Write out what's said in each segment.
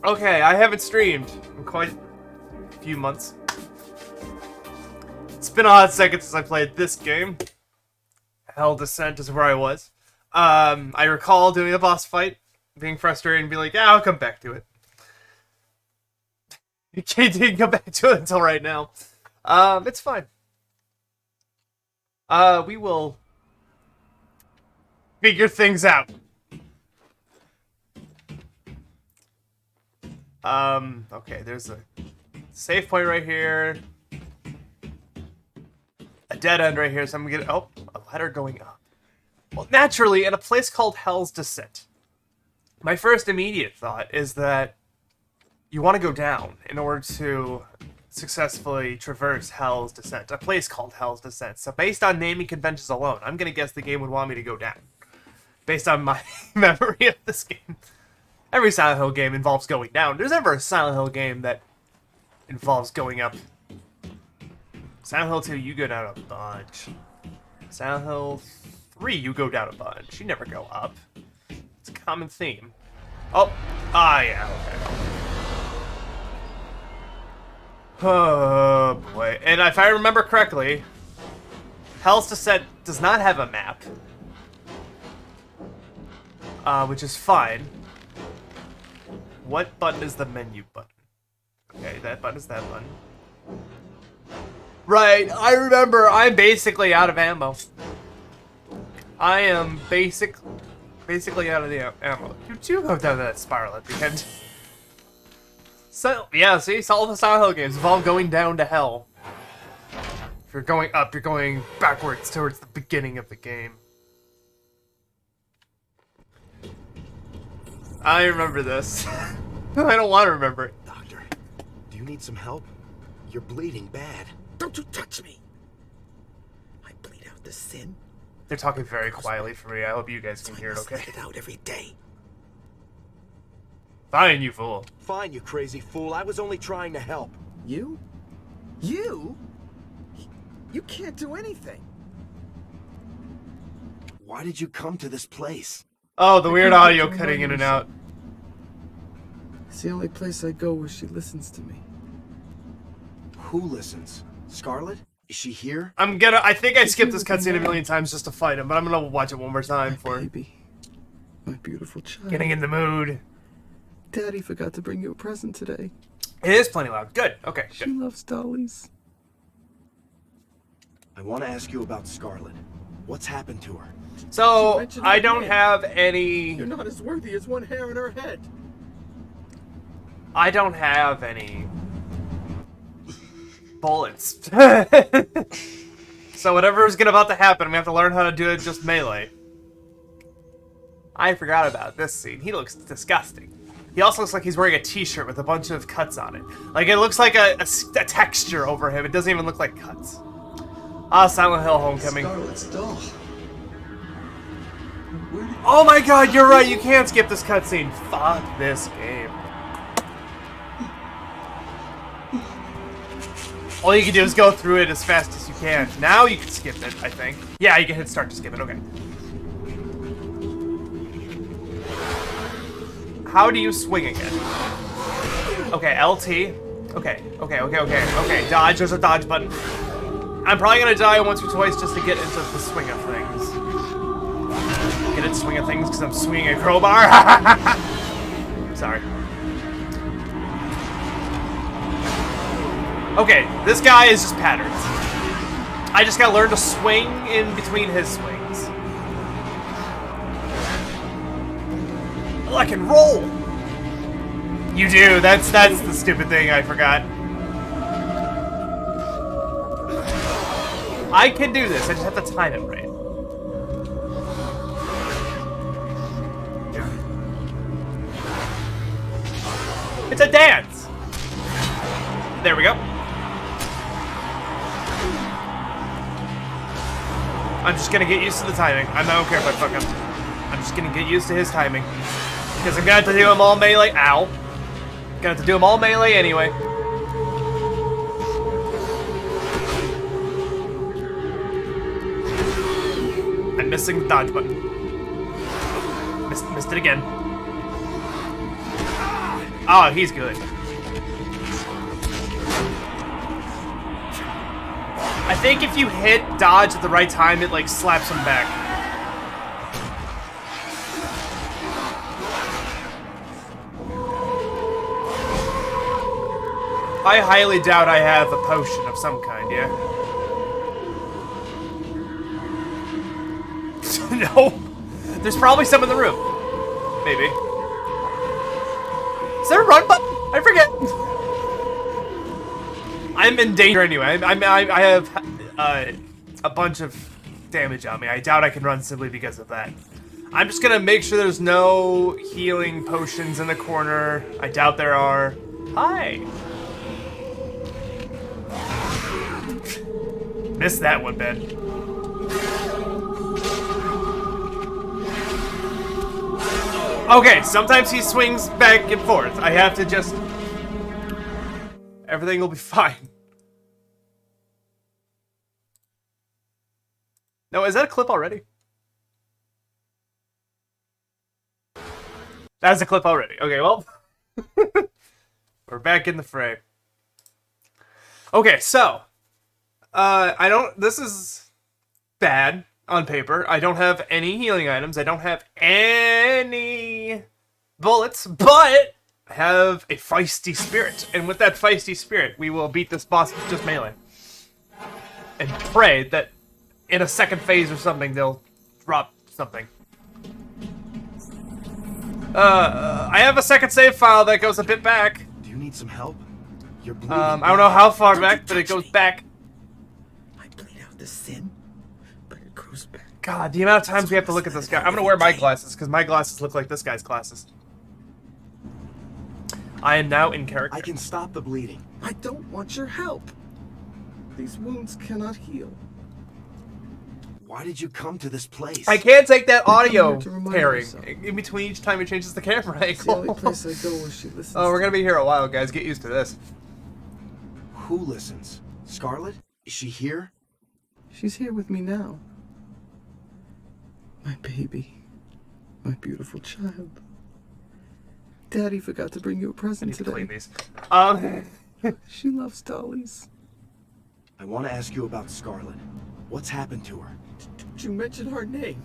Okay, I haven't streamed in quite a few months. It's been a hot second since I played this game. Hell Descent is where I was. I recall doing a boss fight, being frustrated and being like, yeah, I'll come back to it. You didn't come back to it until right now. It's fine. We will figure things out. Okay, there's a save point right here. A dead end right here, so I'm gonna get, oh, a ladder going up. Well, naturally, in a place called Hell's Descent, my first immediate thought is that you want to go down in order to successfully traverse Hell's Descent, a place called Hell's Descent. So based on naming conventions alone, I'm gonna guess the game would want me to go down. Based on my memory of this game. Every Silent Hill game involves going down. There's never a Silent Hill game that involves going up. Silent Hill 2, you go down a bunch. Silent Hill 3, you go down a bunch. You never go up. It's a common theme. Oh, yeah, okay. Oh, boy. And if I remember correctly, Hell's Descent does not have a map. Which is fine. What button is the menu button? Okay, that button is that button. Right, I remember. I'm basically out of ammo. I am basically out of the ammo. You do go down that spiral at the end. So, yeah, see? All the Silent Hill games involve going down to hell. If you're going up, you're going backwards towards the beginning of the game. I remember this. I don't want to remember it. Doctor, do you need some help? You're bleeding bad. Don't you touch me! I bleed out the sin. They're talking very quietly for me. I hope you guys can hear it okay. Let it out every day. Fine, you fool. Fine, you crazy fool. I was only trying to help. You? You? You can't do anything. Why did you come to this place? Oh, the weird audio cutting in and out. It's the only place I go where she listens to me. Who listens? Scarlet? Is she here? I think I skipped this cutscene a million times just to fight him, but I'm gonna watch it one more time for Baby. My beautiful child. getting in the mood. Daddy forgot to bring you a present today. It is plenty loud. Good. Okay, She good. loves dollies. I want to ask you about Scarlet. What's happened to her? So, I don't have any... You're not as worthy as one hair in her head. I don't have any... bullets. So whatever is about to happen, I'm gonna have to learn how to do it just melee. I forgot about this scene. He looks disgusting. He also looks like he's wearing a t-shirt with a bunch of cuts on it. Like, it looks like a texture over him. It doesn't even look like cuts. Ah, Silent Hill Homecoming. Scarlet's doll. Oh my god, you're right, you can't skip this cutscene. Fuck this game. All you can do is go through it as fast as you can. Now you can skip it, I think. Yeah, you can hit start to skip it, okay. How do you swing again? Okay, LT. Okay. Dodge, there's a dodge button. I'm probably gonna die once or twice just to get into the swing of things. Get into swing of things because I'm swinging a crowbar. Sorry. Okay, this guy is just patterns. I just gotta learn to swing in between his swings. Oh, I can roll! You do, that's the stupid thing I forgot. I can do this, I just have to time it right. It's a dance! There we go. I'm just gonna get used to the timing. I don't care if I fuck him. I'm just gonna get used to his timing. Because I'm gonna have to do them all melee. Ow. Gonna have to do them all melee anyway. I'm missing the dodge button. Missed it again. Oh, he's good. I think if you hit dodge at the right time, it like slaps him back. I highly doubt I have a potion of some kind, yeah? No. There's probably some in the room. Maybe. Is there a run button? I forget. I'm in danger anyway. I have a bunch of damage on me. I doubt I can run simply because of that. I'm just gonna make sure there's no healing potions in the corner. I doubt there are. Hi. Missed that one, Ben. Okay, sometimes he swings back and forth. I have to just... Everything will be fine. No, is that a clip already? That's a clip already. Okay, well... We're back in the fray. Okay, so... I don't... This is bad on paper. I don't have any healing items. I don't have any bullets, but I have a feisty spirit. And with that feisty spirit, we will beat this boss with just melee. And pray that in a second phase or something, they'll drop something. I have a second save file that goes a bit back. Do you need some help? You're bleeding. I don't know how far back, but it goes back. I bleed out the sin, but it grows back. God, the amount of times we have to look at this guy. I'm gonna wear my glasses, because my glasses look like this guy's glasses. I am now in character. I can stop the bleeding. I don't want your help. These wounds cannot heal. Why did you come to this place? I can't take that audio here to remind pairing myself. in between each time it changes the camera It's the only angle. place I go where she listens. Oh, we're gonna be here a while, guys. Get used to this. Who listens? Scarlet? Is she here? She's here with me now. My baby. My beautiful child. Daddy forgot to bring you a I present need to clean today. these. She loves dollies. I want to ask you about Scarlet. What's happened to her? Did you mention her name?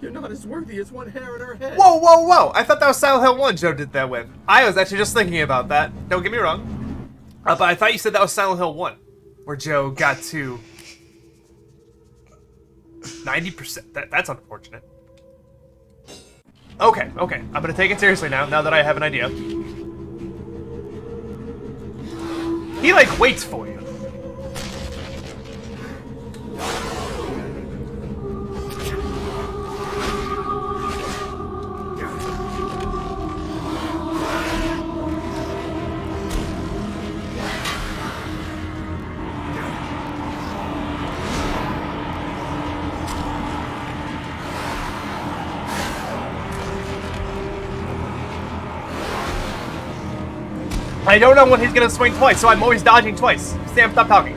You're not as worthy as one hair in her head. Whoa, whoa, whoa! I thought that was Silent Hill 1 Joe did that with. I was actually just thinking about that. Don't get me wrong. But I thought you said that was Silent Hill 1, where Joe got to 90%. That's unfortunate. Okay, okay. I'm gonna take it seriously now that I have an idea. He, like, waits for you. I don't know when he's gonna swing twice, so I'm always dodging twice. Sam, stop talking.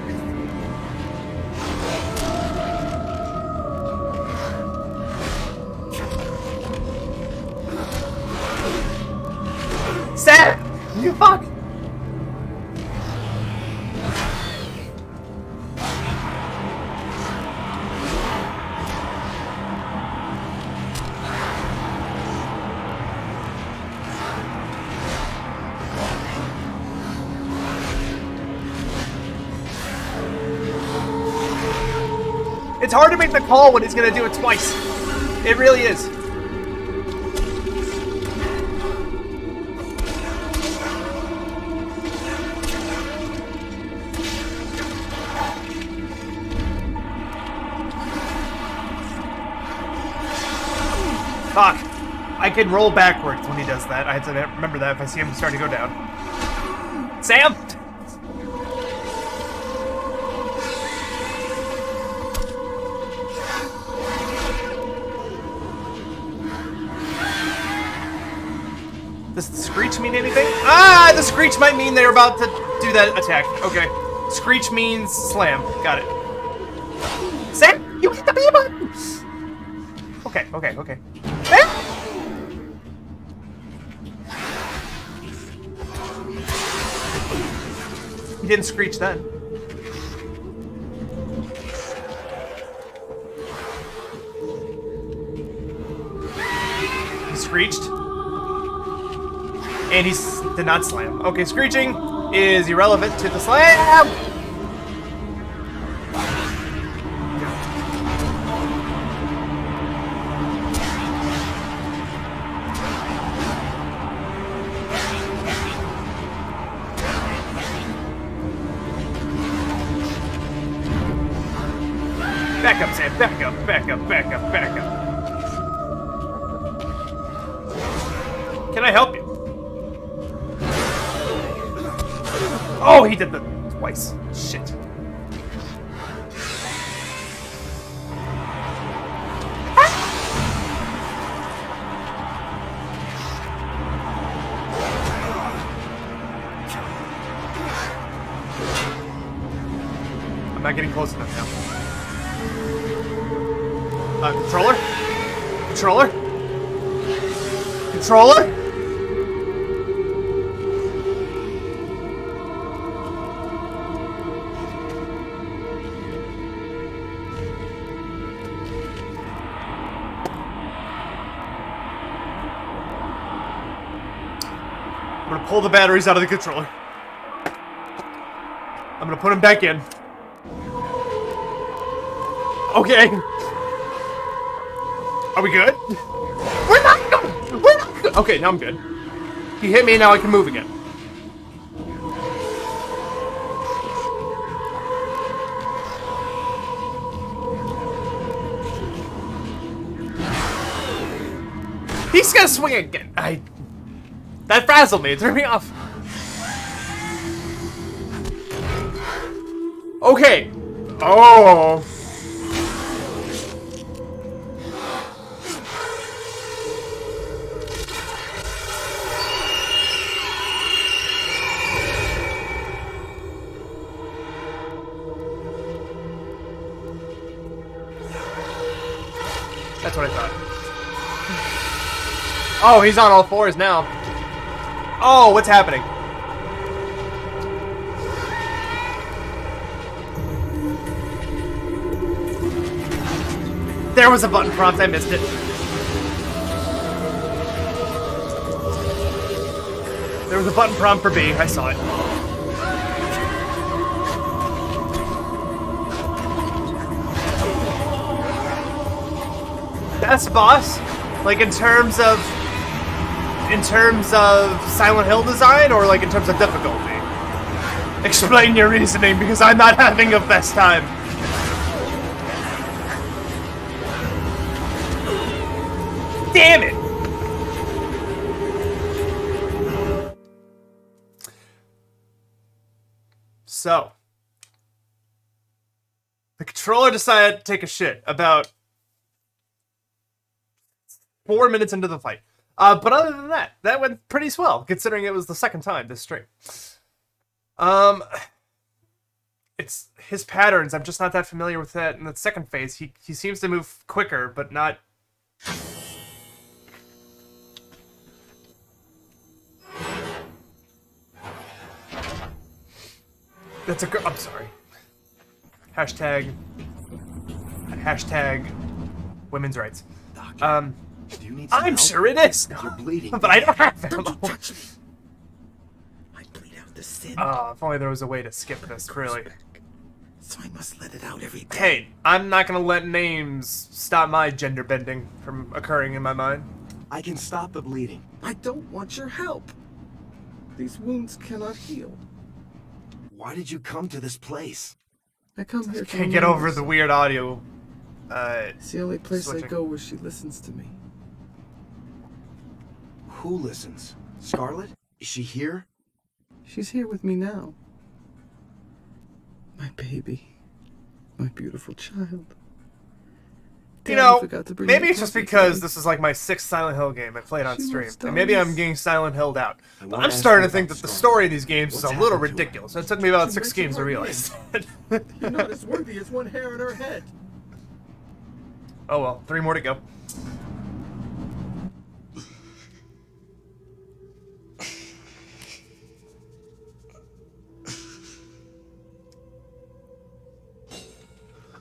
Sam! You fuck! It's hard to make the call when he's gonna do it twice. It really is. Fuck. I can roll backwards when he does that. I have to remember that if I see him starting to go down. Sam! Does the screech mean anything? Ah, the screech might mean they're about to do that attack. Okay. Screech means slam. Got it. Sam, you hit the B button! Okay, okay, okay. didn't screech then. He screeched. And he did not slam. Okay, screeching is irrelevant to the slam! Back up, Sam. Back up, back up, back up, back up. Can I help you? Oh, he did the twice. Shit. I'm not getting close enough now. Controller? Controller? Controller? I'm gonna pull the batteries out of the controller. I'm gonna put them back in. Okay. Are we good? We're not good! We're not good! Okay, now I'm good. He hit me, now I can move again. He's gonna swing again. That frazzled me, it threw me off. Okay. Oh. That's what I thought. Oh, he's on all fours now. Oh, what's happening? There was a button prompt, I missed it. There was a button prompt for B, I saw it. Best boss? Like in terms of Silent Hill design, or like in terms of difficulty? Explain your reasoning, because I'm not having a best time. Damn it! So, the controller decided to take a shit about 4 minutes into the fight. But other than that, that went pretty swell, considering it was the second time this stream. It's his patterns. I'm just not that familiar with that. In the second phase, he seems to move quicker, but not. That's a girl. I'm sorry. Hashtag women's rights. Doctor, do you need some I'm help? sure it is. You're bleeding. But I don't have Don't ammo. you touch me! I bleed out the sin. If only there was a way to skip this, really. So I must let it out every day. Hey, I'm not gonna let names stop my gender bending from occurring in my mind. I can stop the bleeding. I don't want your help. These wounds cannot heal. Why did you come to this place? I come here to Can't get over the weird audio. It's the only place switching. I go where she listens to me. Who listens? Scarlet? Is she here? She's here with me now. My baby. My beautiful child. You Daddy know, forgot to bring maybe my it's just coffee because today. this is like my 6th Silent Hill game I played on She stream. loves And maybe I'm dollies. getting Silent Hilled out. I But won't I'm ask starting you to think about that the Scarlet. story of these games is What's a little happened to her? ridiculous. It took me about She 6 went games to to her realize that. You're not as worthy as one hair on her head. Oh well, 3 more to go.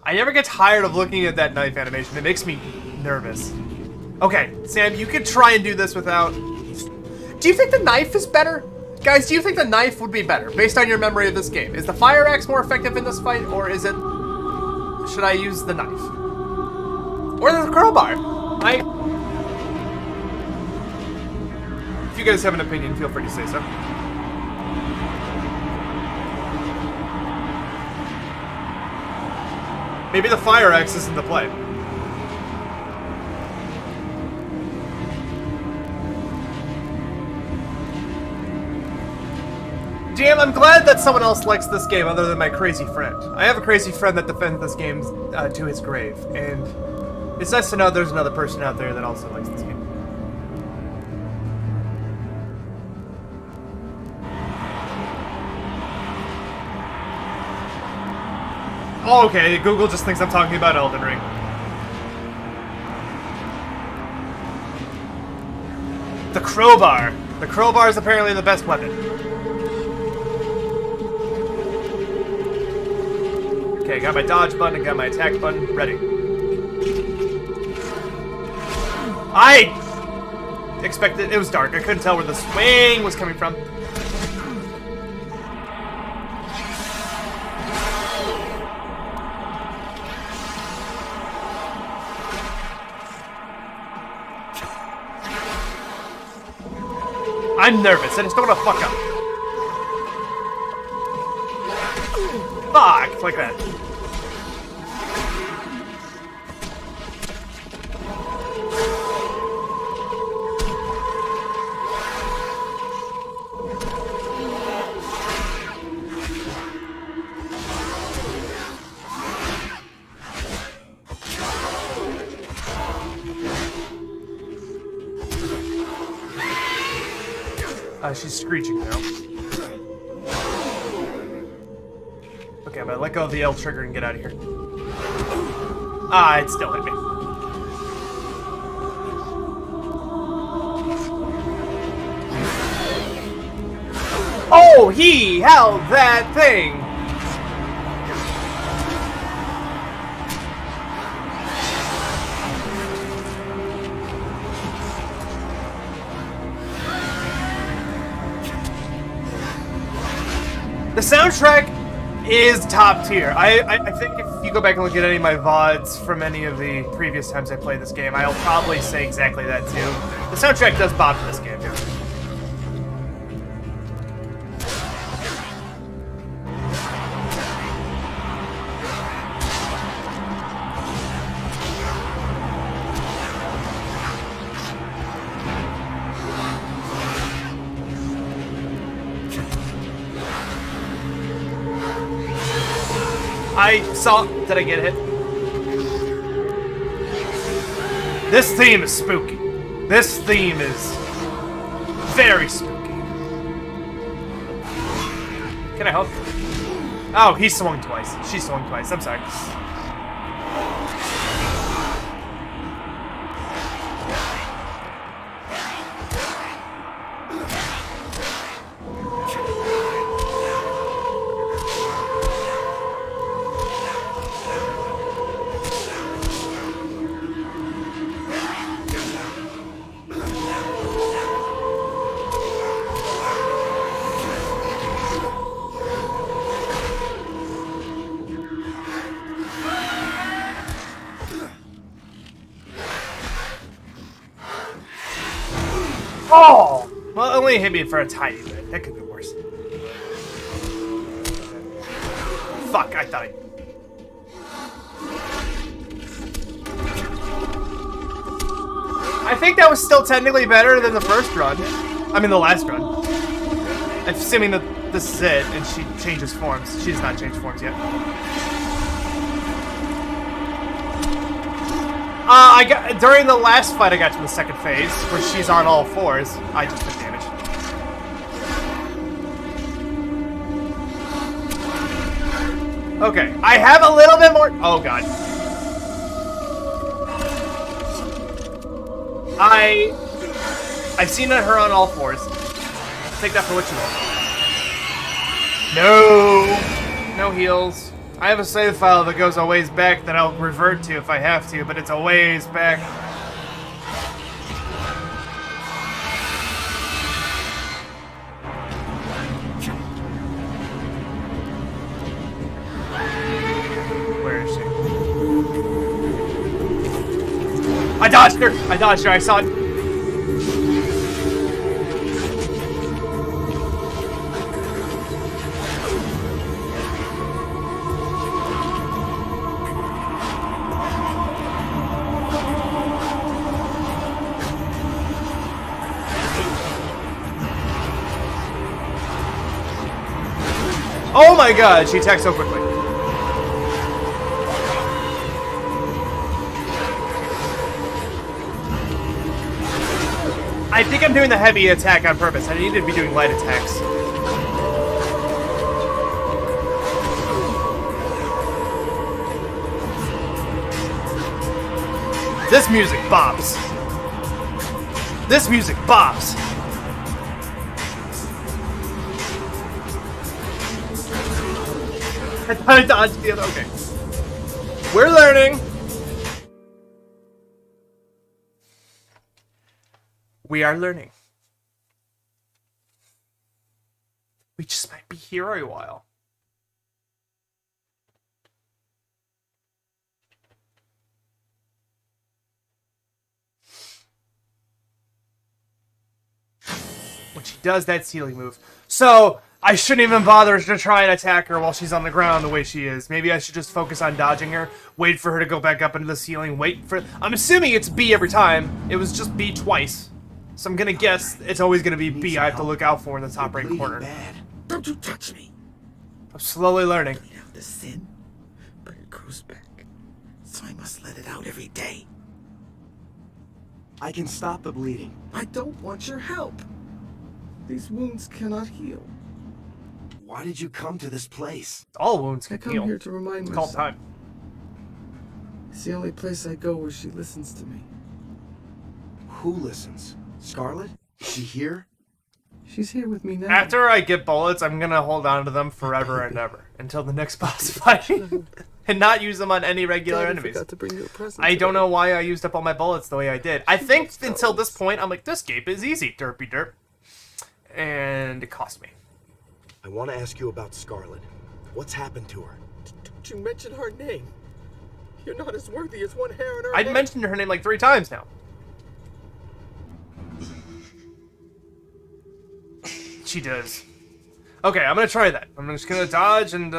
I never get tired of looking at that knife animation. It makes me nervous. Okay, Sam, you could try and do this without... Do you think the knife is better? Guys, do you think the knife would be better, based on your memory of this game? Is the fire axe more effective in this fight, or is it... Should I use the knife? Or the crowbar? If you guys have an opinion, feel free to say so. Maybe the fire axe isn't the play. Damn, I'm glad that someone else likes this game other than my crazy friend. I have a crazy friend that defends this game to his grave, and it's nice to know there's another person out there that also likes this game. Oh, okay, Google just thinks I'm talking about Elden Ring. The crowbar. The crowbar is apparently the best weapon. Okay, got my dodge button, got my attack button, ready. I expected, it was dark, I couldn't tell where the swing was coming from. I'm nervous, I just don't want to fuck up. Fuck, like that. She's screeching now. Okay, I'm gonna let go of the L trigger and get out of here. Ah, it still hit me. Oh, he held that thing! The soundtrack is top tier. I think if you go back and look at any of my VODs from any of the previous times I played this game, I'll probably say exactly that too. The soundtrack does bop in this game, yeah. I saw... Did I get hit? This theme is spooky. This theme is very spooky. Can I help? Oh, he swung twice. She swung twice. I'm sorry. Oh! Well, it only hit me for a tiny bit. That could be worse. Fuck, I thought I think that was still technically better than the first run. I mean, the last run. Assuming that this is it, and she changes forms. She does not change forms yet. During the last fight I got to the second phase, where she's on all fours, I just took damage. Okay, I have a little bit more... Oh, God. I've seen her on all fours. Take that for what you want. No! No heals. I have a save file that goes a ways back that I'll revert to if I have to, but it's a ways back. Where is she? I dodged her! I dodged her, I saw it. Oh my god, she attacked so quickly. I think I'm doing the heavy attack on purpose. I need to be doing light attacks. This music bops. This music bops. I dodged the other. Okay. We're learning. We are learning. We just might be here a while. When she does that ceiling move. So, I shouldn't even bother to try and attack her while she's on the ground the way she is. Maybe I should just focus on dodging her, wait for her to go back up into the ceiling, wait for... I'm assuming it's B every time. It was just B twice. So I'm gonna guess it's always gonna be B I have to look out for in the top right corner. Bad. Don't you touch me. I'm slowly learning. Clean out the sin, but it grows back. So I must let it out every day. I can stop the bleeding. I don't want your help. These wounds cannot heal. Why did you come to this place? All wounds I can come heal. here to remind It's called myself. time. It's the only place I go where she listens to me. Who listens? Scarlet? Is she here? She's here with me now. After I get bullets, I'm gonna hold on to them forever and ever until the next boss fight, and not use them on any regular Daddy enemies. forgot to bring you a present I don't today. know why I used up all my bullets the way I did. I think until this point, I'm like, this game is easy, derpy derp, and it cost me. I want to ask you about Scarlet. What's happened to her? Don't you mention her name. You're not as worthy as one hair in her I'd head. mentioned her name like 3 times now. She does. Okay, I'm gonna try that. I'm just gonna dodge and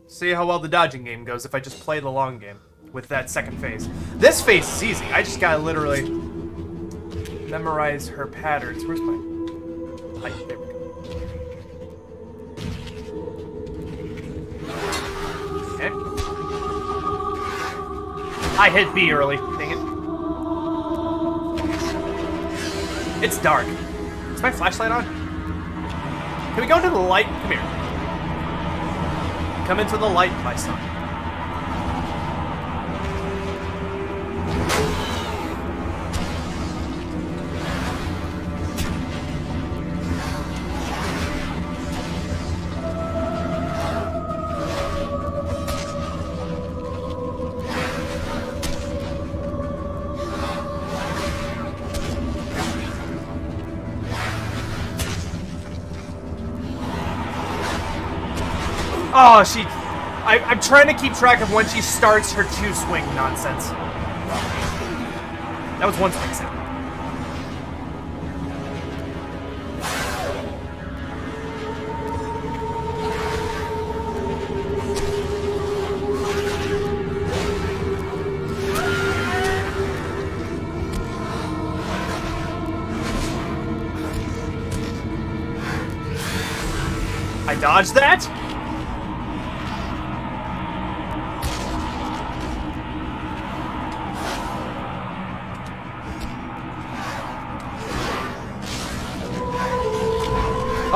see how well the dodging game goes if I just play the long game with that second phase. This phase is easy. I just gotta literally memorize her patterns. Where's my... Height? There we go. Okay. I hit B early. Dang it. It's dark. Is my flashlight on? Can we go into the light? Come here. Come into the light, my son. Oh, she... I'm trying to keep track of when she starts her 2-swing nonsense. That was 1 swing set. I dodged that?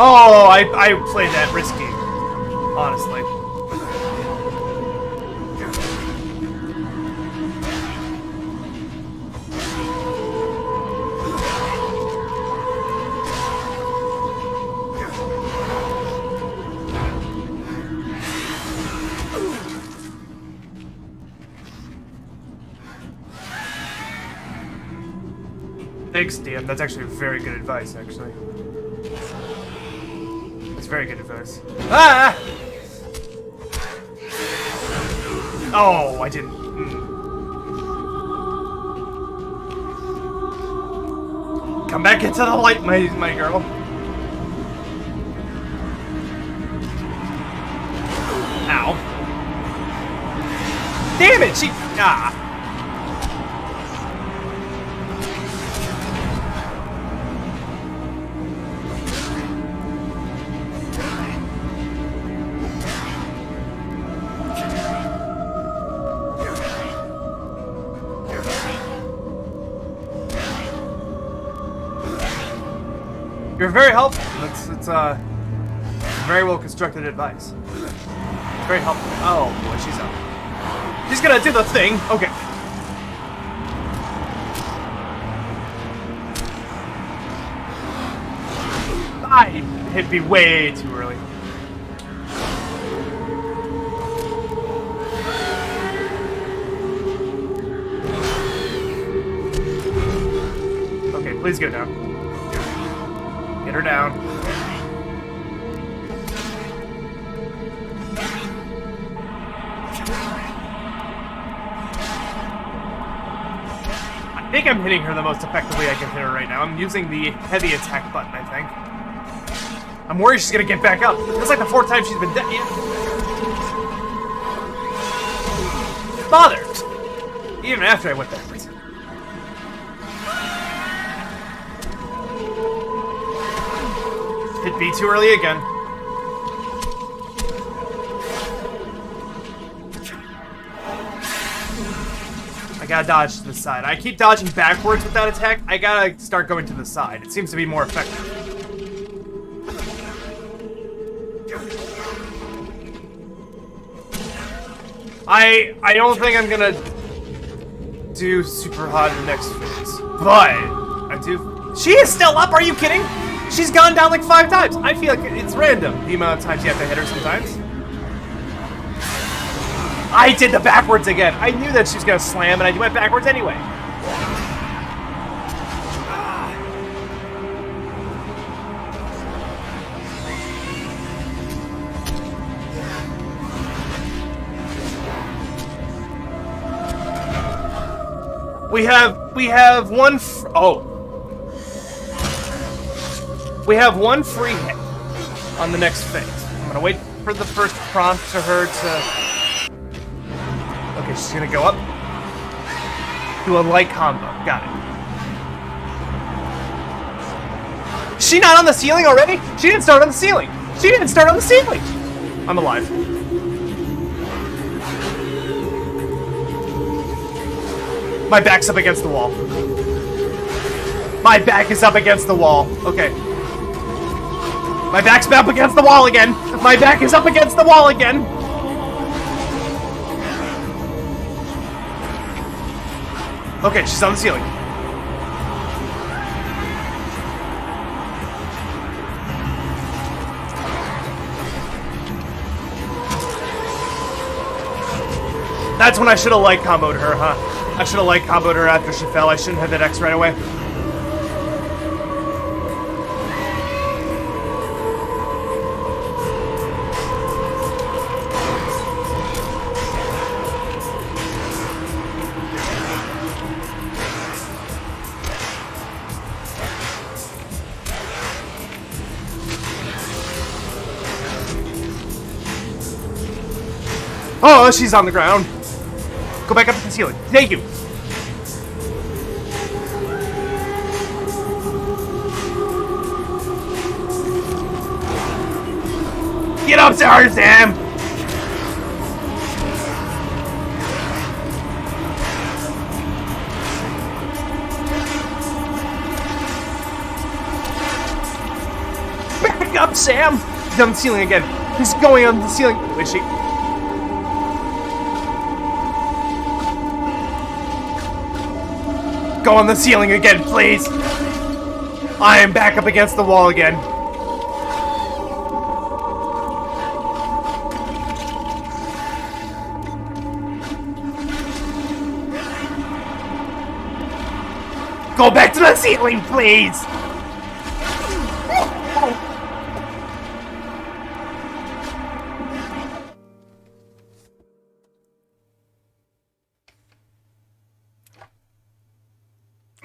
Oh, I played that risky, honestly. Thanks, DM. That's actually very good advice, actually. That's very good advice. Ah! Oh, I didn't. Come back into the light, my girl. Ow. Damn it, she... Ah. You're very helpful. It's very well constructed advice. It's very helpful. Oh boy, she's up. She's gonna do the thing. Okay. I hit me way too early. Okay, please go down. Get her down. I think I'm hitting her the most effectively I can hit her right now. I'm using the heavy attack button, I think. I'm worried she's gonna get back up. It's like the 4th time she's been dead. Yeah. Bother! Even after I went backwards. Hit B too early again. I gotta dodge to the side. I keep dodging backwards with that attack. I gotta start going to the side. It seems to be more effective. I don't think I'm gonna do super hot in the next phase, but I do. She is still up. Are you kidding? She's gone down like 5 times. I feel like it's random the amount of times you have to hit her sometimes. I did the backwards again. I knew that she was gonna slam, and I went backwards anyway. We have one. We have one free hit on the next phase. I'm gonna wait for the first prompt to her to. Okay, she's gonna go up. Do a light combo. Got it. Is she not on the ceiling already? She didn't start on the ceiling. She didn't start on the ceiling. I'm alive. My back's up against the wall. My back is up against the wall. Okay. My back's up against the wall again. My back is up against the wall again. Okay, she's on the ceiling. That's when I should have light comboed her, huh? I should have light comboed her after she fell. I shouldn't have hit X right away. Oh, she's on the ground. Go back up to the ceiling. Thank you. Get up there, Sam! Back up, Sam! He's on the ceiling again. He's going on the ceiling. Is she? Go on the ceiling again, please! I am back up against the wall again. Go back to the ceiling, please!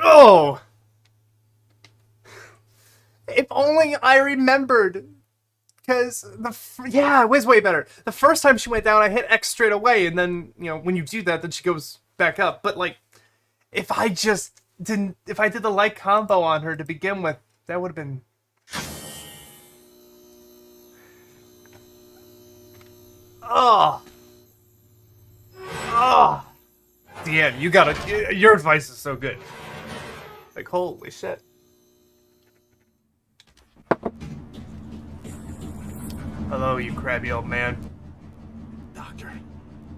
Oh! If only I remembered. Because yeah, it was way better. The first time she went down, I hit X straight away, and then, you know, when you do that, then she goes back up. But, like, if I did the light combo on her to begin with, that would have been... Oh! Oh! DM, you gotta... Your advice is so good. Like, holy shit. Hello, you crabby old man. Doctor,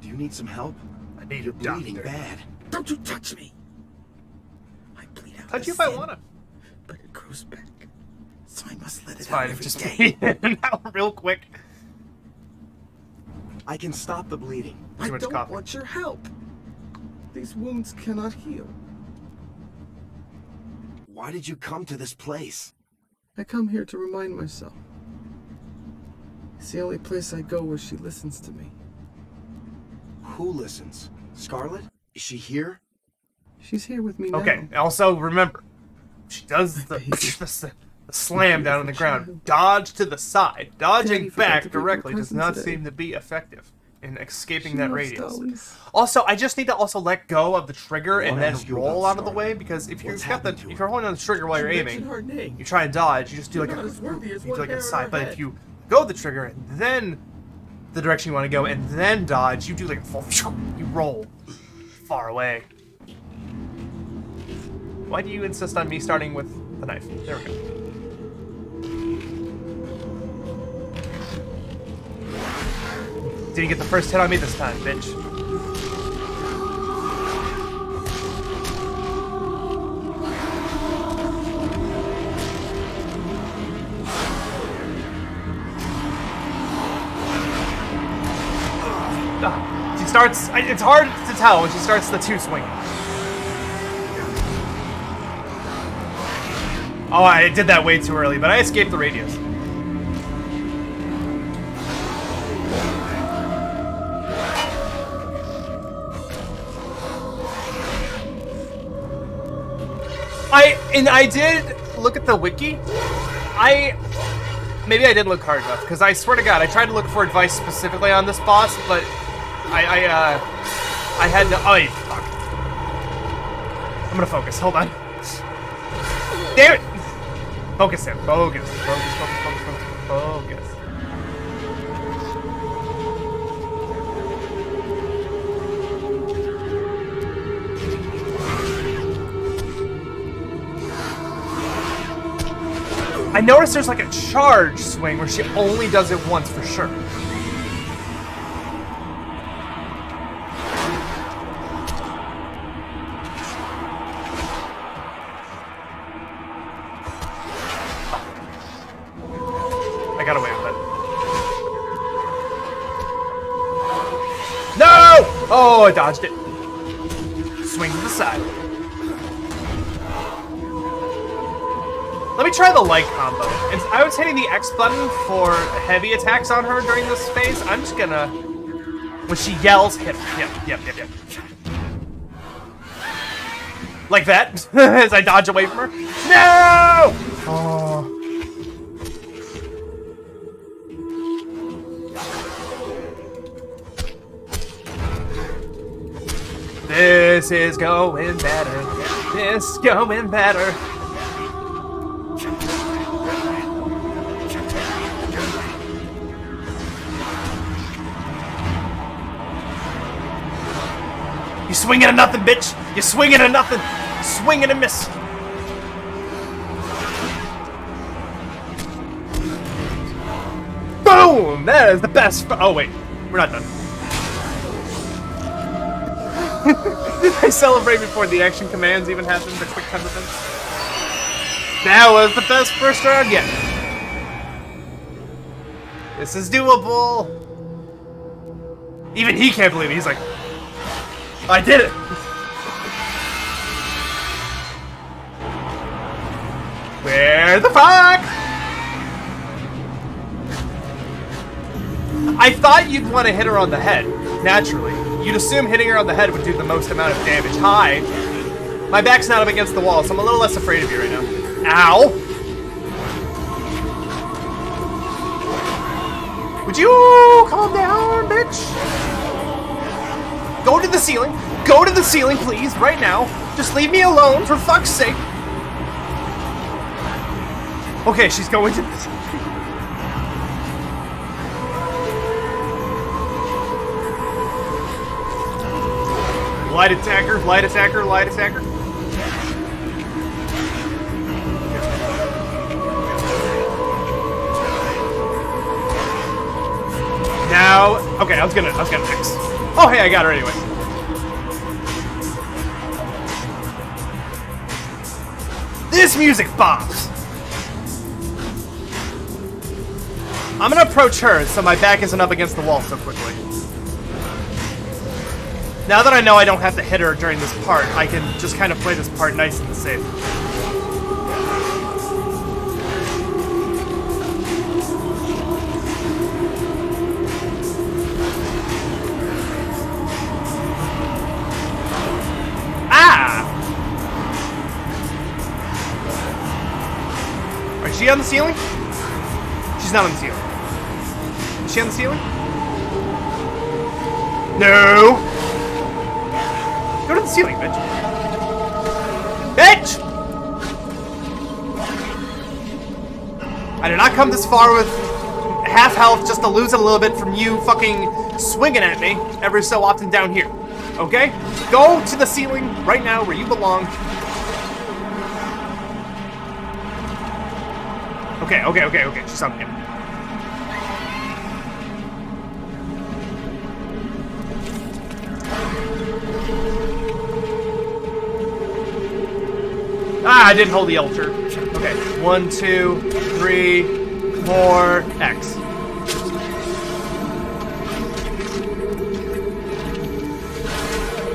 do you need some help? I need You're a doctor. bleeding bad. Don't you touch me! I bleed out Touch of you if I sin, wanna. but it grows back. So I must let it It's out fine, every just day. bleed in out real quick. I can stop the bleeding. I Too much don't coffee. want your help. These wounds cannot heal. Why did you come to this place? I come here to remind myself. It's the only place I go where she listens to me. Who listens? Scarlet? Is she here? She's here with me now. Okay, also remember, she does the, baby. the slam down on the ground. Child. Dodge to the side. Dodging Daddy forgot back to bring directly your does present not today. seem to be effective in escaping She that loves radius. dollies. Also, I just need to also let go of the trigger I and wanna then ask you roll about out of the way, Scarlet. because if What's you've got the happened to if her? you're holding on the trigger while you're She mentioned aiming, her name. you try and dodge, you just do like You're a not as worthy as you do one like hair a on side. her But head. if you go the trigger and then the direction you want to go and then dodge, you do like a full you roll far away. Why do you insist on me starting with the knife? There we go. Didn't get the first hit on me this time, bitch. She starts... It's hard to tell when she starts the two swing. Oh, I did that way too early, but I escaped the radius. I did look at the wiki. Maybe I didn't look hard enough, because I swear to God, I tried to look for advice specifically on this boss, but I had to. Oh, fuck! I'm gonna focus. Hold on. Damn it! Focus him. Focus. Focus. I noticed there's like a charge swing where she only does it once for sure. I got away with it. No! Oh, I dodged it. Swing to the side. Let me try the light combo. And I was hitting the X button for heavy attacks on her during this phase. I'm just gonna... When she yells, hit her. Yep. Like that, as I dodge away from her. No! Oh. This is going better. This is going better. You swinging at nothing, bitch! You swinging at nothing! Swing and a miss! Boom! That is the best. Oh wait, we're not done. I celebrate before the action commands even happen. The quick time events. That was the best first round yet. This is doable. Even he can't believe it. He's like, I did it. Where the fuck? I thought you'd want to hit her on the head, naturally. You'd assume hitting her on the head would do the most amount of damage. Hi. My back's not up against the wall, so I'm a little less afraid of you right now. Ow! Would you calm down, bitch? Go to the ceiling. Go to the ceiling, please, right now. Just leave me alone, for fuck's sake. Okay, she's going to the ceiling. Light attacker, light attacker, light attacker. Now, okay, I was gonna fix. Oh, hey, I got her anyway. This music bombs. I'm gonna approach her so my back isn't up against the wall so quickly. Now that I know I don't have to hit her during this part, I can just kind of play this part nice and safe. Ah! Is she on the ceiling? She's not on the ceiling. Is she on the ceiling? No! Go to the ceiling, bitch. Bitch! I did not come this far with half health just to lose it a little bit from you fucking swinging at me every so often down here. Okay? Go to the ceiling right now where you belong. Okay. She's on him. Ah, I didn't hold the altar. Okay, 1, 2, 3, 4, X.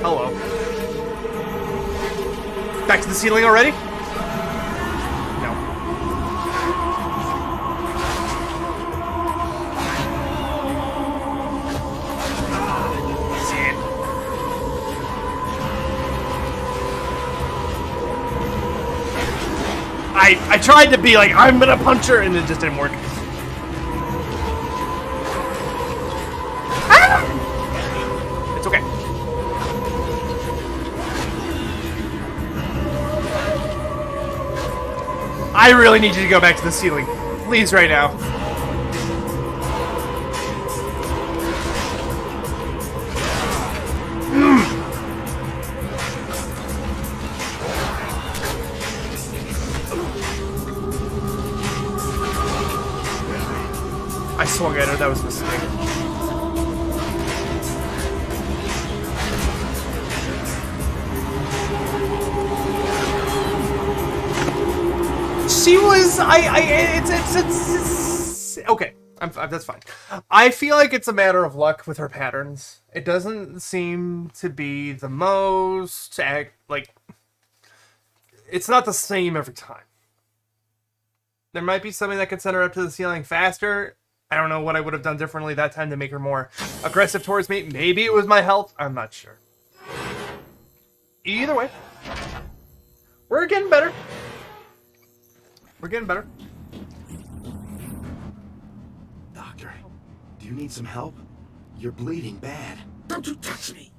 Hello. Back to the ceiling already? No. Shit. I tried to be like, I'm gonna punch her, and it just didn't work. Ah! It's okay. I really need you to go back to the ceiling. Please, right now. I swung at her, that was a mistake. She was, it's okay. That's fine. I feel like it's a matter of luck with her patterns. It doesn't seem to be the most, like, it's not the same every time. There might be something that could send her up to the ceiling faster. I don't know what I would have done differently that time to make her more aggressive towards me. Maybe it was my health. I'm not sure. Either way, we're getting better. We're getting better. Doctor, do you need some help? You're bleeding bad. Don't you touch me!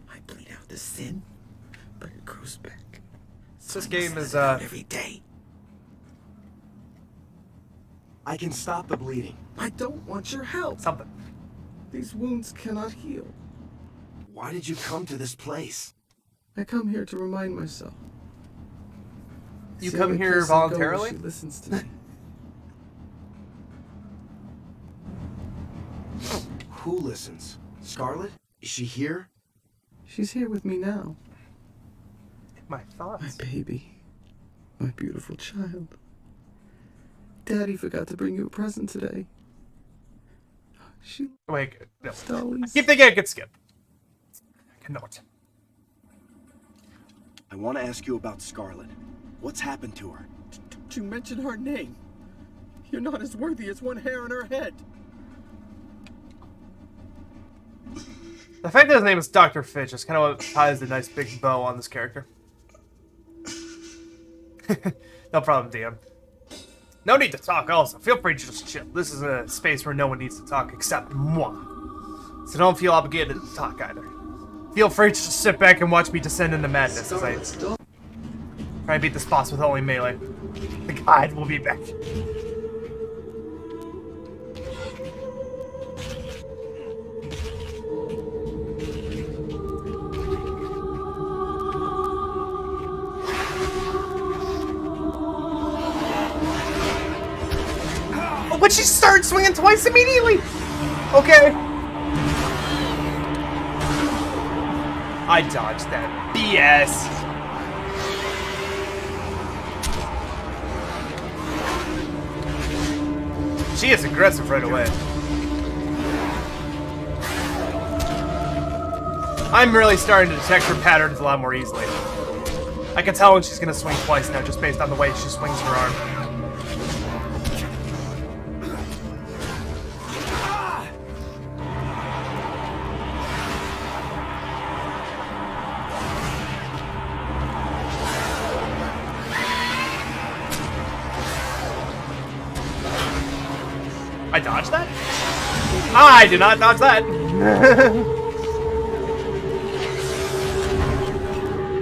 I bleed out the sin, but it grows back. This game is, every day. I can stop the bleeding. I don't want your help. something. These wounds cannot heal. Why did you come to this place? I come here to remind myself. You It's the come only here place I go where voluntarily? She listens to me. Who listens? Scarlet? Is she here? She's here with me now. My My thoughts. baby. My beautiful child. Daddy forgot to bring you a present today. She Wait, no. dollies. Keep thinking I could skip. I cannot. I want to ask you about Scarlet. What's happened to her? Don't you mention her name. You're not as worthy as one hair on her head. The fact that his name is Dr. Fitch is kind of what ties a nice big bow on this character. No problem, DM. No need to talk also. Feel free to just chill. This is a space where no one needs to talk except moi. So don't feel obligated to talk either. Feel free to just sit back and watch me descend into madness as I try and beat this boss with only melee. The guide will be back. But she started swinging twice immediately! Okay. I dodged that. BS. She is aggressive right away. I'm really starting to detect her patterns a lot more easily. I can tell when she's gonna swing twice now just based on the way she swings her arm. I dodged that? I did not dodge that!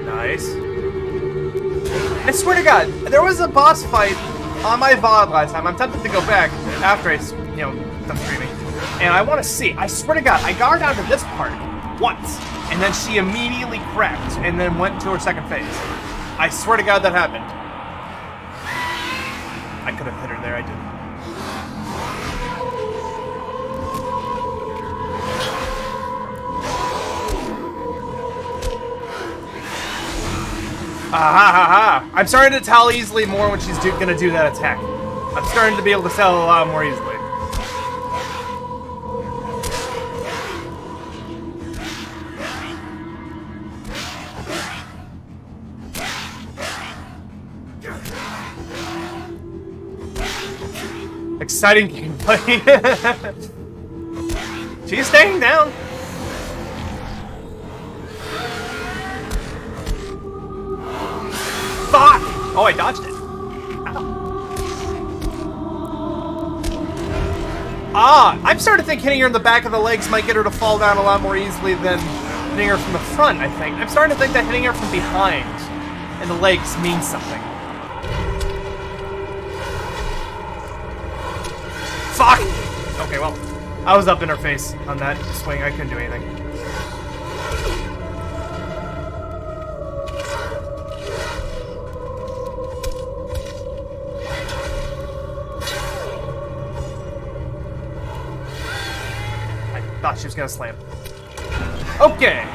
Nice. I swear to God, there was a boss fight on my VOD last time. I'm tempted to go back after I, done streaming. And I want to see. I swear to God, I got her down to this part once. And then she immediately cracked and then went to her second phase. I swear to God that happened. I could have hit her there, I didn't. Ah, I'm starting to tell easily more when she's gonna do that attack. I'm starting to be able to tell a lot more easily. Exciting gameplay. She's staying down. Fuck! Oh, I dodged it. Ow. Ah, I'm starting to think hitting her in the back of the legs might get her to fall down a lot more easily than hitting her from the front, I think. I'm starting to think that hitting her from behind and the legs means something. Fuck! Okay, well, I was up in her face on that swing. I couldn't do anything. Thought she was gonna slam. Okay.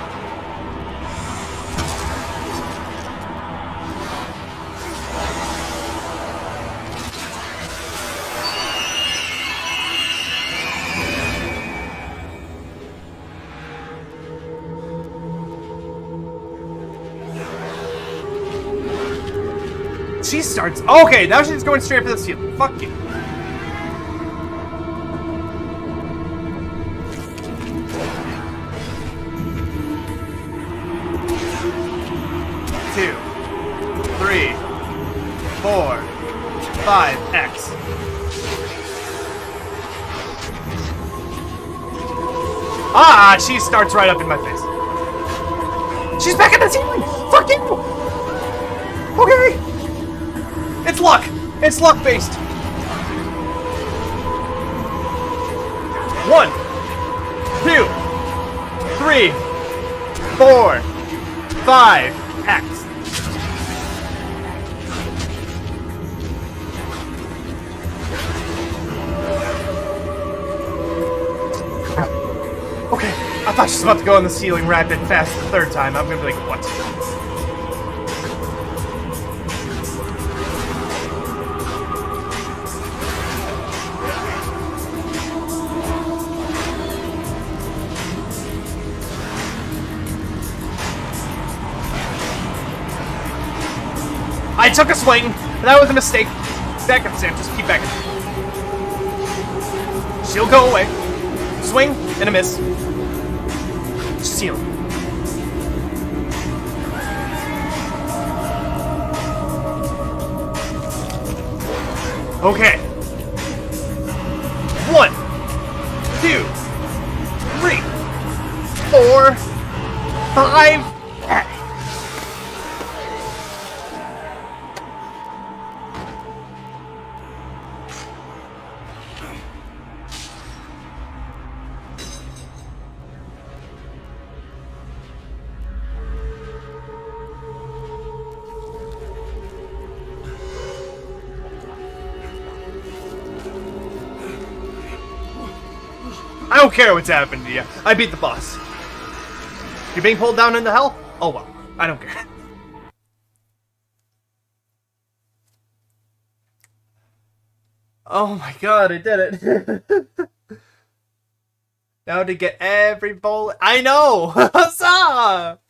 She starts. Okay, now she's going straight for the ceiling. Fuck you. Two, 3, 4, 5, X. Ah, she starts right up in my face. She's back in the ceiling! Fuck you! Okay! It's luck! It's luck based! 1, 2, 3, 4, 5, X. Okay, I thought she was about to go on the ceiling rapid fast the third time. I'm gonna be like, what? I took a swing. That was a mistake. Back up, Sam. Just keep backing. She'll go away. Swing and a miss. Seal. Okay. 1, 2, 3, 4, 5. I don't care what's happened to you. I beat the boss. You're being pulled down into hell? Oh well. I don't care. Oh my god, I did it. Now to get every bullet. I know! Huzzah!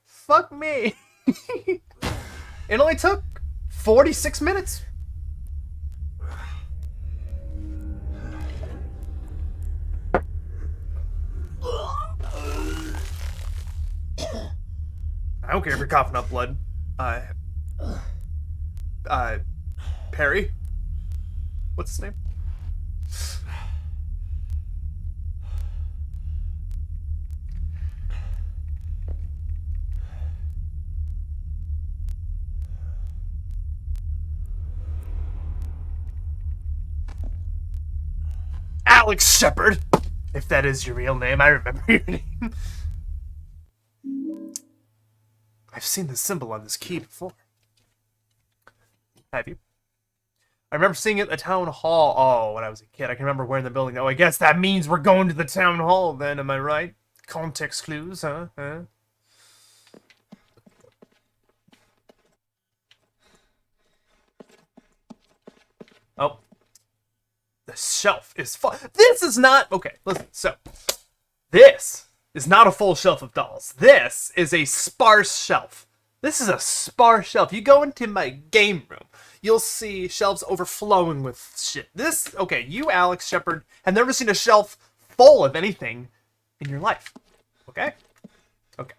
Fuck me. It only took 46 minutes. I don't care if you're coughing up blood. Perry? What's his name? Alex Shepard! If that is your real name, I remember your name. I've seen the symbol on this key before. Have you? I remember seeing it at the town hall. Oh, when I was a kid. I can remember wearing the building. Oh, I guess that means we're going to the town hall then, am I right? Context clues, huh? Oh. The shelf is full. This is not... Okay, listen. So, this is not a full shelf of dolls. This is a sparse shelf. This is a sparse shelf. You go into my game room, you'll see shelves overflowing with shit. This... Okay, you, Alex Shepard, have never seen a shelf full of anything in your life. Okay? Okay.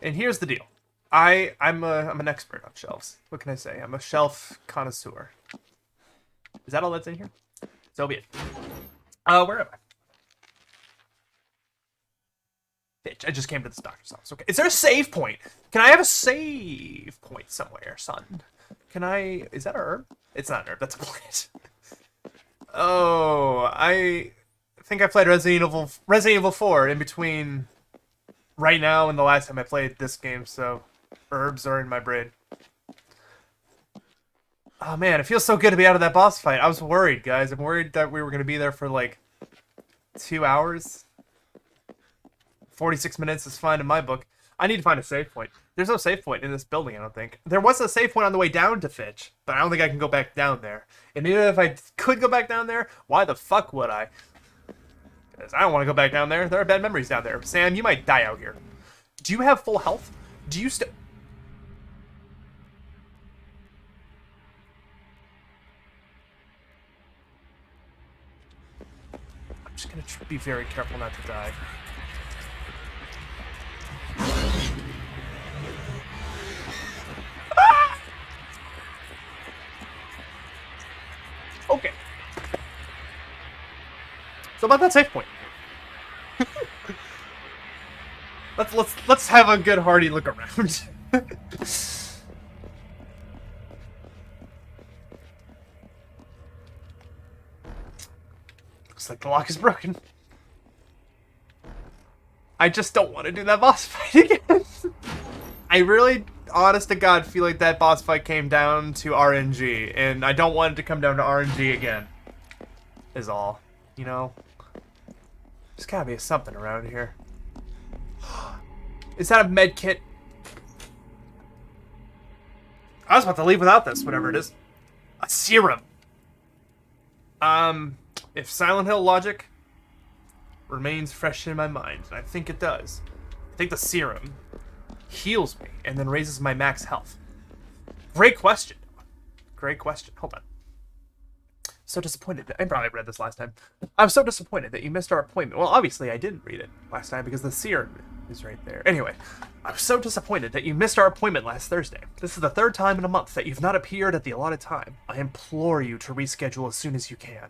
And here's the deal. I'm an expert on shelves. What can I say? I'm a shelf connoisseur. Is that all that's in here? So be it. Where am I? Bitch, I just came to this doctor's office. Okay. Is there a save point? Can I have a save point somewhere, son? Can I... Is that a herb? It's not an herb. That's a plant. Oh, I think I played Resident Evil 4 in between right now and the last time I played this game, so herbs are in my brain. Oh man, it feels so good to be out of that boss fight. I was worried, guys. I'm worried that we were going to be there for like 2 hours. 46 minutes is fine in my book. I need to find a save point. There's no save point in this building, I don't think. There was a save point on the way down to Fitch, but I don't think I can go back down there. And even if I could go back down there, why the fuck would I? Because I don't want to go back down there. There are bad memories down there. Sam, you might die out here. Do you have full health? Do you still... I'm just going to be very careful not to die. Okay. So about that save point. let's have a good hearty look around. Looks like the lock is broken. I just don't want to do that boss fight again. I really, honest to God, feel like that boss fight came down to RNG, and I don't want it to come down to RNG again. Is all. You know? There's gotta be something around here. Is that a med kit? I was about to leave without this, whatever it is. A serum. If Silent Hill logic remains fresh in my mind, and I think it does. I think the serum heals me and then raises my max health? Great question. Great question. Hold on. So disappointed. I probably read this last time. I'm so disappointed that you missed our appointment. Well, obviously I didn't read it last time because the serum is right there. Anyway, I'm so disappointed that you missed our appointment last Thursday. This is the third time in a month that you've not appeared at the allotted time. I implore you to reschedule as soon as you can.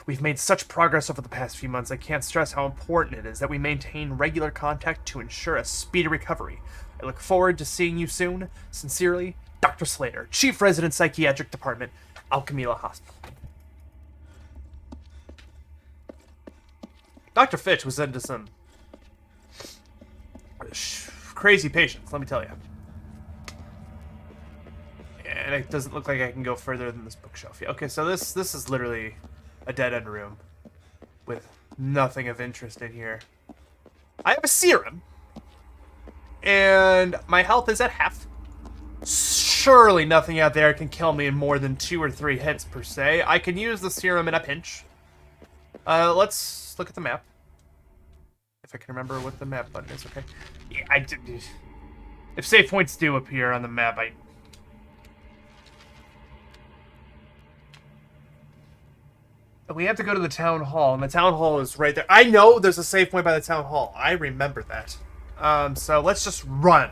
We've made such progress over the past few months, I can't stress how important it is that we maintain regular contact to ensure a speedy recovery. I look forward to seeing you soon. Sincerely, Dr. Slater, Chief Resident Psychiatric Department, Alchemila Hospital. Dr. Fitch was into some crazy patients, let me tell you. And it doesn't look like I can go further than this bookshelf. Yeah, okay, so this is literally a dead-end room with nothing of interest in here. I have a serum, and my health is at half. Surely nothing out there can kill me in more than 2 or 3 hits per se. I can use the serum in a pinch. Let's look at the map. If I can remember what the map button is, okay. Yeah, I did. If save points do appear on the map, we have to go to the town hall, and the town hall is right there. I know there's a save point by the town hall. I remember that. So let's just run.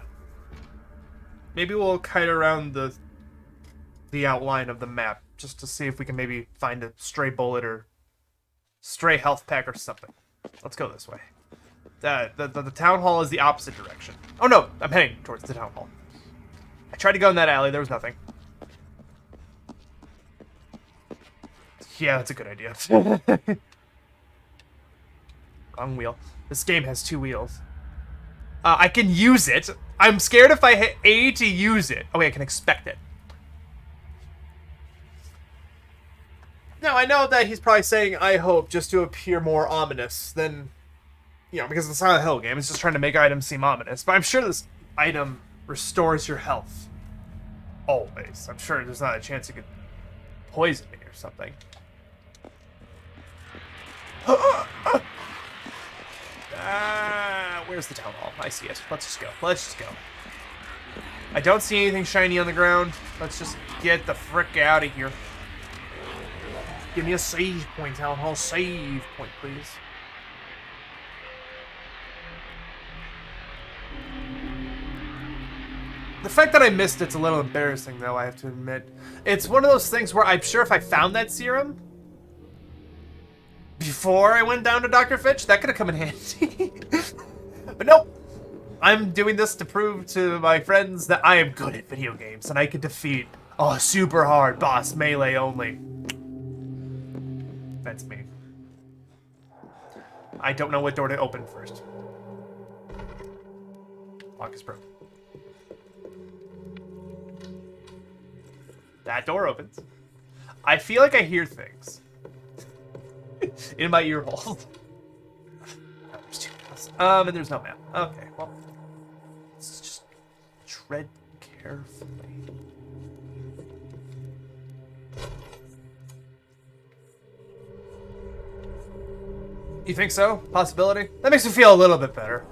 Maybe we'll kite around the outline of the map just to see if we can maybe find a stray bullet or stray health pack or something. Let's go this way. The town hall is the opposite direction. Oh no, I'm heading towards the town hall. I tried to go in that alley, there was nothing. Yeah, that's a good idea. Wrong wheel. This game has 2 wheels. I can use it. I'm scared if I hit A to use it. Oh wait, I can expect it. Now, I know that he's probably saying, I hope, just to appear more ominous than, you know, because it's not a Hill game. It's just trying to make items seem ominous. But I'm sure this item restores your health. Always. I'm sure there's not a chance it could poison me or something. Where's the town hall? I see it. Let's just go. Let's just go. I don't see anything shiny on the ground. Let's just get the frick out of here. Give me a save point, town hall. Save point, please. The fact that I missed it's a little embarrassing, though, I have to admit. It's one of those things where I'm sure if I found that serum before I went down to Dr. Fitch, that could have come in handy. But nope. I'm doing this to prove to my friends that I am good at video games and I can defeat a super hard boss melee only. That's me. I don't know what door to open first. Lock is broken. That door opens. I feel like I hear things in my ear holes. There's 2 paths. And there's no map. Okay, well, let's just tread carefully. You think so? Possibility? That makes me feel a little bit better.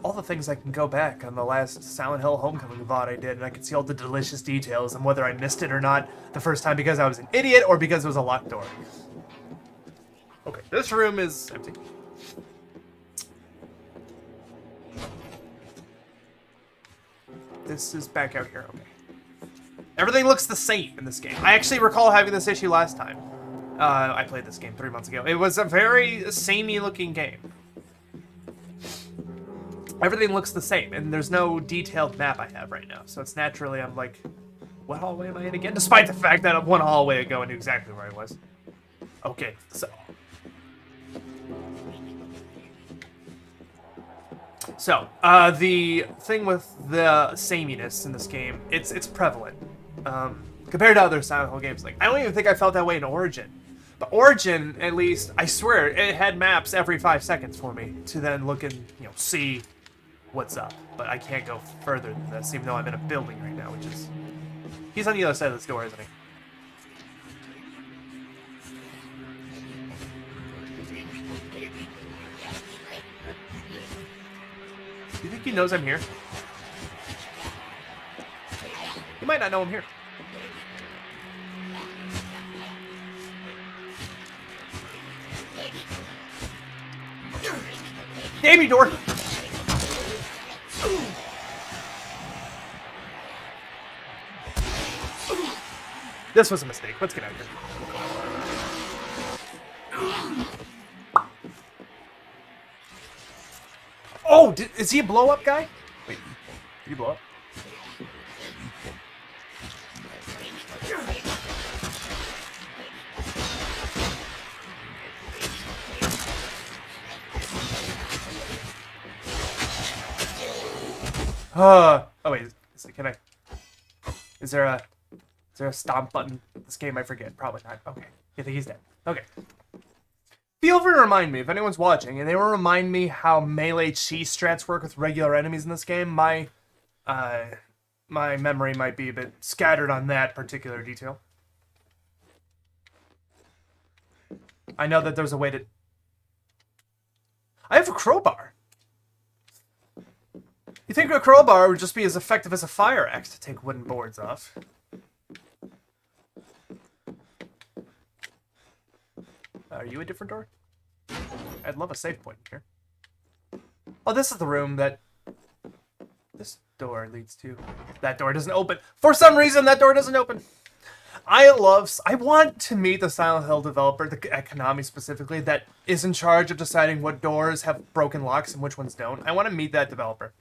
All the things I can go back on the last Silent Hill Homecoming VOD I did, and I can see all the delicious details and whether I missed it or not the first time because I was an idiot or because it was a locked door. Okay, this room is empty. This is back out here, okay. Everything looks the same in this game. I actually recall having this issue last time. I played this game 3 months ago. It was a very samey looking game. Everything looks the same, and there's no detailed map I have right now. So it's naturally, I'm like, what hallway am I in again? Despite the fact that one hallway ago I knew exactly where I was. Okay, so the thing with the sameness in this game, it's prevalent. Compared to other Silent Hill games. Like, I don't even think I felt that way in Origin. But Origin, at least, I swear, it had maps every 5 seconds for me to then look and, you know, see what's up. But I can't go further than this, even though I'm in a building right now, which is... He's on the other side of this door, isn't he? Do you think he knows I'm here? He might not know I'm here. Damn you, door! This was a mistake. Let's get out of here. Oh, is he a blow-up guy? Wait, did he blow up? Oh wait, is there a stomp button? This game, I forget. Probably not. Okay, you think he's dead? Okay. Feel free to remind me if anyone's watching, and they will remind me how melee cheese strats work with regular enemies in this game. My memory might be a bit scattered on that particular detail. I know that there's a way to... I have a crowbar. You think a crowbar would just be as effective as a fire axe to take wooden boards off? Are you a different door? I'd love a save point here. Oh, this is the room that this door leads to. That door doesn't open. For some reason, that door doesn't open. I want to meet the Silent Hill developer, at Konami specifically, that is in charge of deciding what doors have broken locks and which ones don't. I want to meet that developer.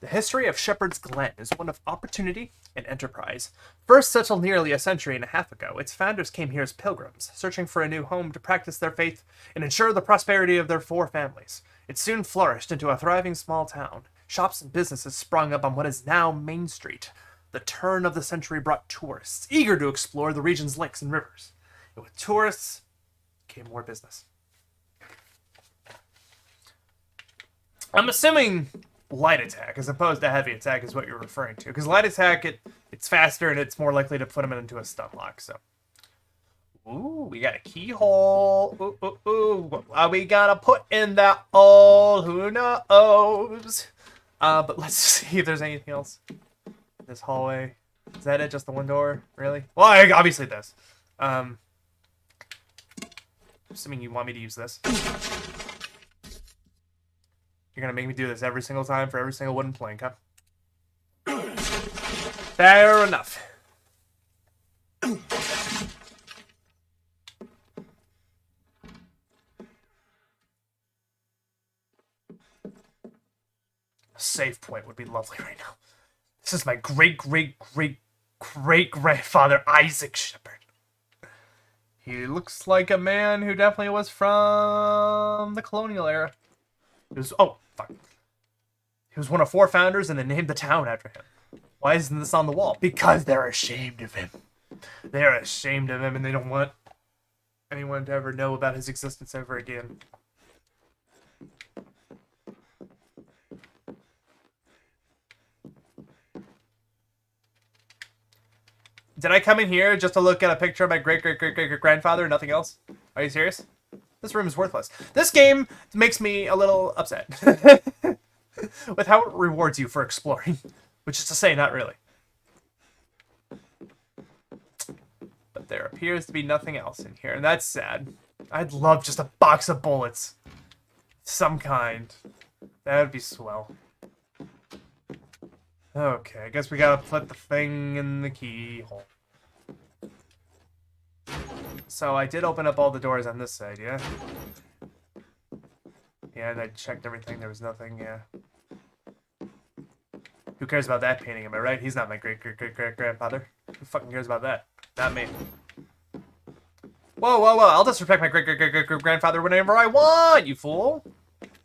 The history of Shepherd's Glen is one of opportunity and enterprise. First settled nearly a century and a half ago, its founders came here as pilgrims, searching for a new home to practice their faith and ensure the prosperity of their 4 families. It soon flourished into a thriving small town. Shops and businesses sprung up on what is now Main Street. The turn of the century brought tourists, eager to explore the region's lakes and rivers. And with tourists came more business. I'm assuming light attack as opposed to heavy attack is what you're referring to, because light attack it's faster and it's more likely to put him into a stun lock. So, ooh, we got a keyhole. What are we gonna put in that hole? Who knows? But let's see if there's anything else in this hallway. Is that it? Just the one door? Really? Well, obviously this. Assuming you want me to use this. You're gonna make me do this every single time for every single wooden plank, huh? Fair enough. A save point would be lovely right now. This is my great-great-great-great-grandfather, Isaac Shepherd. He looks like a man who definitely was from the colonial era. He was, oh, fuck. He was one of 4 founders and they named the town after him. Why isn't this on the wall? Because they're ashamed of him. They're ashamed of him and they don't want anyone to ever know about his existence ever again. Did I come in here just to look at a picture of my great-great-great-great-grandfather and nothing else? Are you serious? This room is worthless. This game makes me a little upset with how it rewards you for exploring, which is to say, not really. But there appears to be nothing else in here, and that's sad. I'd love just a box of bullets. Some kind. That would be swell. Okay, I guess we gotta put the thing in the keyhole. So I did open up all the doors on this side, yeah? Yeah, and I checked everything. There was nothing, yeah. Who cares about that painting, am I right? He's not my great-great-great-great-grandfather. Who fucking cares about that? Not me. Whoa, whoa, whoa. I'll disrespect my great-great-great-great-grandfather whenever I want, you fool.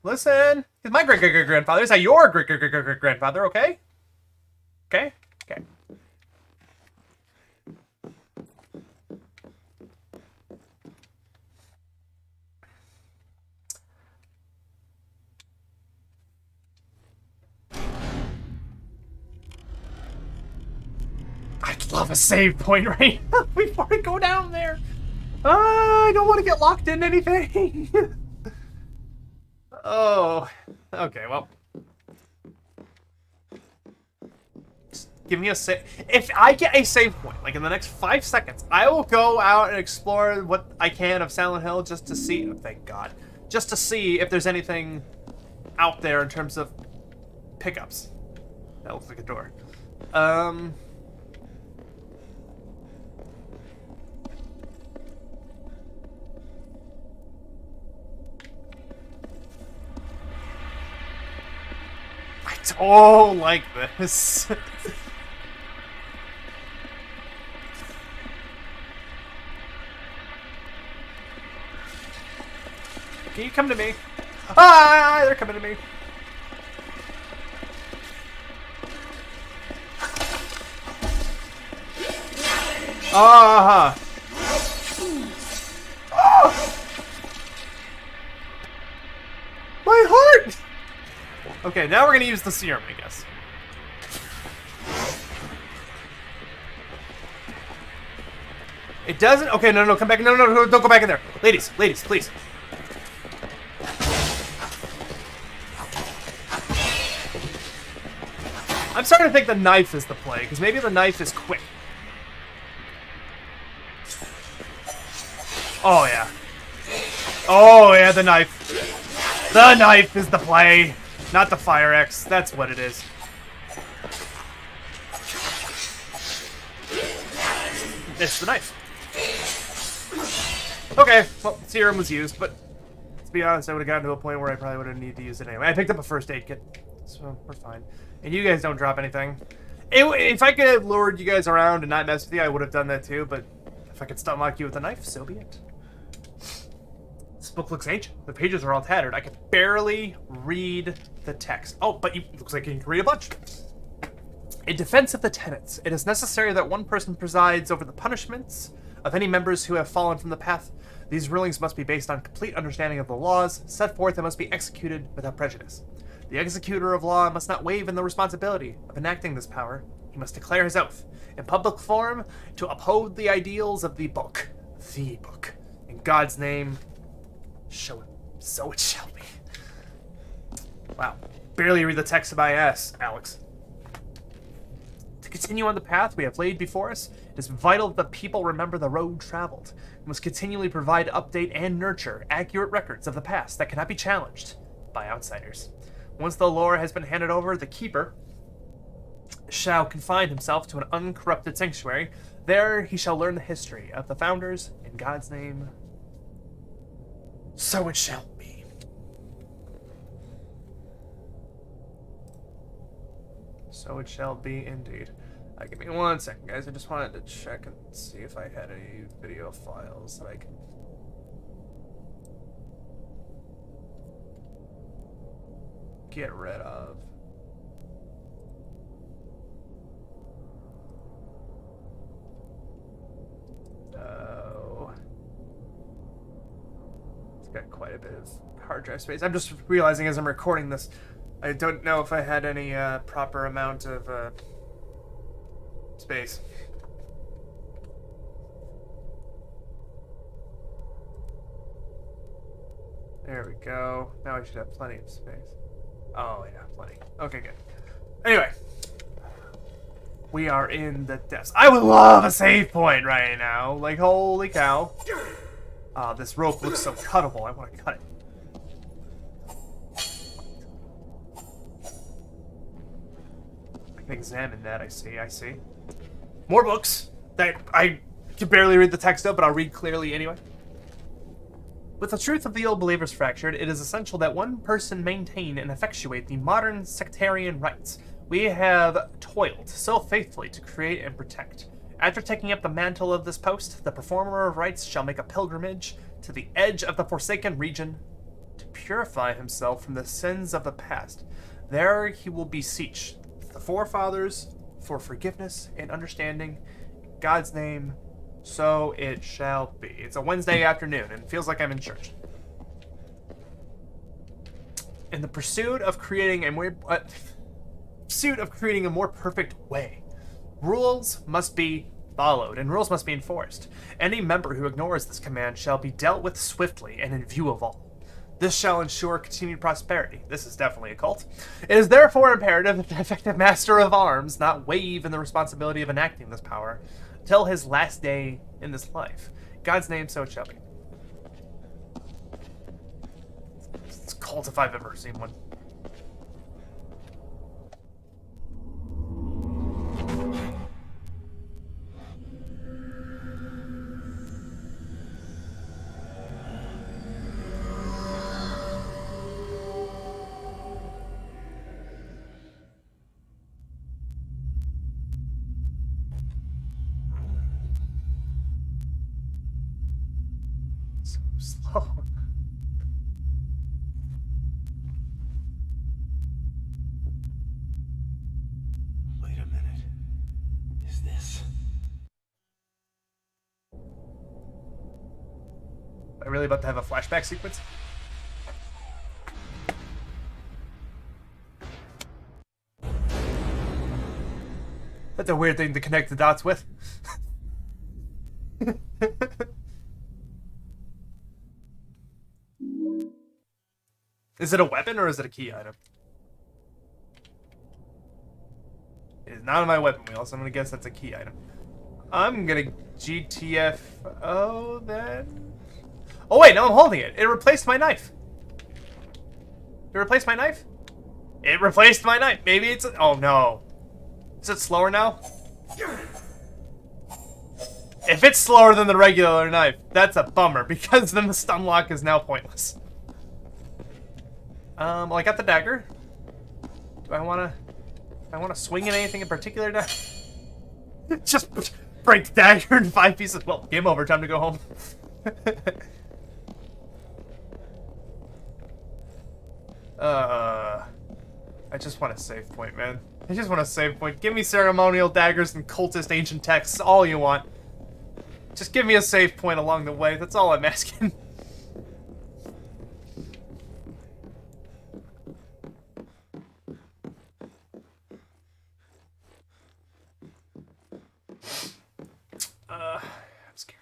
Listen. He's my great-great-great-grandfather. He's not your great-great-great-great-grandfather, okay? Okay? Okay. I'd love a save point right now before I go down there. I don't want to get locked in anything. Oh. Okay, well. Just give me a save. If I get a save point, like in the next 5 seconds, I will go out and explore what I can of Silent Hill just to see. Oh, thank God. Just to see if there's anything out there in terms of pickups. That looks like a door. I don't like this. Can you come to me? Ah, they're coming to me. Ah! Oh! My heart! Okay, now we're gonna use the serum, I guess. It doesn't? Okay, no, come back. No, don't go back in there. Ladies, please. I'm starting to think the knife is the play, because maybe the knife is quick. Oh, yeah. Oh, yeah, the knife. The knife is the play, not the fire axe. That's what it is. It's the knife. Okay, well, serum was used, but to be honest, I would have gotten to a point where I probably would have needed to use it anyway. I picked up a first aid kit, so we're fine. And you guys don't drop anything. If I could have lured you guys around and not mess with you, I would have done that too, but if I could stun lock you with a knife, so be it. This book looks ancient. The pages are all tattered. I can barely read the text. Oh, but it looks like you can read a bunch. In defense of the tenets, it is necessary that one person presides over the punishments of any members who have fallen from the path. These rulings must be based on complete understanding of the laws set forth and must be executed without prejudice. The executor of law must not waive in the responsibility of enacting this power. He must declare his oath in public forum to uphold the ideals of the book. The book. In God's name, so it shall be. Wow. Barely read the text of my ass, Alex. To continue on the path we have laid before us, it is vital that the people remember the road traveled. We must continually provide, update, and nurture accurate records of the past that cannot be challenged by outsiders. Once the lore has been handed over, the keeper shall confine himself to an uncorrupted sanctuary. There he shall learn the history of the founders. In God's name, so it shall be. So it shall be indeed. Give me 1 second, guys. I just wanted to check and see if I had any video files that I can... get rid of. Oh. It's got quite a bit of hard drive space. I'm just realizing as I'm recording this, I don't know if I had any proper amount of space. There we go. Now I should have plenty of space. Oh, yeah, plenty. Okay, good. Anyway. We are in the depths. I would love a save point right now. Like, holy cow. This rope looks so cuttable. I want to cut it. I can examine that. I see. More books that I can barely read the text of, but I'll read clearly anyway. With the truth of the old believers fractured, it is essential that one person maintain and effectuate the modern sectarian rites we have toiled so faithfully to create and protect. After taking up the mantle of this post, the performer of rites shall make a pilgrimage to the edge of the Forsaken region to purify himself from the sins of the past. There he will beseech the forefathers for forgiveness and understanding. In God's name, so it shall be. It's a Wednesday afternoon, and it feels like I'm in church. In the pursuit of creating a more perfect way, rules must be followed, and rules must be enforced. Any member who ignores this command shall be dealt with swiftly and in view of all. This shall ensure continued prosperity. This is definitely a cult. It is therefore imperative that the effective master of arms not waive in the responsibility of enacting this power till his last day in this life. God's name, so it shall be. It's a cult if I've ever seen one. So slow. Wait a minute. Is this? Am I really about to have a flashback sequence? That's a weird thing to connect the dots with. Is it a weapon or is it a key item? It is not on my weapon wheel, so I'm gonna guess that's a key item. I'm gonna GTFO then. Oh wait, no, I'm holding it. It replaced my knife. It replaced my knife? It replaced my knife. Maybe it's oh no. Is it slower now? If it's slower than the regular knife, that's a bummer, because then the stun lock is now pointless. Well, I got the dagger. Do I wanna swing at anything in particular now? Just break the dagger in 5 pieces. Well, game over, time to go home. I just want a save point, man. I just want a save point. Give me ceremonial daggers and cultist ancient texts, all you want. Just give me a save point along the way. That's all I'm asking. I'm scared.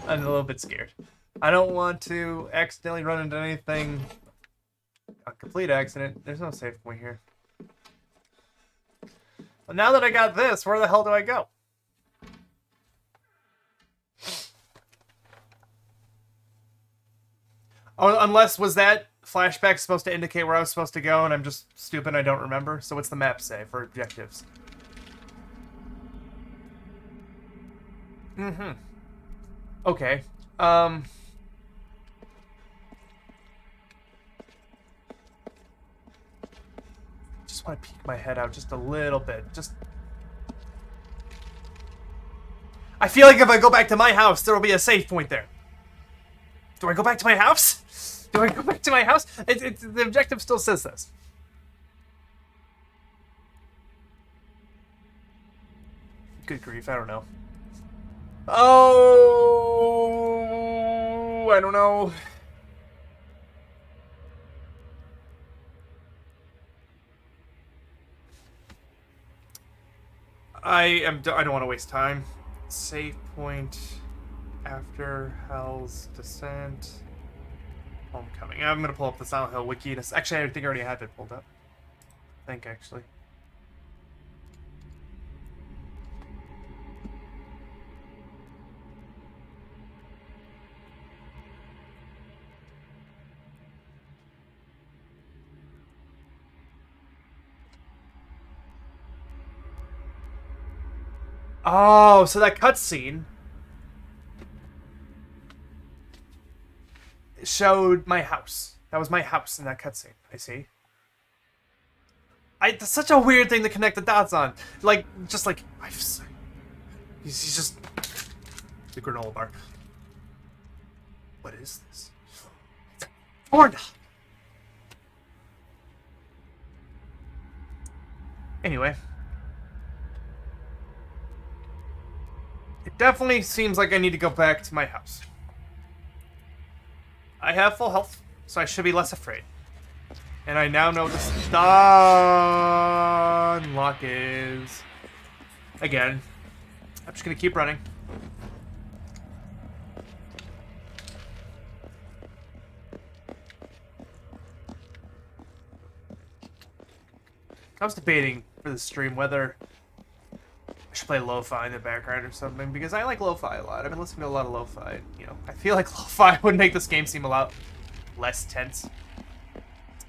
I'm a little bit scared. I don't want to accidentally run into anything. A complete accident. There's no save point here. Well, now that I got this, where the hell do I go? Oh, unless was that flashback supposed to indicate where I was supposed to go and I'm just stupid and I don't remember? So what's the map say for objectives? Mm-hmm. Okay. Just want to peek my head out just a little bit. Just... I feel like if I go back to my house, there will be a save point there. Do I go back to my house? Do I go back to my house? The objective still says this. Good grief, I don't know. Oh, I don't know. I don't want to waste time. Save point after Hell's Descent. Homecoming. I'm gonna pull up the Silent Hill wiki. Actually, I think I already have it pulled up. I think actually. Oh, so that cutscene showed my house. That was my house in that cutscene. I see. That's such a weird thing to connect the dots on. Like, just like he's just the granola bar. What is this? It's a corn dog. Anyway. It definitely seems like I need to go back to my house. I have full health, so I should be less afraid. And I now know the stun lock is. Again. I'm just gonna keep running. I was debating for the stream whether I should play lo-fi in the background or something, because I like lo-fi a lot. I've been listening to a lot of lo-fi. You know, I feel like lo-fi would make this game seem a lot less tense.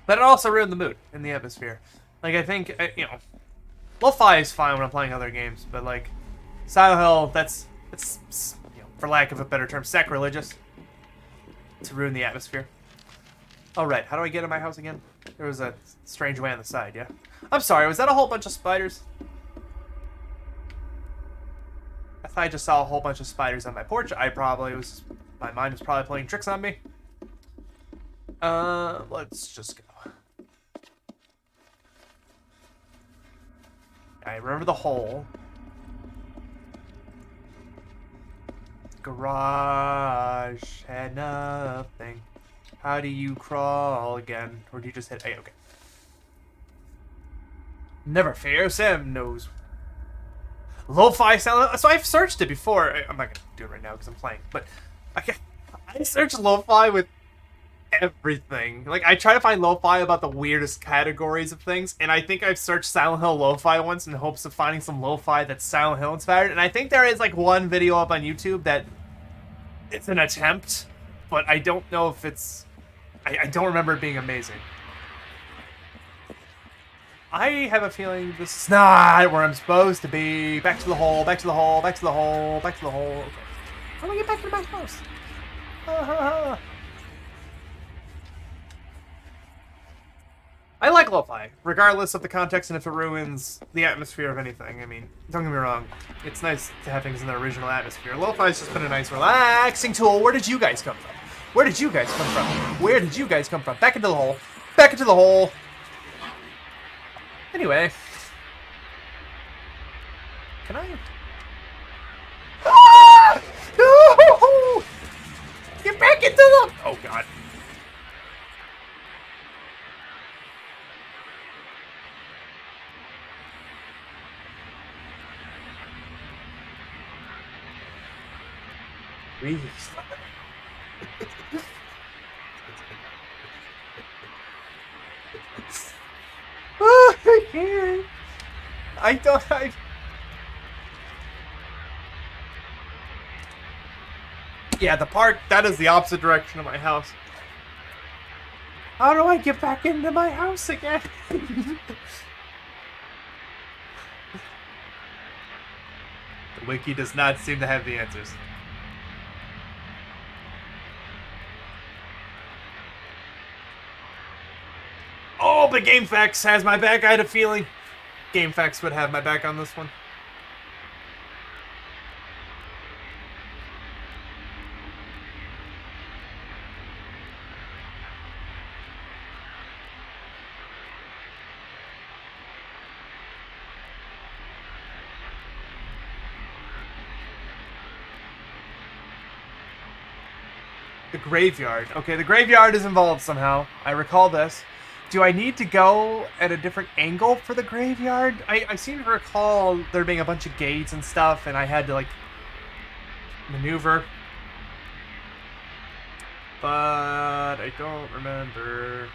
But it also ruined the mood and the atmosphere. Like, I think, you know, lo-fi is fine when I'm playing other games, but, like, Silent Hill, that's you know, for lack of a better term, sacrilegious to ruin the atmosphere. Alright, how do I get in my house again? There was a strange way on the side, yeah? I'm sorry, was that a whole bunch of spiders? I thought I just saw a whole bunch of spiders on my porch. My mind was probably playing tricks on me. Let's just go. I remember the hole. Garage had nothing. How do you crawl again? Or do you just hit A? Okay. Never fear, Sam knows. Lo-fi sound. So I've searched it before. I'm not gonna do it right now because I'm playing. But I searched lo-fi with everything. Like, I try to find lo-fi about the weirdest categories of things, and I think I've searched Silent Hill lo-fi once in hopes of finding some lo-fi that's Silent Hill inspired, and I think there is like one video up on YouTube that it's an attempt, but I don't know if it's... I don't remember it being amazing. I have a feeling this is not where I'm supposed to be. Back to the hole, back to the hole, back to the hole, back to the hole. Okay. How do I get back to my house? I like lo-fi, regardless of the context and if it ruins the atmosphere of anything. I mean, don't get me wrong. It's nice to have things in their original atmosphere. Lo-fi's just been a nice, relaxing tool. Where did you guys come from? Where did you guys come from? Where did you guys come from? Back into the hole. Back into the hole. Anyway. Can I... Ah! No! Get back into the... Oh, God. Please. Oh, I can't. Yeah, the park, that is the opposite direction of my house. How do I get back into my house again? The wiki does not seem to have the answers. Oh, but GameFAQs has my back. I had a feeling GameFAQs would have my back on this one. The graveyard. Okay, the graveyard is involved somehow. I recall this. Do I need to go at a different angle for the graveyard? I seem to recall there being a bunch of gates and stuff, and I had to, like, maneuver. But I don't remember.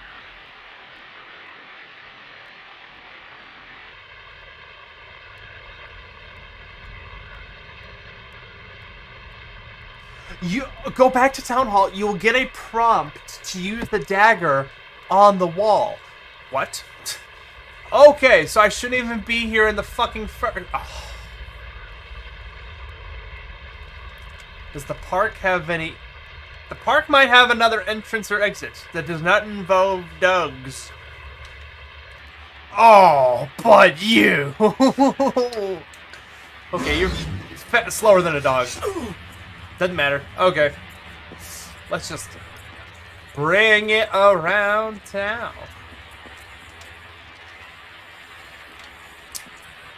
You go back to Town Hall, you will get a prompt to use the dagger on the wall. What? Okay, so I shouldn't even be here in the fucking oh. Does the park have any... The park might have another entrance or exit that does not involve dogs. Oh, but you! Okay, you're slower than a dog. Doesn't matter. Okay. Let's just bring it around town.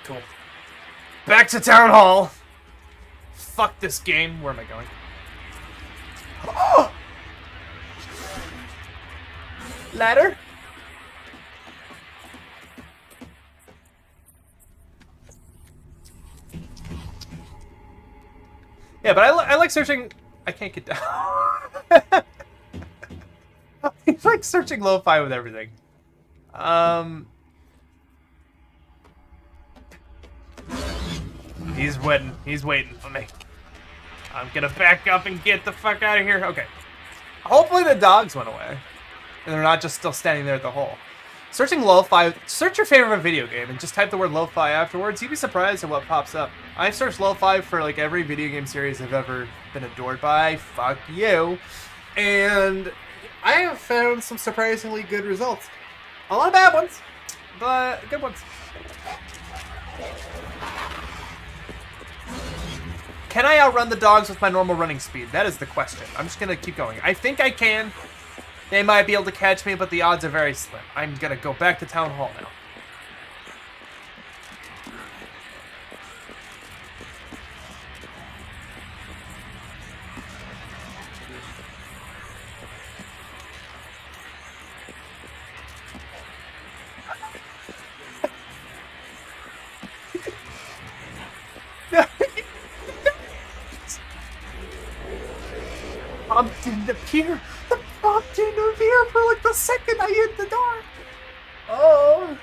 Cool. Back to Town Hall. Fuck this game. Where am I going? Oh! Ladder? Yeah, but I like searching... I can't get down. I like searching lo-fi with everything. He's waiting. He's waiting for me. I'm gonna back up and get the fuck out of here. Okay. Hopefully the dogs went away. And they're not just still standing there at the hole. Searching lo-fi. Search your favorite video game and just type the word lo-fi afterwards. You'd be surprised at what pops up. I've searched lo-fi for like every video game series I've ever been adored by. Fuck you. And I have found some surprisingly good results. A lot of bad ones, but good ones. Can I outrun the dogs with my normal running speed? That is the question. I'm just gonna keep going. I think I can. They might be able to catch me, but the odds are very slim. I'm gonna go back to Town Hall now. Prompt didn't appear. The prompt didn't appear for like the second I hit the door. Oh.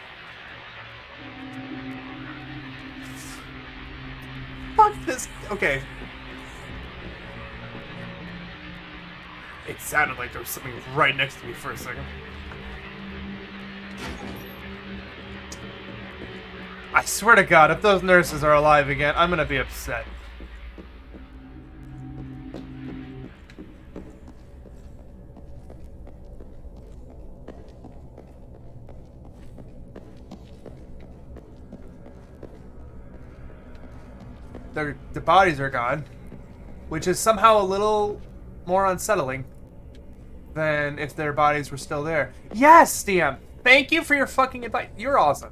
Fuck this. Okay. It sounded like there was something right next to me for a second. I swear to God, if those nurses are alive again, I'm gonna be upset. The bodies are gone, which is somehow a little more unsettling than if their bodies were still there. Yes, DM! Thank you for your fucking advice. You're awesome.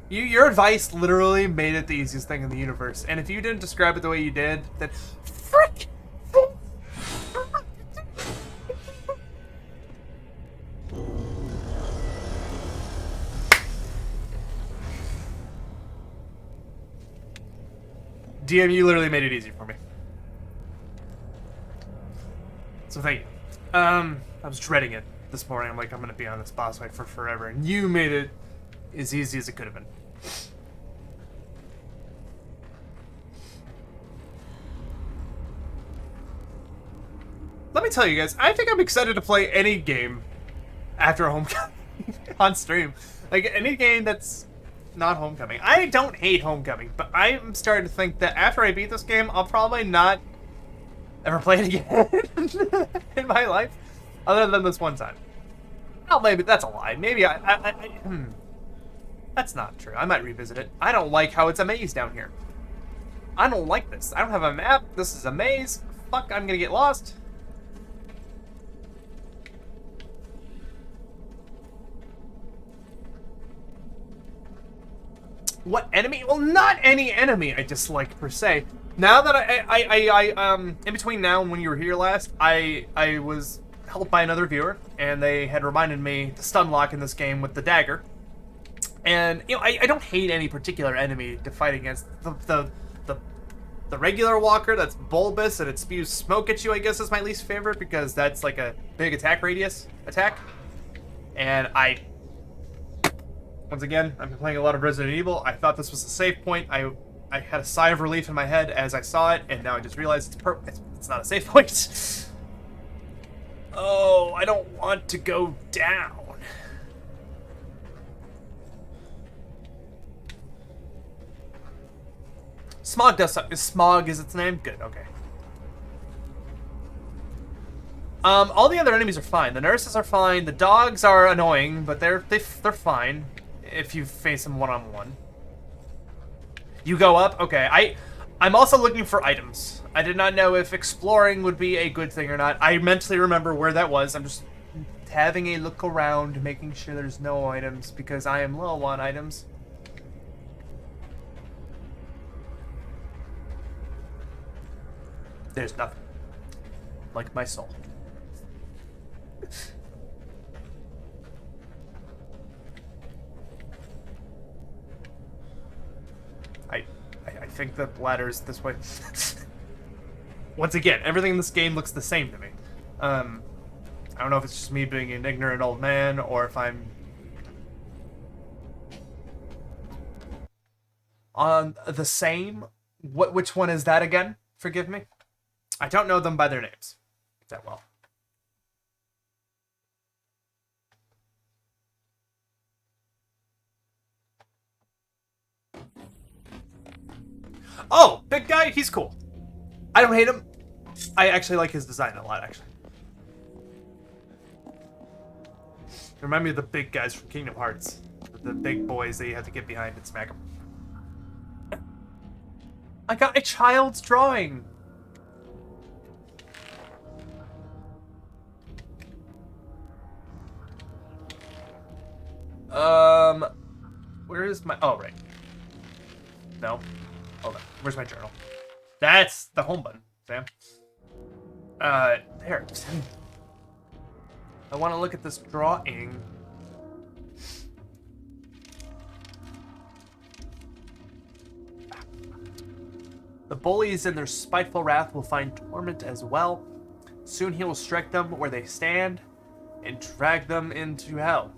Your advice literally made it the easiest thing in the universe. And if you didn't describe it the way you did, then frick! DM, you literally made it easy for me. So thank you. I was dreading it this morning. I'm like, I'm gonna be on this boss fight for forever, and you made it as easy as it could have been. Let me tell you guys, I think I'm excited to play any game after Homecoming on stream. Like, any game that's not Homecoming. I don't hate Homecoming, but I'm starting to think that after I beat this game, I'll probably not ever play it again in my life, other than this one time. Oh, maybe that's a lie. Maybe that's not true. I might revisit it. I don't like how it's a maze down here. I don't like this. I don't have a map. This is a maze. Fuck, I'm gonna get lost. What enemy? Well, not any enemy I dislike per se. Now that in between now and when you were here last, I was helped by another viewer, and they had reminded me to stun lock in this game with the dagger. And you know, I don't hate any particular enemy to fight against. The regular walker that's bulbous and it spews smoke at you, I guess, is my least favorite because that's like a big attack radius attack. And once again, I've been playing a lot of Resident Evil. I thought this was a save point. I had a sigh of relief in my head as I saw it, and now I just realized it's not a save point. Oh, I don't want to go down. Smog does something. Smog is its name? Good, okay. All the other enemies are fine. The nurses are fine. The dogs are annoying, but they're fine if you face them one-on-one. You go up? Okay, I'm also looking for items. I did not know if exploring would be a good thing or not. I mentally remember where that was. I'm just having a look around, making sure there's no items, because I am low on items. There's nothing. Like my soul. I think the ladder is this way. Once again, everything in this game looks the same to me. I don't know if it's just me being an ignorant old man, or if I'm on the same Which one is that again? Forgive me. I don't know them by their names that well. Oh, big guy, he's cool. I don't hate him. I actually like his design a lot, actually. Remind me of the big guys from Kingdom Hearts. The big boys that you have to get behind and smack them. I got a child's drawing. Where is my... Oh, right. No. Hold on. Where's my journal? That's the home button, Sam. There. I want to look at this drawing. The bullies in their spiteful wrath will find torment as well. Soon he will strike them where they stand and drag them into hell.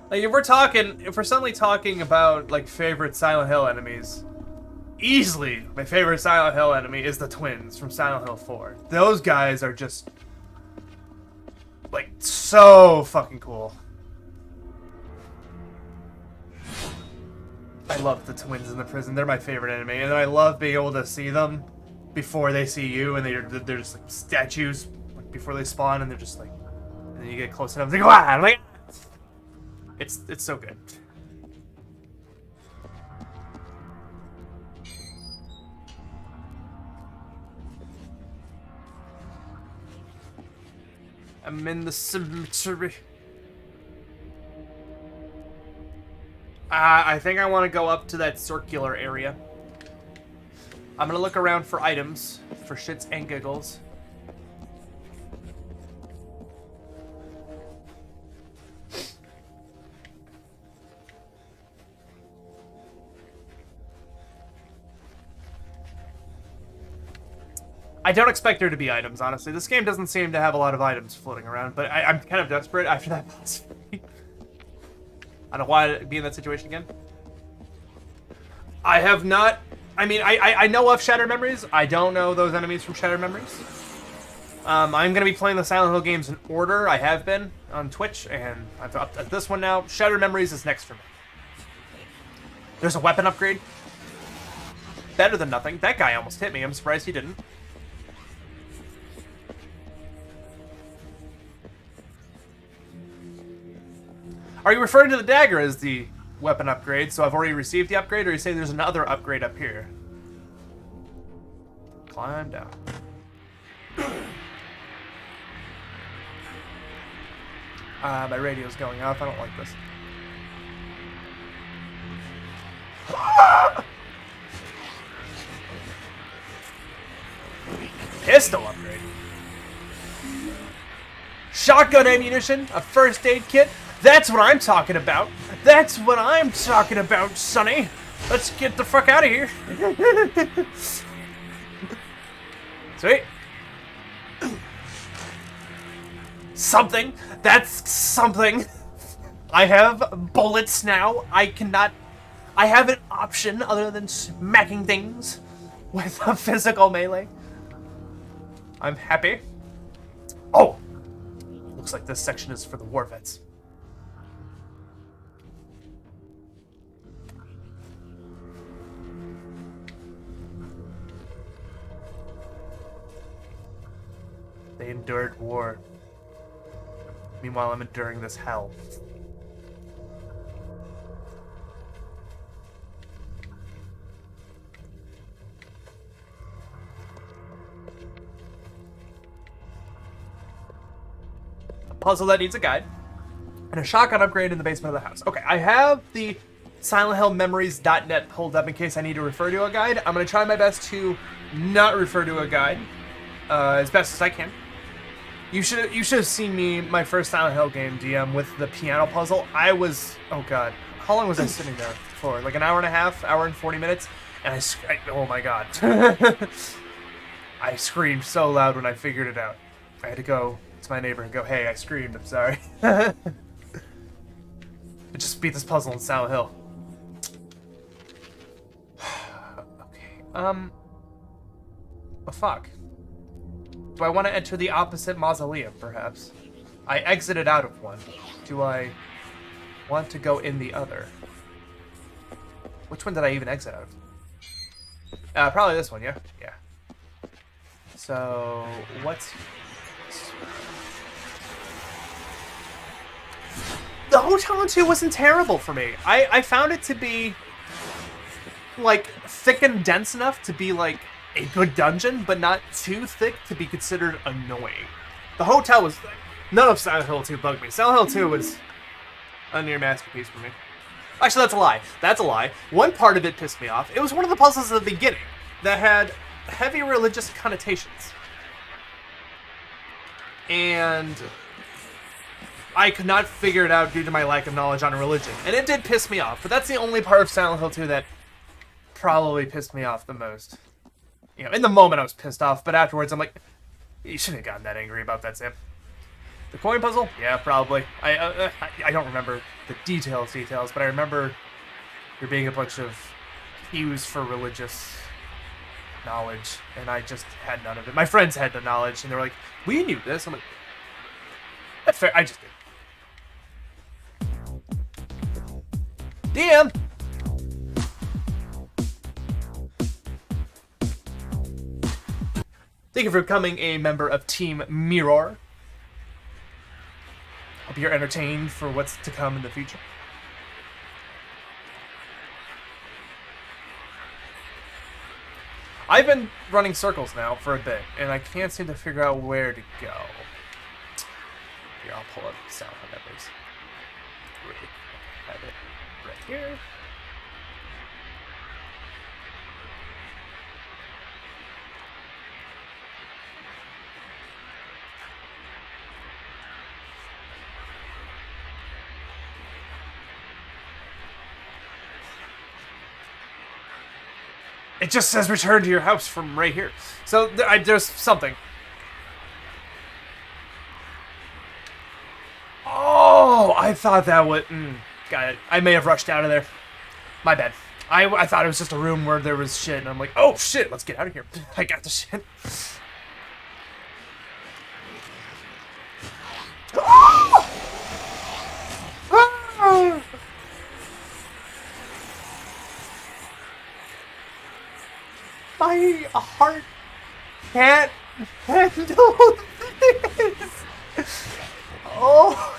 Like, if we're suddenly talking about, like, favorite Silent Hill enemies, easily my favorite Silent Hill enemy is the twins from Silent Hill 4. Those guys are just, like, so fucking cool. I love the twins in the prison. They're my favorite enemy. And I love being able to see them before they see you, and they're just, like, statues, like, before they spawn, and they're just, like, and then you get close enough, they go, ah! I'm like, it's so good. I'm in the cemetery. I think I want to go up to that circular area. I'm gonna look around for items, for shits and giggles. I don't expect there to be items, honestly. This game doesn't seem to have a lot of items floating around, but I'm kind of desperate after that boss fight. I don't want to be in that situation again. I have not... I mean, I know of Shattered Memories. I don't know those enemies from Shattered Memories. I'm going to be playing the Silent Hill games in order. I have been on Twitch, and I've up at this one now. Shattered Memories is next for me. There's a weapon upgrade. Better than nothing. That guy almost hit me. I'm surprised he didn't. Are you referring to the dagger as the weapon upgrade, so I've already received the upgrade, or you say there's another upgrade up here? Climb down. My radio's going off. I don't like this. Pistol upgrade. Shotgun ammunition, a first aid kit. That's what I'm talking about. That's what I'm talking about, Sonny. Let's get the fuck out of here. Sweet. Something. That's something. I have bullets now. I have an option other than smacking things with a physical melee. I'm happy. Oh! Looks like this section is for the war vets. They endured war. Meanwhile, I'm enduring this hell. A puzzle that needs a guide. And a shotgun upgrade in the basement of the house. Okay, I have the SilentHillMemories.net pulled up in case I need to refer to a guide. I'm going to try my best to not refer to a guide as best as I can. You should have seen me, my first Silent Hill game, DM, with the piano puzzle. I was, oh god, how long was I sitting there for? Like an hour and a half, hour and 40 minutes? And oh my god. I screamed so loud when I figured it out. I had to go to my neighbor and go, hey, I screamed, I'm sorry. I just beat this puzzle in Silent Hill. Okay, well, fuck. Do I want to enter the opposite mausoleum, perhaps? I exited out of one. Do I want to go in the other? Which one did I even exit out of? Probably this one, yeah? Yeah. So, what's... The Hotel 2 wasn't terrible for me. I found it to be, like, thick and dense enough to be, like, a good dungeon, but not too thick to be considered annoying. The hotel was... None of Silent Hill 2 bugged me. Silent Hill 2 was a near masterpiece for me. Actually, that's a lie. That's a lie. One part of it pissed me off. It was one of the puzzles at the beginning that had heavy religious connotations. And I could not figure it out due to my lack of knowledge on religion. And it did piss me off, but that's the only part of Silent Hill 2 that probably pissed me off the most. You know, in the moment I was pissed off, but afterwards I'm like, you shouldn't have gotten that angry about that, Sam. The coin puzzle? Yeah, probably. I don't remember the details, but I remember there being a bunch of cues for religious knowledge, and I just had none of it. My friends had the knowledge, and they were like, we knew this. I'm like, that's fair, I just did. DM! Thank you for becoming a member of Team Mirror. Hope you're entertained for what's to come in the future. I've been running circles now for a bit, and I can't seem to figure out where to go. Here, I'll pull up Sound Memories. Have it right here. It just says return to your house from right here. So there's something. Oh, I thought that would... got it. I may have rushed out of there. My bad. I thought it was just a room where there was shit, and I'm like, oh shit, let's get out of here. I got the shit. Oh! Ah! My heart can't handle this. Oh.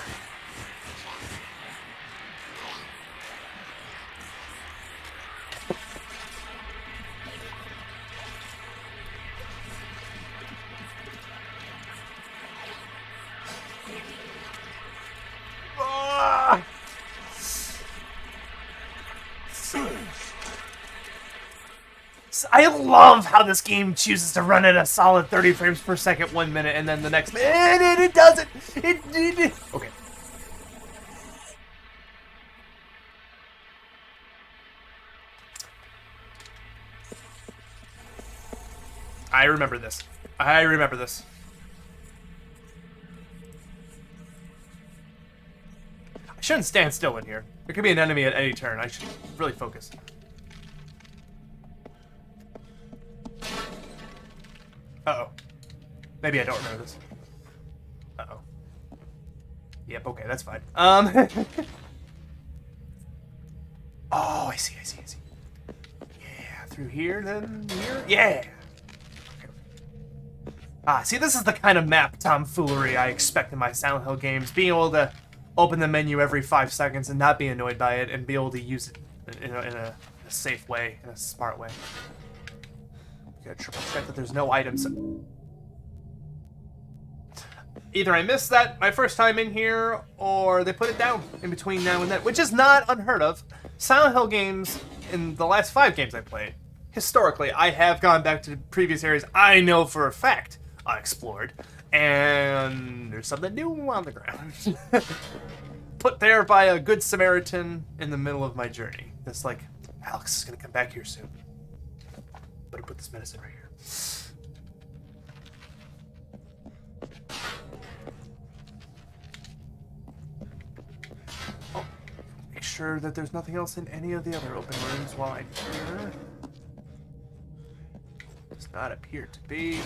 Ah. I love how this game chooses to run at a solid 30 frames per second 1 minute, and then the next minute it doesn't. It. Okay. I remember this. I remember this. I shouldn't stand still in here. There could be an enemy at any turn. I should really focus. Uh-oh. Maybe I don't remember this. Uh-oh. Yep, okay, that's fine. Oh, I see. Yeah, through here, then here? Yeah! Okay. Ah, see, this is the kind of map tomfoolery I expect in my Silent Hill games. Being able to open the menu every 5 seconds and not be annoyed by it, and be able to use it in a safe way, in a smart way. Gotta triple check that there's no items. Either I missed that my first time in here, or they put it down in between now and then, which is not unheard of. Silent Hill games, in the last 5 games I played, historically, I have gone back to previous areas I know for a fact I explored, and there's something new on the ground. Put there by a good Samaritan in the middle of my journey. That's like, Alex is gonna come back here soon. Better put this medicine right here. sure that there's nothing else in any of the other open rooms while I'm here. Does not appear to be.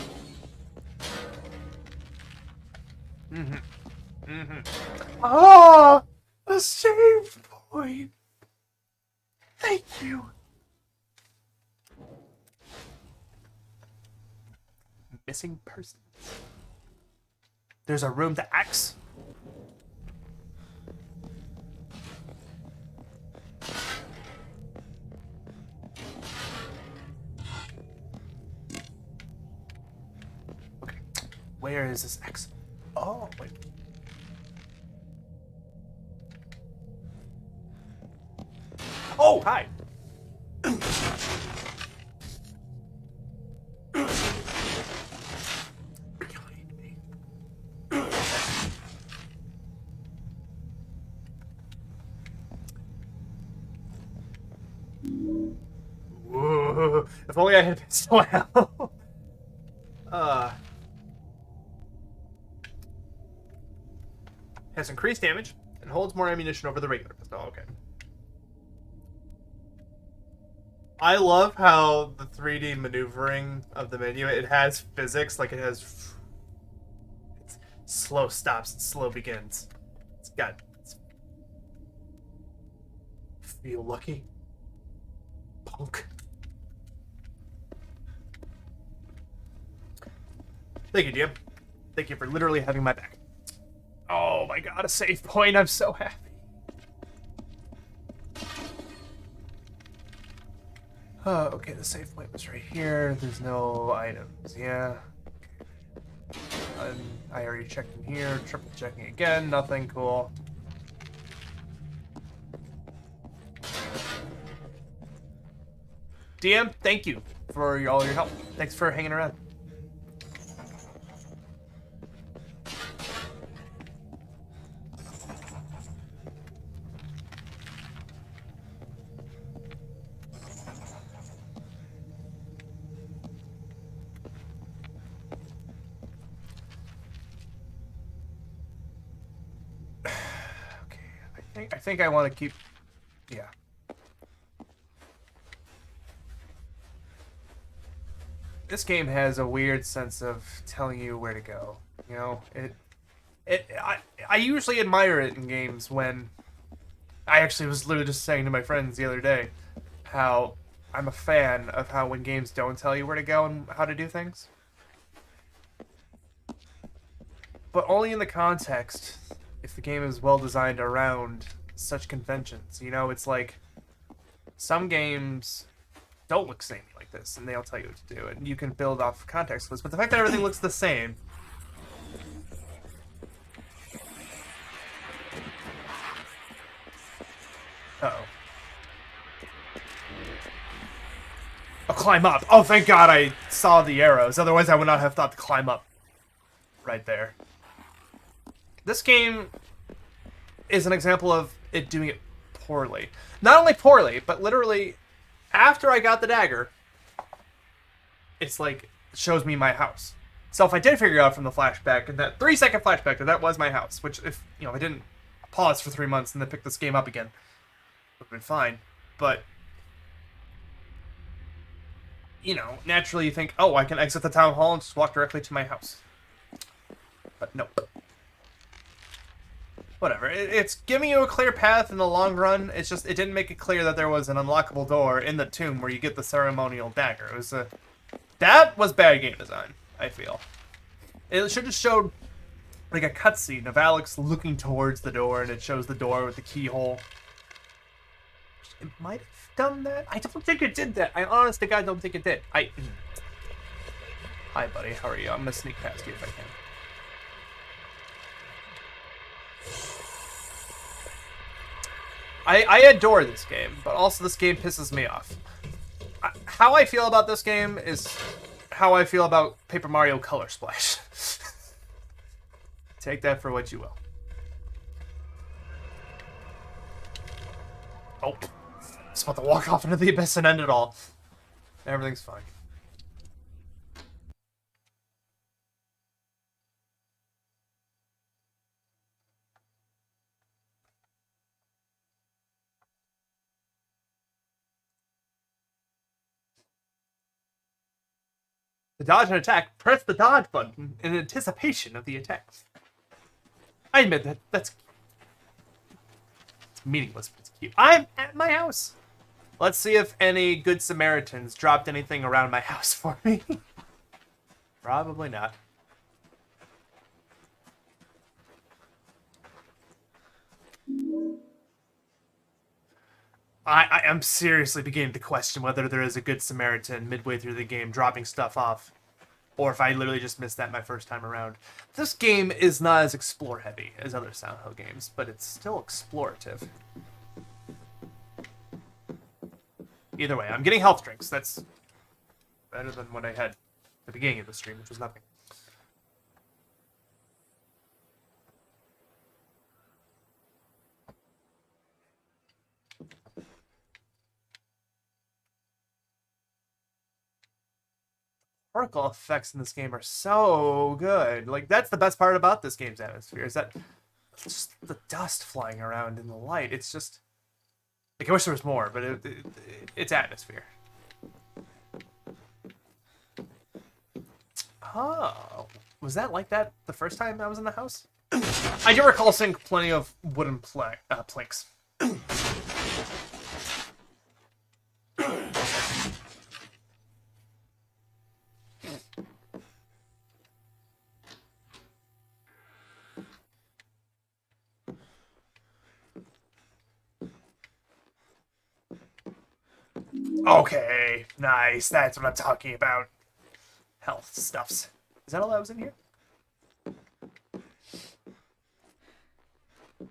Oh, a save point. Thank you. Missing persons. There's a room to X. Okay. Where is this X? Oh, wait. Oh, hi. Behind me. Whoa. If only I had pistol ammo. Has increased damage and holds more ammunition over the regular pistol. Okay. I love how the 3D maneuvering of the menu, it has physics, like it has it's slow stops and slow begins. It's got feel lucky. Punk. Thank you, Jim. Thank you for literally having my back. Oh my god, a save point. I'm so happy. Okay, the save point was right here. There's no items. Yeah. I already checked in here. Triple checking again. Nothing. Cool. DM, thank you for all your help. Thanks for hanging around. I think I want to keep... Yeah. This game has a weird sense of telling you where to go. You know, I usually admire it in games when... I actually was literally just saying to my friends the other day how I'm a fan of how when games don't tell you where to go and how to do things. But only in the context if the game is well designed around such conventions. You know, it's like some games don't look samey like this, and they'll tell you what to do, and you can build off context clues. But the fact that everything looks the same. Uh-oh. I'll climb up. Oh, thank God I saw the arrows. Otherwise, I would not have thought to climb up right there. This game is an example of it doing it poorly. Not only poorly, but literally, after I got the dagger, it's like, it shows me my house. So if I did figure out from the flashback, and that 3-second flashback, that was my house, which if, you know, I didn't pause for 3 months and then pick this game up again, would have been fine. But, you know, naturally you think, oh, I can exit the town hall and just walk directly to my house. But nope. Whatever. It's giving you a clear path in the long run. It's just, it didn't make it clear that there was an unlockable door in the tomb where you get the ceremonial dagger. It was that was bad game design, I feel. It should have showed like a cutscene of Alex looking towards the door, and it shows the door with the keyhole. It might have done that. I don't think it did that. I honest to God don't think it did. Hi, buddy. How are you? I'm gonna sneak past you if I can. I adore this game, but also this game pisses me off. How I feel about this game is how I feel about Paper Mario Color Splash. Take that for what you will. Oh. I was about to walk off into the abyss and end it all. Everything's fine. To dodge an attack, press the dodge button in anticipation of the attack. I admit that that's it's meaningless, but it's cute. I'm at my house. Let's see if any good Samaritans dropped anything around my house for me. Probably not. I am seriously beginning to question whether there is a good Samaritan midway through the game dropping stuff off, or if I literally just missed that my first time around. This game is not as explore heavy as other Silent Hill games, but it's still explorative. Either way, I'm getting health drinks. That's better than what I had at the beginning of the stream, which was nothing. Particle effects in this game are so good. Like, that's the best part about this game's atmosphere, is that just the dust flying around in the light. It's just... Like, I wish there was more, but it's atmosphere. Oh. Was that like that the first time I was in the house? I do recall seeing plenty of wooden planks. Okay, nice. That's what I'm talking about. Health stuffs. Is that all that was in here?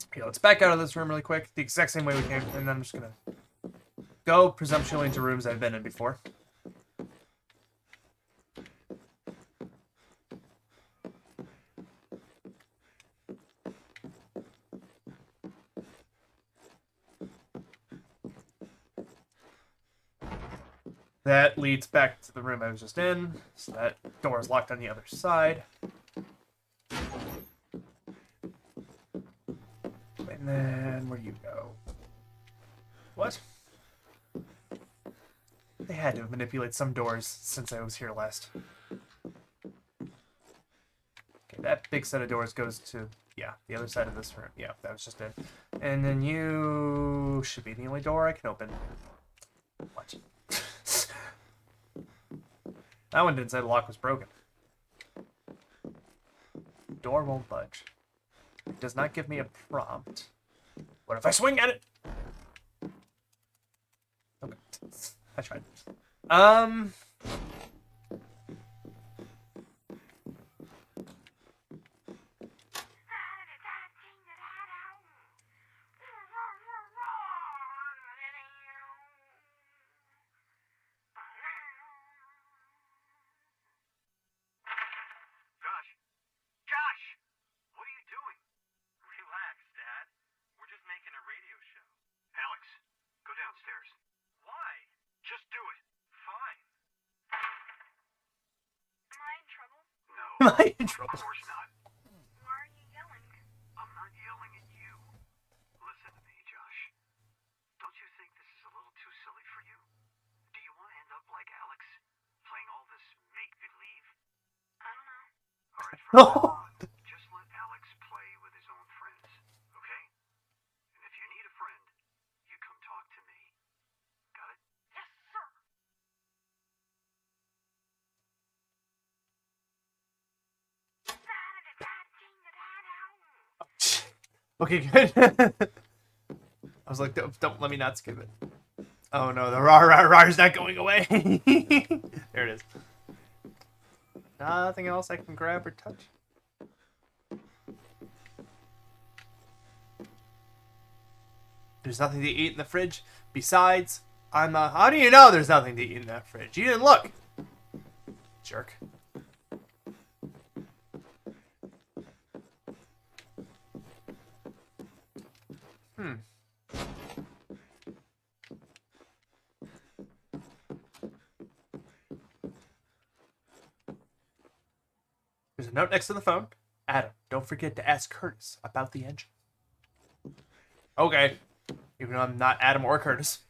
Okay, let's back out of this room really quick. The exact same way we came, and then I'm just gonna go presumptuously into rooms I've been in before. That leads back to the room I was just in, so that door is locked on the other side. And then, where do you go? What? They had to manipulate some doors since I was here last. Okay, that big set of doors goes to, yeah, the other side of this room. Yeah, that was just it. And then you should be the only door I can open. What? That one didn't say the lock was broken. Door won't budge. It does not give me a prompt. What if I swing at it? Okay. I tried. Am I in trouble? Of course not. Why are you yelling? I'm not yelling at you. Listen to me, Josh. Don't you think this is a little too silly for you? Do you want to end up like Alex, playing all this make-believe? I don't know. All right, from now on, just let Alex play with his own friends, okay? And if you need a friend, you come talk to me. Got it? Yes, sir. Okay, good. I was like, don't let me not skip it. Oh no, the rah is not going away. There it is. Nothing else I can grab or touch. There's nothing to eat in the fridge. Besides, how do you know there's nothing to eat in that fridge? You didn't look. Jerk. There's a note next to the phone. Adam, don't forget to ask Curtis about the engine. Okay. Even though I'm not Adam or Curtis.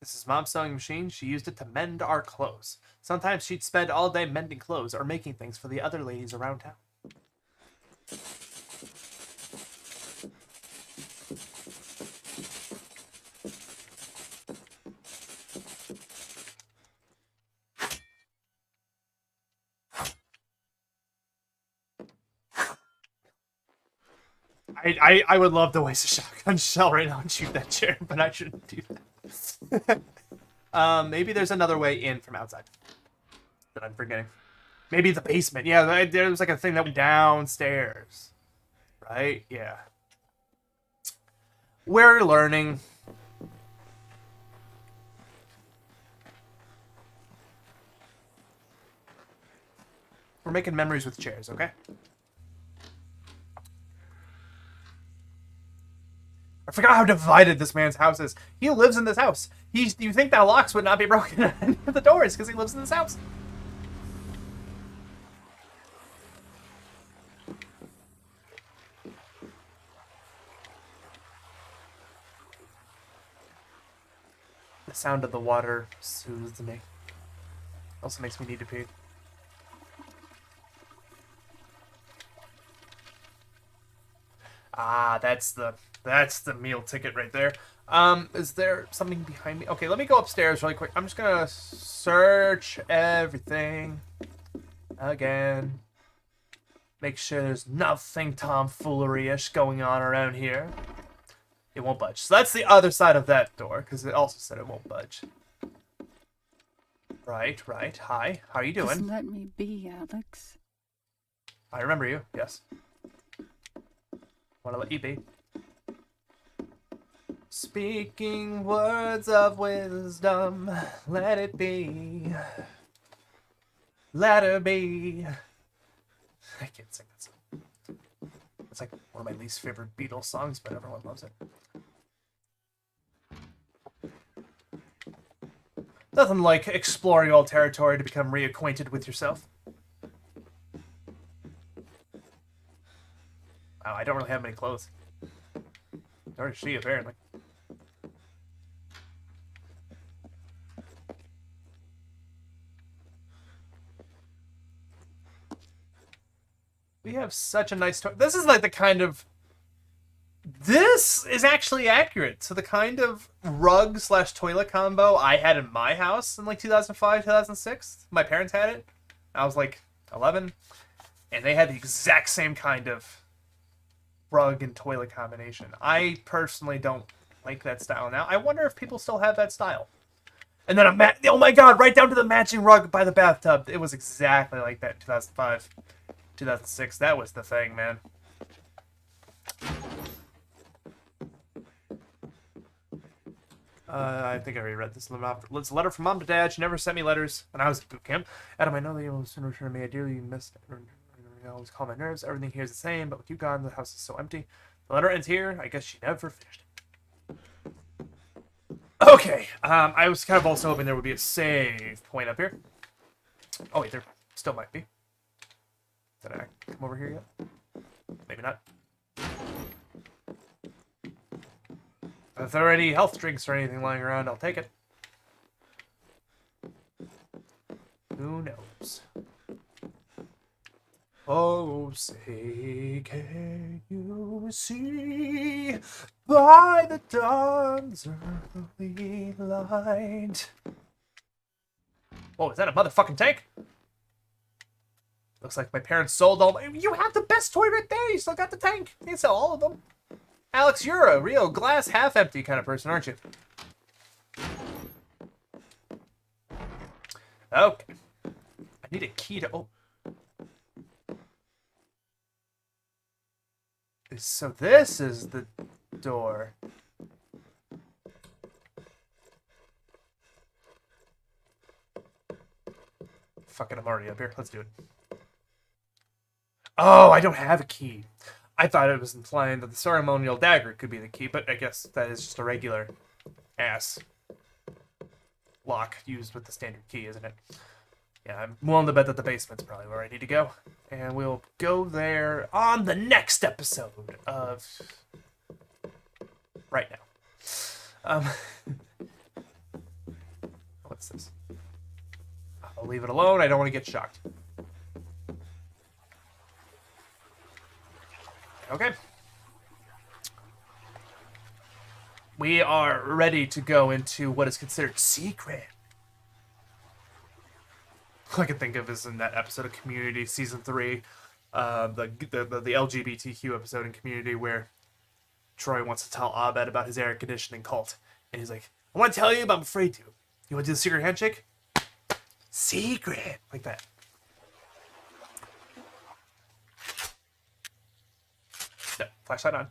This is Mom's sewing machine. She used it to mend our clothes. Sometimes she'd spend all day mending clothes or making things for the other ladies around town. I would love to waste a shotgun shell right now and shoot that chair, but I shouldn't do that. Maybe there's another way in from outside that I'm forgetting. Maybe the basement. Yeah, there was like a thing that went downstairs. Right? Yeah. We're learning. We're making memories with chairs, okay? I forgot how divided this man's house is. He lives in this house. You think that locks would not be broken on any of the doors because he lives in this house. The sound of the water soothes me. Also makes me need to pee. Ah, that's the meal ticket right there. Is there something behind me? Okay, let me go upstairs really quick. I'm just gonna search everything again. Make sure there's nothing tomfoolery-ish going on around here. It won't budge. So that's the other side of that door, because it also said it won't budge. Right. Hi, how are you doing? Just let me be, Alex. I remember you, yes. Want to let you be. Speaking words of wisdom, let it be. Let her be. I can't sing that song. It's like one of my least favorite Beatles songs, but everyone loves it. Nothing like exploring old territory to become reacquainted with yourself. Wow, I don't really have many clothes. Nor does she, apparently. We have such a nice toy. This is like the kind of... This is actually accurate. So the kind of rug / toilet combo I had in my house in like 2005, 2006. My parents had it. I was like 11. And they had the exact same kind of rug and toilet combination. I personally don't like that style now. I wonder if people still have that style. And then oh my god, right down to the matching rug by the bathtub. It was exactly like that in 2005, 2006. That was the thing, man. I think I already read this. It's a letter from Mom to Dad. She never sent me letters when I was at boot camp. Adam, I know that you will soon return to me. I dearly missed it. I always calm my nerves. Everything here is the same, but with you gone, the house is so empty. The letter ends here. I guess she never finished it. Okay. I was kind of also hoping there would be a save point up here. Oh, wait, there still might be. Did I come over here yet? Maybe not. If there are any health drinks or anything lying around, I'll take it. Who knows? Oh, say, can you see by the dawn's early light? Whoa, is that a motherfucking tank? Looks like my parents sold all my... You have the best toy right there! You still got the tank! You can sell all of them. Alex, you're a real glass half-empty kind of person, aren't you? Okay. I need a key to... Oh. So this is the door. Fuck it, I'm already up here. Let's do it. Oh, I don't have a key. I thought it was implying that the ceremonial dagger could be the key, but I guess that is just a regular ass lock used with the standard key, isn't it? Yeah, I'm willing to bet that the basement's probably where I need to go. And we'll go there on the next episode of... Right now. leave it alone. I don't want to get shocked. Okay. We are ready to go into what is considered secret. All I can think of is in that episode of Community, Season 3, the LGBTQ episode in Community where Troy wants to tell Abed about his air conditioning cult. And he's like, I want to tell you, but I'm afraid to. You want to do the secret handshake? Secret! Like that. No, flashlight on.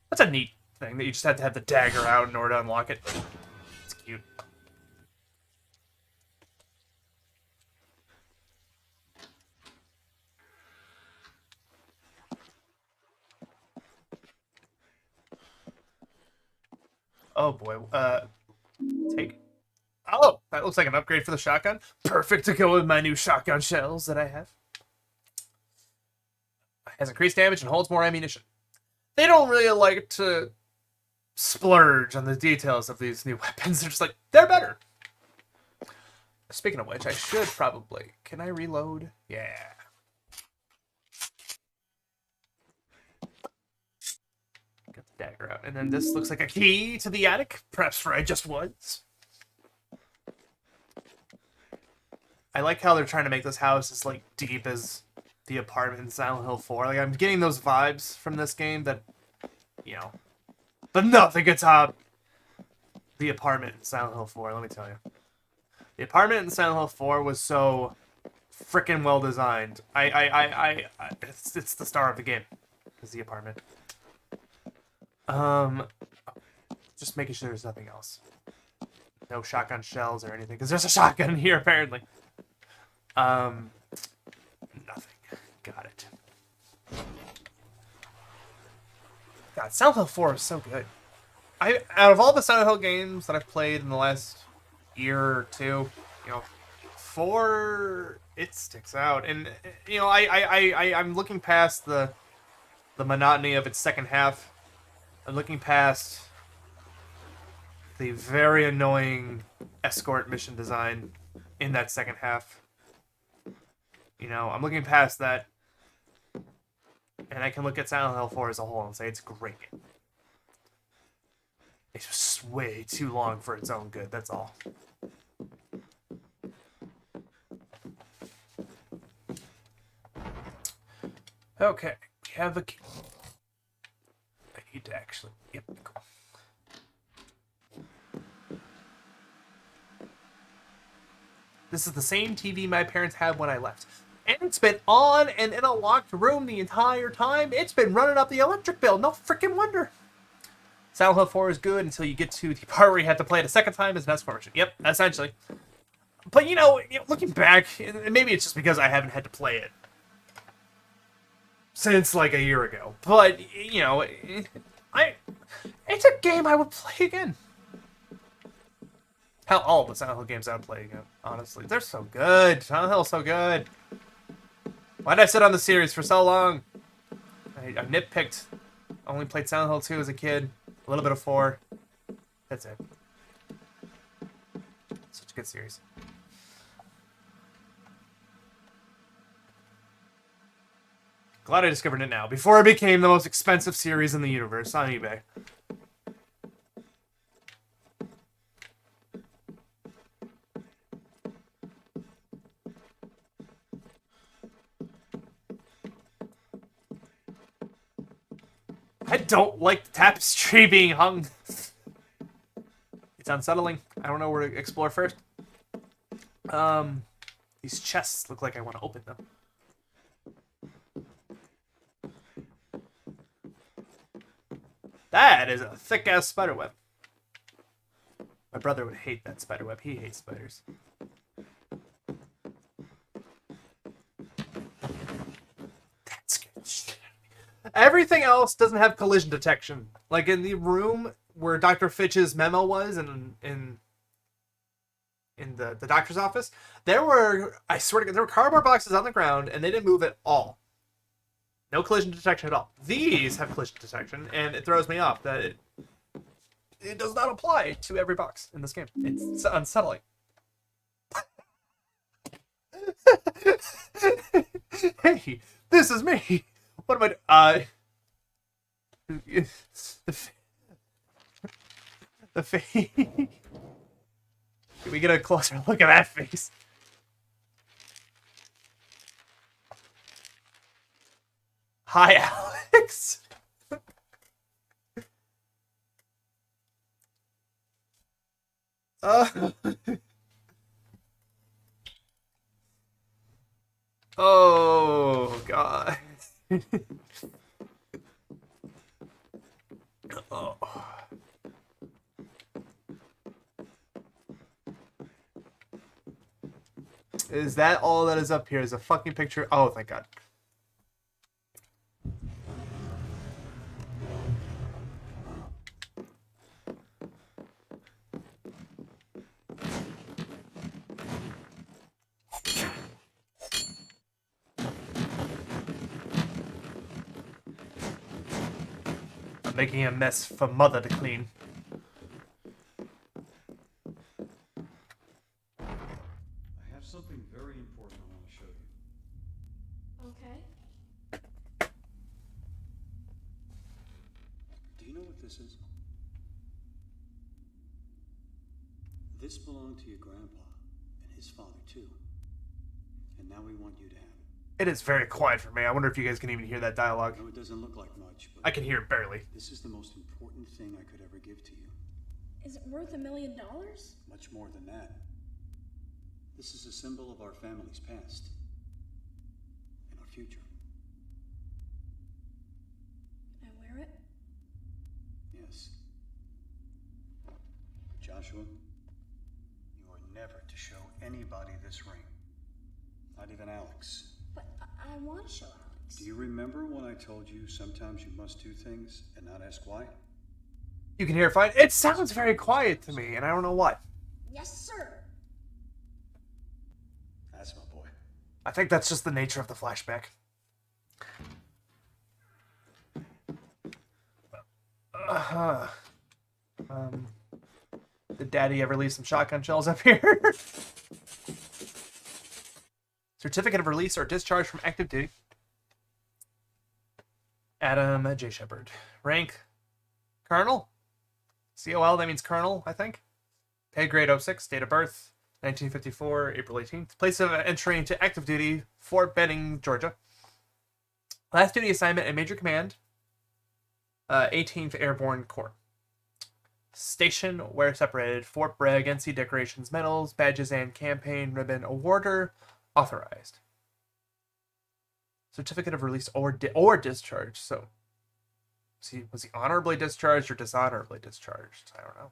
That's a neat thing that you just have to have the dagger out in order to unlock it. It's cute. Oh boy. Take. Oh, that looks like an upgrade for the shotgun. Perfect to go with my new shotgun shells that I have. Has increased damage and holds more ammunition. They don't really like to splurge on the details of these new weapons. They're just like, they're better. Speaking of which, I should probably... Can I reload? Yeah. Get the dagger out. And then this looks like a key to the attic. Perhaps where I just was. I like how they're trying to make this house as like deep as the apartment in Silent Hill 4. Like, I'm getting those vibes from this game that, you know, but nothing could top the apartment in Silent Hill 4, let me tell you. The apartment in Silent Hill 4 was so freaking well designed. It's the star of the game, is the apartment. Just making sure there's nothing else. No shotgun shells or anything, because there's a shotgun here, apparently. Nothing. Got it. God, Silent Hill 4 is so good. Out of all the Silent Hill games that I've played in the last year or two, you know, 4, it sticks out. And, you know, I'm looking past the monotony of its second half. I'm looking past the very annoying escort mission design in that second half. You know, I'm looking past that, and I can look at Silent Hill 4 as a whole and say it's great. It's just way too long for its own good, that's all. Okay, we have a key. I need to actually... Yep, cool. This is the same TV my parents had when I left. And it's been on and in a locked room the entire time. It's been running up the electric bill. No freaking wonder. Silent Hill 4 is good until you get to the part where you have to play it a second time as an escort mission. Yep, essentially. But, you know, looking back, and maybe it's just because I haven't had to play it since, like, a year ago. But, you know, it's a game I would play again. Hell, all the Silent Hill games I would play again, honestly. They're so good. Silent Hill's so good. Why did I sit on the series for so long? I nitpicked. Only played Silent Hill 2 as a kid. A little bit of 4. That's it. Such a good series. Glad I discovered it now, before it became the most expensive series in the universe on eBay. I don't like the tapestry being hung. It's unsettling. I don't know where to explore first. These chests look like I want to open them. That is a thick-ass spiderweb. My brother would hate that spiderweb. He hates spiders. That's good. Everything else doesn't have collision detection. Like in the room where Dr. Fitch's memo was in the doctor's office, there were, I swear to God, there were cardboard boxes on the ground and they didn't move at all. No collision detection at all. These have collision detection, and it throws me off that it does not apply to every box in this game. It's unsettling. Hey, this is me. What am I? The face. Can we get a closer look at that face? Hi, Alex. uh, oh God. Oh. Is that all that is up here? Is a fucking picture? Oh, thank God. I'm making a mess for Mother to clean. I have something very important I want to show you. Okay. Do you know what this is? This belonged to your grandpa and his father too. And now we want you to have it. It is very quiet for me. I wonder if you guys can even hear that dialogue. I know it doesn't look like much, but I can hear it barely. this is the most important thing I could ever give to you. Is it worth $1 million? Much more than that. This is a symbol of our family's past and our future. Can I wear it? Yes. Joshua, you are never to show anybody this ring. Not even Alex. But I want to show Alex. Do you remember when I told you sometimes you must do things and not ask why? You can hear it fine. It sounds very quiet to me, and I don't know what. Yes, sir. That's my boy. I think that's just the nature of the flashback. Uh-huh. Did Daddy ever leave some shotgun shells up here? Certificate of release or discharge from active duty. Adam J. Shepard. Rank, Colonel. COL, that means Colonel, I think. Pay grade 06, date of birth, 1954, April 18th. Place of entry into active duty, Fort Benning, Georgia. Last duty assignment in Major Command, 18th Airborne Corps. Station where separated, Fort Bragg, NC decorations, medals, badges, and campaign ribbon awarder authorized. Certificate of release or discharge. So, was he honorably discharged or dishonorably discharged? I don't know.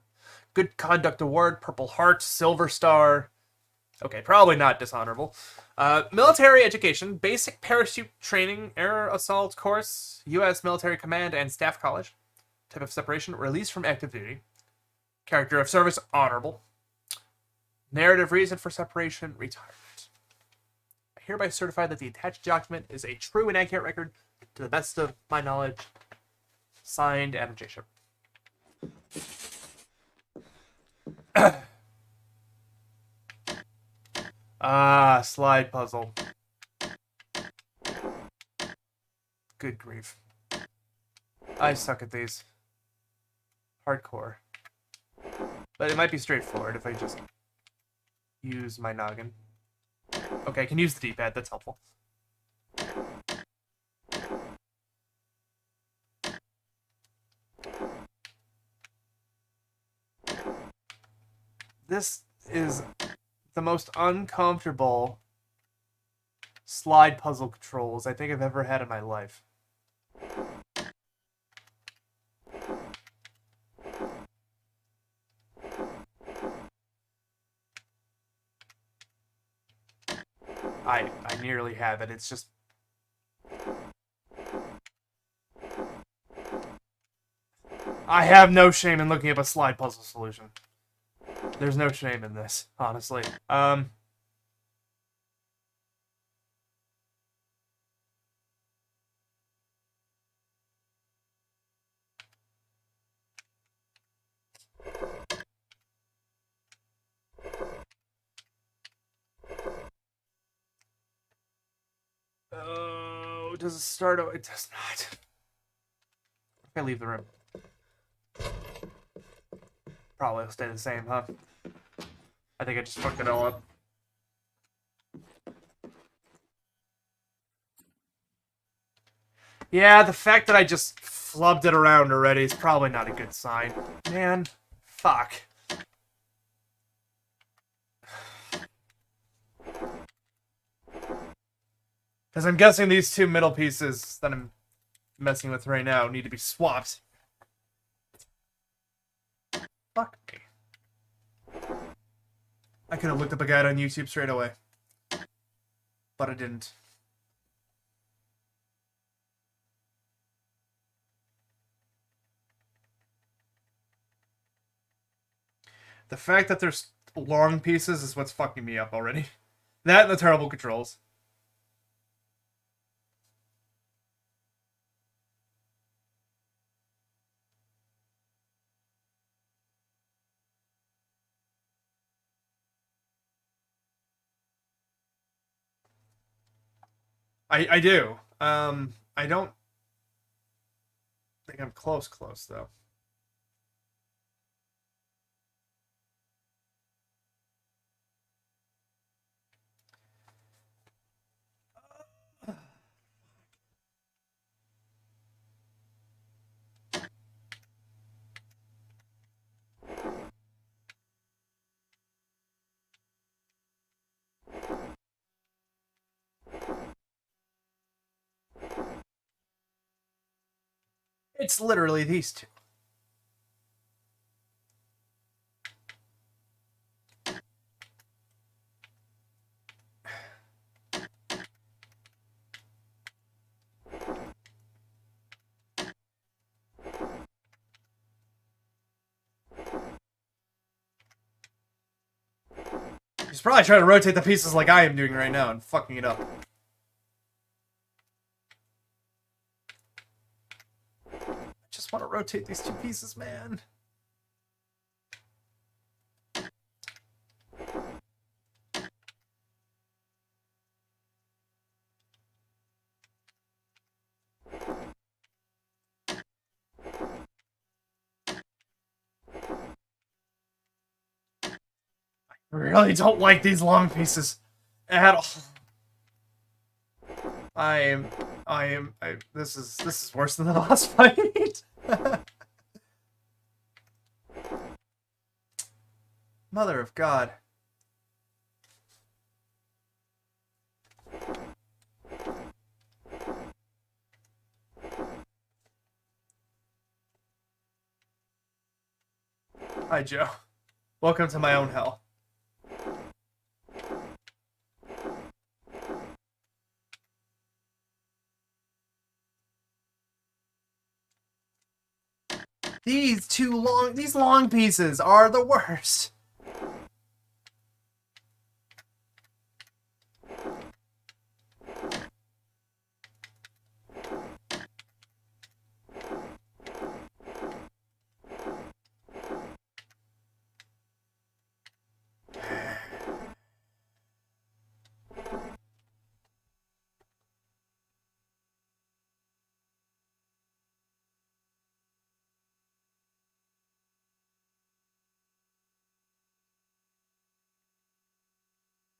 Good Conduct Award, Purple Heart, Silver Star. Okay, probably not dishonorable. Military education, basic parachute training, air assault course, U.S. Military Command and Staff College. Type of separation, release from active duty. Character of service, honorable. Narrative reason for separation, retirement. I hereby certify that the attached document is a true and accurate record to the best of my knowledge. Signed, Adam J. Shepard. Slide puzzle. Good grief. I suck at these. Hardcore. But it might be straightforward if I just use my noggin. Okay, I can use the D-pad, that's helpful. This is the most uncomfortable slide puzzle controls I think I've ever had in my life. I nearly have it. It's just... I have no shame in looking up a slide puzzle solution. There's no shame in this, honestly. does it start? Oh, it does not. I leave the room. Probably will stay the same, huh? I think I just fucked it all up. Yeah, the fact that I just flubbed it around already is probably not a good sign. Man, fuck. Because I'm guessing these two middle pieces that I'm messing with right now need to be swapped. Fuck me. I could have looked up a guide on YouTube straight away. But I didn't. The fact that there's long pieces is what's fucking me up already. That and the terrible controls. I do. I don't think I'm close though. It's literally these two. He's probably trying to rotate the pieces like I am doing right now and fucking it up. I just want to rotate these two pieces, man. I really don't like these long pieces at all. This is worse than the last fight. Mother of God. Hi, Joe. Welcome to my own hell. These long pieces are the worst.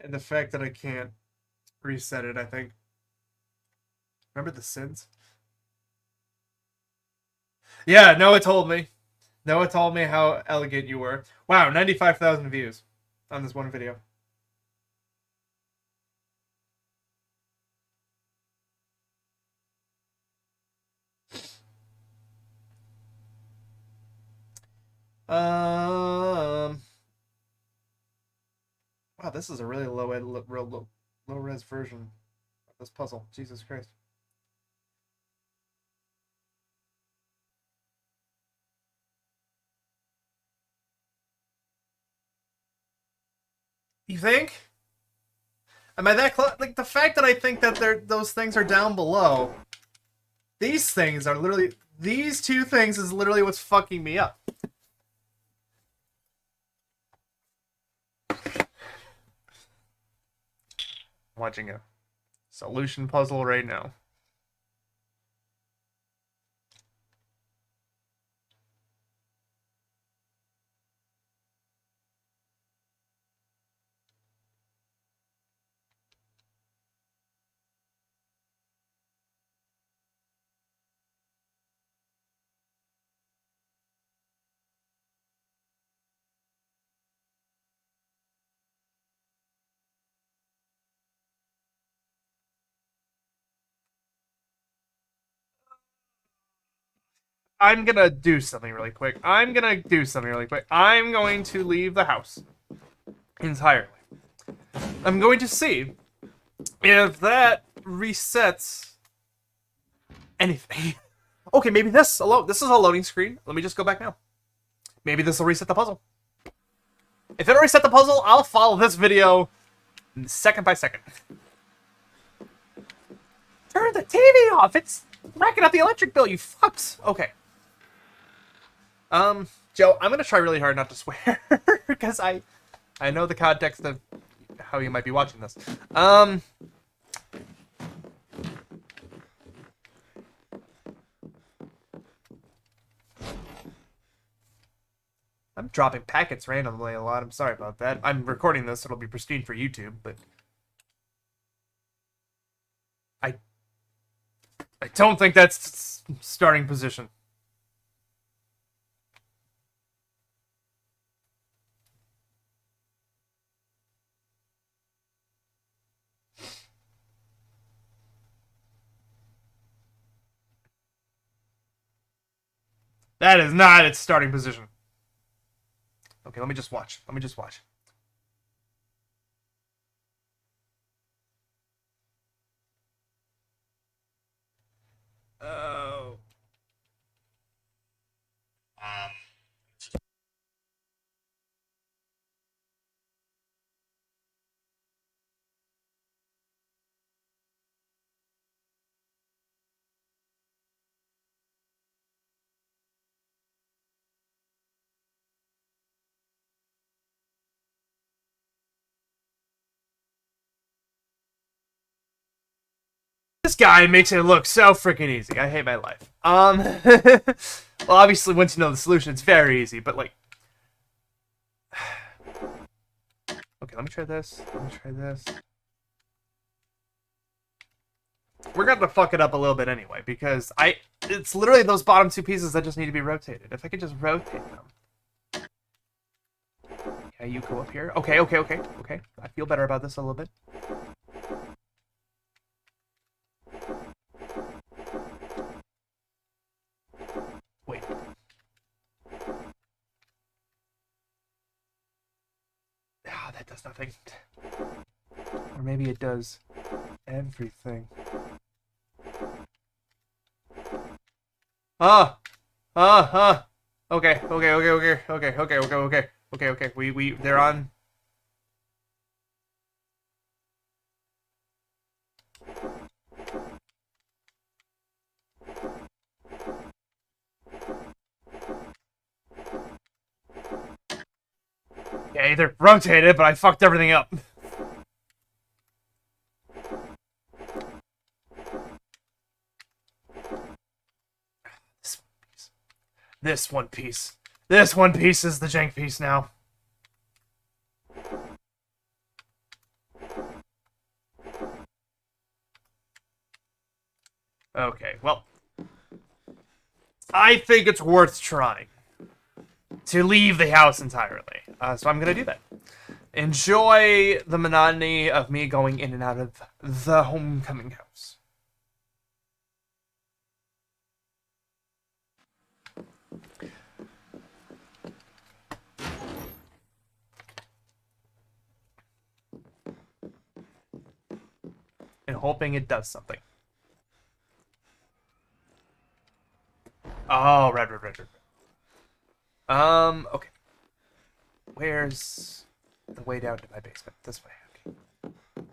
And the fact that I can't reset it, I think. Remember the sins? Yeah, Noah told me. Noah told me how elegant you were. Wow, 95,000 views on this one video. Wow, this is a really low res version of this puzzle. Jesus Christ. You think? Am I that close? Like, the fact that I think that those things are down below. These things are literally... These two things is literally what's fucking me up. Watching a solution puzzle right now. I'm gonna do something really quick. I'm going to leave the house entirely. I'm going to see if that resets anything. Okay, maybe this alone. This is a loading screen. Let me just go back now. Maybe this will reset the puzzle. If it'll reset the puzzle, I'll follow this video second by second. Turn the TV off! It's racking up the electric bill, you fucks! Okay. Joe, I'm gonna try really hard not to swear, because I know the context of how you might be watching this. I'm dropping packets randomly a lot. I'm sorry about that. I'm recording this, so it'll be pristine for YouTube, but I don't think that's starting position. That is not its starting position. Okay, let me just watch. Oh. This guy makes it look so freaking easy. I hate my life. Well, obviously, once you know the solution, it's very easy, but like... Okay, let me try this. We're gonna fuck it up a little bit anyway, because it's literally those bottom two pieces that just need to be rotated. If I could just rotate them. Yeah, you go up here. Okay. I feel better about this a little bit. Wait. Ah, that does nothing. Or maybe it does everything. Okay. They're on. Yeah, either rotated, but I fucked everything up. This one piece is the jank piece now. Okay, well, I think it's worth trying to leave the house entirely. So I'm gonna do that. Enjoy the monotony of me going in and out of the homecoming house. And hoping it does something. Oh, red. Okay. Where's the way down to my basement? This way. Okay.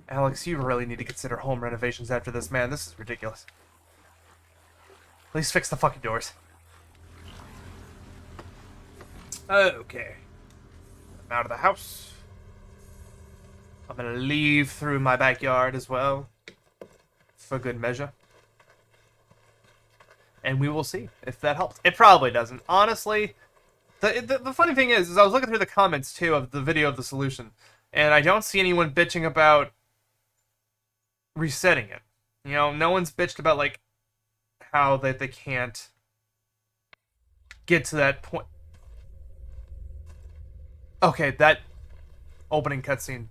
Alex, you really need to consider home renovations after this, man. This is ridiculous. At least fix the fucking doors. Okay. I'm out of the house. I'm gonna leave through my backyard as well. For good measure. And we will see if that helps. It probably doesn't. Honestly, the funny thing is I was looking through the comments, too, of the video of the solution, and I don't see anyone bitching about resetting it. You know, no one's bitched about, like, how they can't get to that point. Okay, that opening cutscene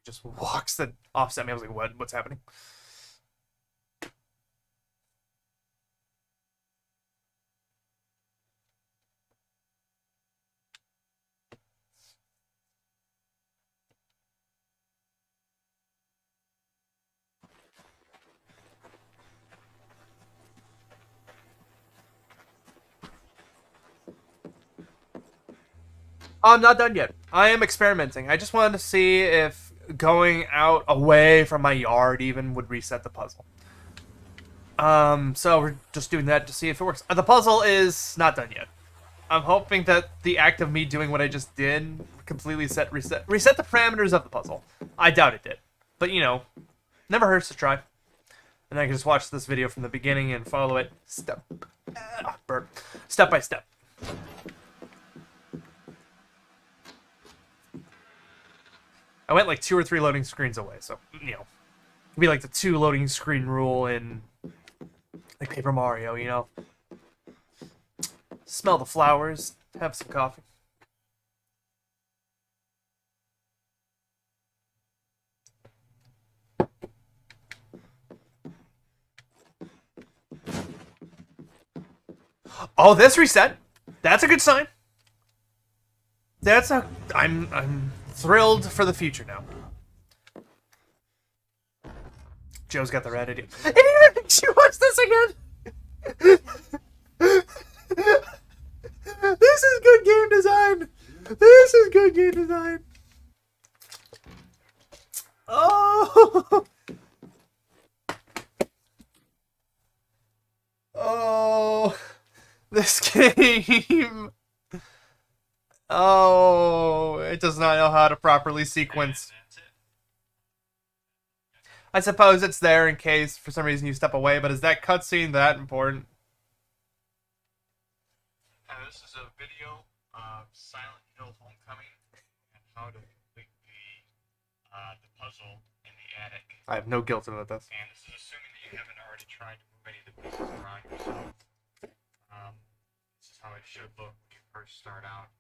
just walks the offset me. I was like, what's happening? I'm not done yet. I am experimenting. I just wanted to see if going out away from my yard even would reset the puzzle. So we're just doing that to see if it works. The puzzle is not done yet. I'm hoping that the act of me doing what I just did completely reset the parameters of the puzzle. I doubt it did. But, you know, never hurts to try. And I can just watch this video from the beginning and follow it step by step. I went like 2 or 3 loading screens away, so, you know, it'd be like the 2 loading screen rule in like Paper Mario, you know. Smell the flowers, have some coffee. Oh, this reset. That's a good sign. I'm thrilled for the future now. Joe's got the right idea. It even makes you watch this again. This is good game design. This is good game design. Oh. Oh. This game. Oh, it does not know how to properly sequence. I suppose it's there in case for some reason you step away, but is that cutscene that important? This is a video of Silent Hill Homecoming and how to complete the puzzle in the attic. I have no guilt about this. And this is assuming that you haven't already tried to move any of the pieces around yourself. This is how it should look when you first start out.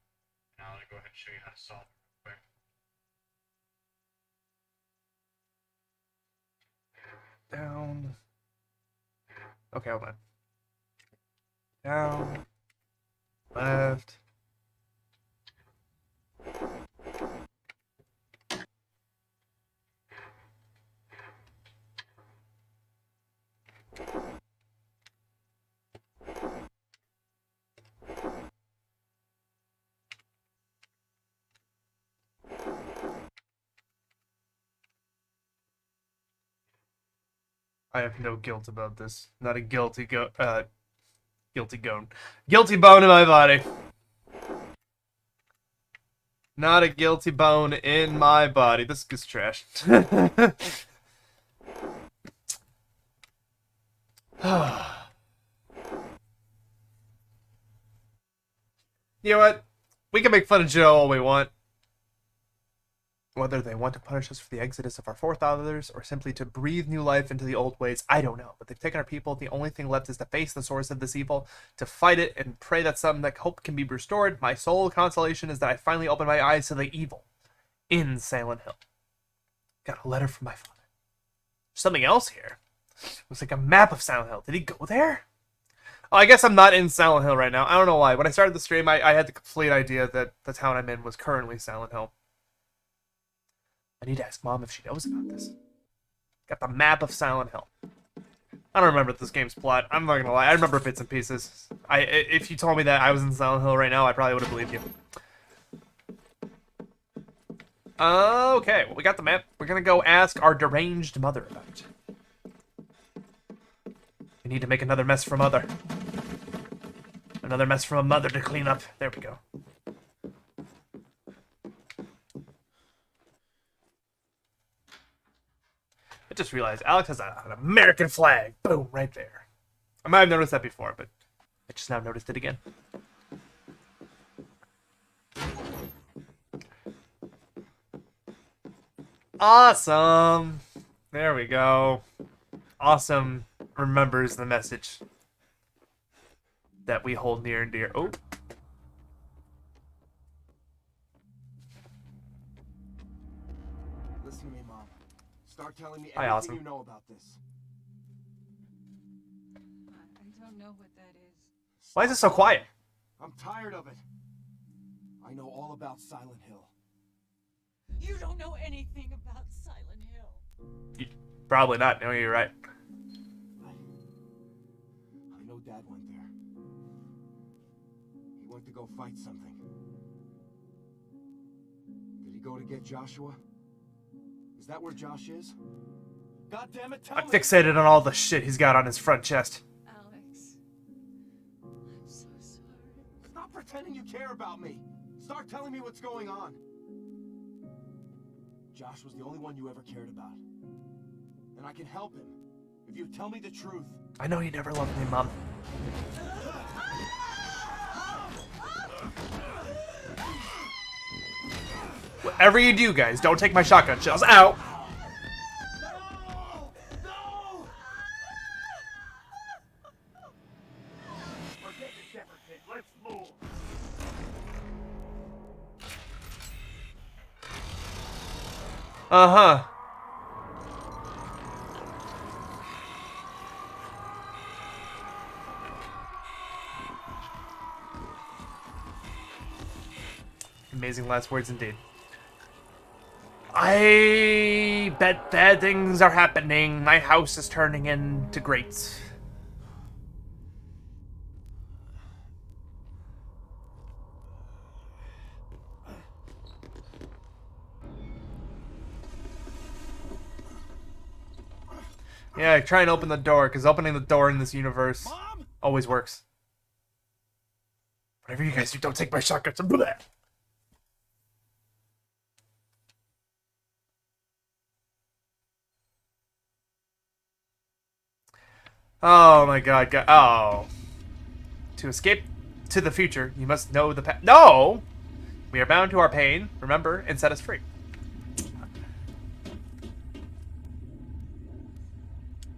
Now I'm going to go ahead and show you how to solve it real quick. Down. Okay, hold on. Down. Left. I have no guilt about this. Not a guilty guilty bone in my body. Not a guilty bone in my body. This is trash. You know what? We can make fun of Joe all we want. Whether they want to punish us for the exodus of our forefathers or simply to breathe new life into the old ways, I don't know. But they've taken our people. The only thing left is to face the source of this evil, to fight it, and pray that some that hope can be restored. My sole consolation is that I finally opened my eyes to the evil in Silent Hill. Got a letter from my father. Something else here. It was like a map of Silent Hill. Did he go there? Oh, I guess I'm not in Silent Hill right now. I don't know why. When I started the stream, I had the complete idea that the town I'm in was currently Silent Hill. I need to ask Mom if she knows about this. Got the map of Silent Hill. I don't remember this game's plot. I'm not gonna lie. I remember bits and pieces. If you told me that I was in Silent Hill right now, I probably would have believed you. Okay, well, we got the map. We're gonna go ask our deranged mother about it. We need to make another mess for Mother. Another mess from a mother to clean up. There we go. I just realized Alex has an American flag. Boom, right there. I might have noticed that before, but I just now noticed it again. Awesome. There we go. Awesome remembers the message that we hold near and dear. Oh. Listen to me, Mom. Start telling me Hi, everything Awesome. you know about this. I don't know what that is. Why is it so quiet? I'm tired of it. I know all about Silent Hill. You don't know anything about Silent Hill. Probably not. No, you're right. I know Dad went there. He went to go fight something. go to get Joshua? Is that where Josh is? God damn it, tell I'm me! fixated on all the shit he's got on his front chest. Alex, I'm so sorry. Stop pretending you care about me! Start telling me what's going on! Josh was the only one you ever cared about. And I can help him, if you tell me the truth. I know you never loved me, Mom. Whatever you do, guys, don't take my shotgun shells. Ow! No! No! Forget the shepherd pit. Let's move. Uh-huh. Amazing last words indeed. I bet bad things are happening. My house is turning into grates. Yeah, try and open the door, because opening the door in this universe Mom? always works. Whatever you guys do, don't take my shotguns. Bleh. Oh my god, oh. To escape to the future, you must know the past. No! We are bound to our pain, remember, and set us free.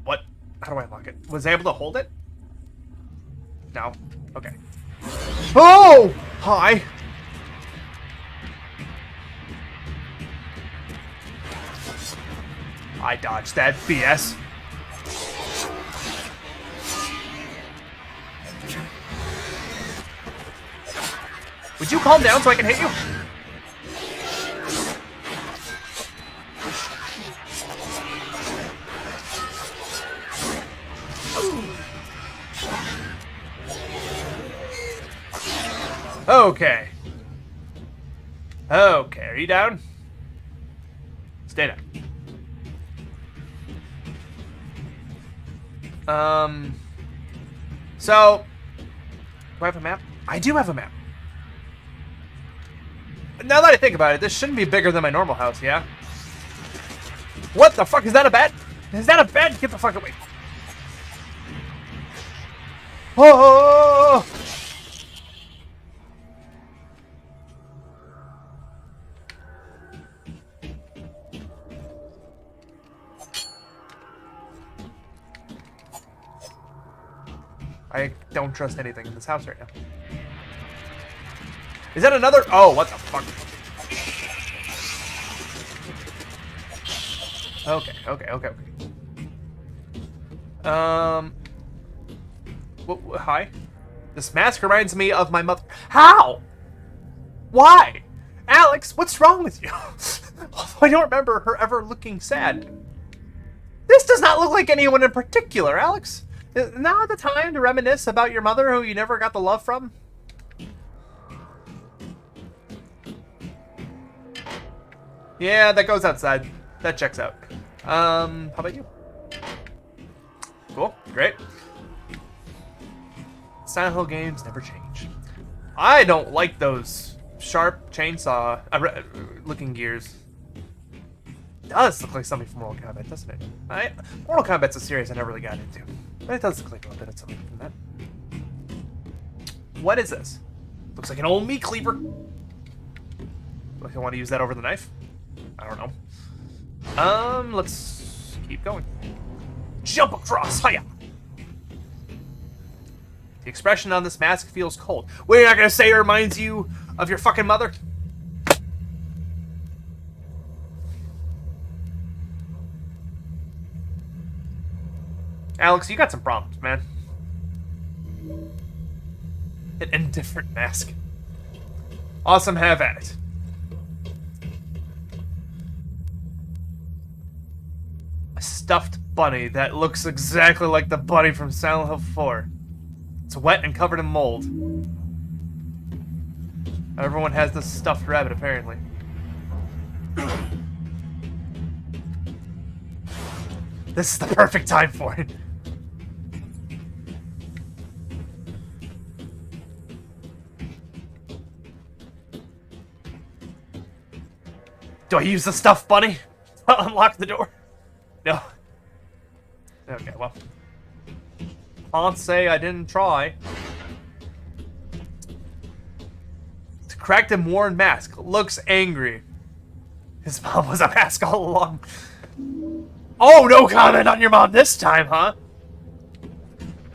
What? How do I unlock it? Was I able to hold it? No. Okay. Oh! Hi! I dodged that BS. Would you calm down so I can hit you? Okay. Okay, are you down? Stay down. So, do I have a map? I do have a map. Now that I think about it, this shouldn't be bigger than my normal house, yeah? What the fuck? Is that a bed? Is that a bed? Get the fuck away. Oh! I don't trust anything in this house right now. Is that another? Oh, what the fuck? Okay. Hi? This mask reminds me of my mother. How? Why? Alex, what's wrong with you? I don't remember her ever looking sad. This does not look like anyone in particular, Alex. Is now the time to reminisce about your mother who you never got the love from? Yeah, that goes outside. That checks out. How about you? Cool, great. Silent Hill games never change. I don't like those sharp chainsaw looking gears. It does look like something from Mortal Kombat, doesn't it? Mortal Kombat's a series I never really got into, but it does look like a little bit of something from that. What is this? Looks like an old meat cleaver. Like I want to use that over the knife? I don't know. Let's keep going. Jump across, hiya! The expression on this mask feels cold. We're not gonna say it reminds you of your fucking mother? Alex, you got some problems, man. An indifferent mask. Awesome, have at it. A stuffed bunny that looks exactly like the bunny from Silent Hill 4. It's wet and covered in mold. Everyone has this stuffed rabbit, apparently. This is the perfect time for it. Do I use the stuff bunny to unlock the door? No. Okay, well. Can't say I didn't try. It's cracked and worn mask. Looks angry. His mom was a mask all along. Oh, no comment on your mom this time, huh?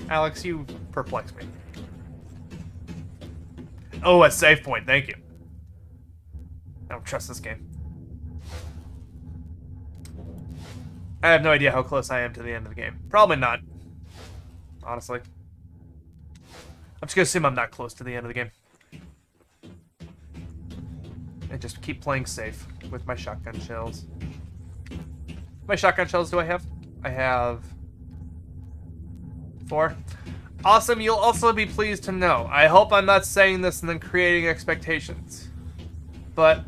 Alex, you perplex me. Oh, a save point. Thank you. I don't trust this game. I have no idea how close I am to the end of the game. Probably not. Honestly. I'm just gonna assume I'm not close to the end of the game. And just keep playing safe with my shotgun shells. How many shotgun shells do I have? I have 4. Awesome, you'll also be pleased to know. I hope I'm not saying this and then creating expectations. But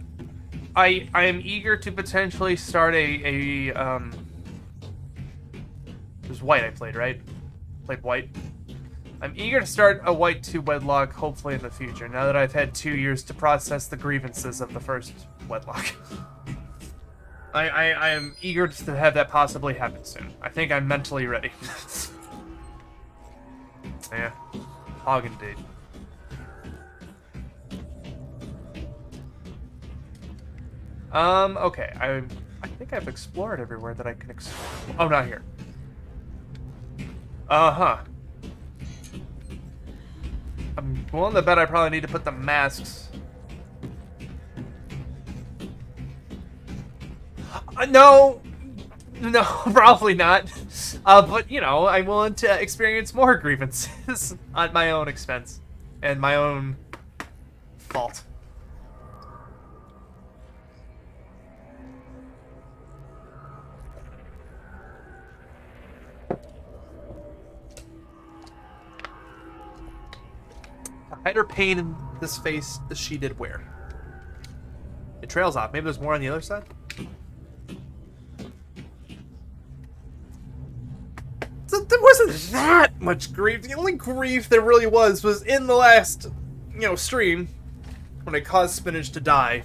I am eager to potentially start it was white I played, right? Played white. I'm eager to start a white 2 wedlock, hopefully in the future, now that I've had 2 years to process the grievances of the first wedlock. I am eager to have that possibly happen soon. I think I'm mentally ready. Yeah. Hog indeed. Okay. I think I've explored everywhere that I can explore. Oh, not here. Uh-huh. I'm willing to bet I probably need to put the masks. No, probably not. But, you know, I'm willing to experience more grievances at my own expense and my own fault. To hide her pain in this face that she did wear. It trails off. Maybe there's more on the other side? So there wasn't that much grief. The only grief there really was in the last, stream when I caused Spinach to die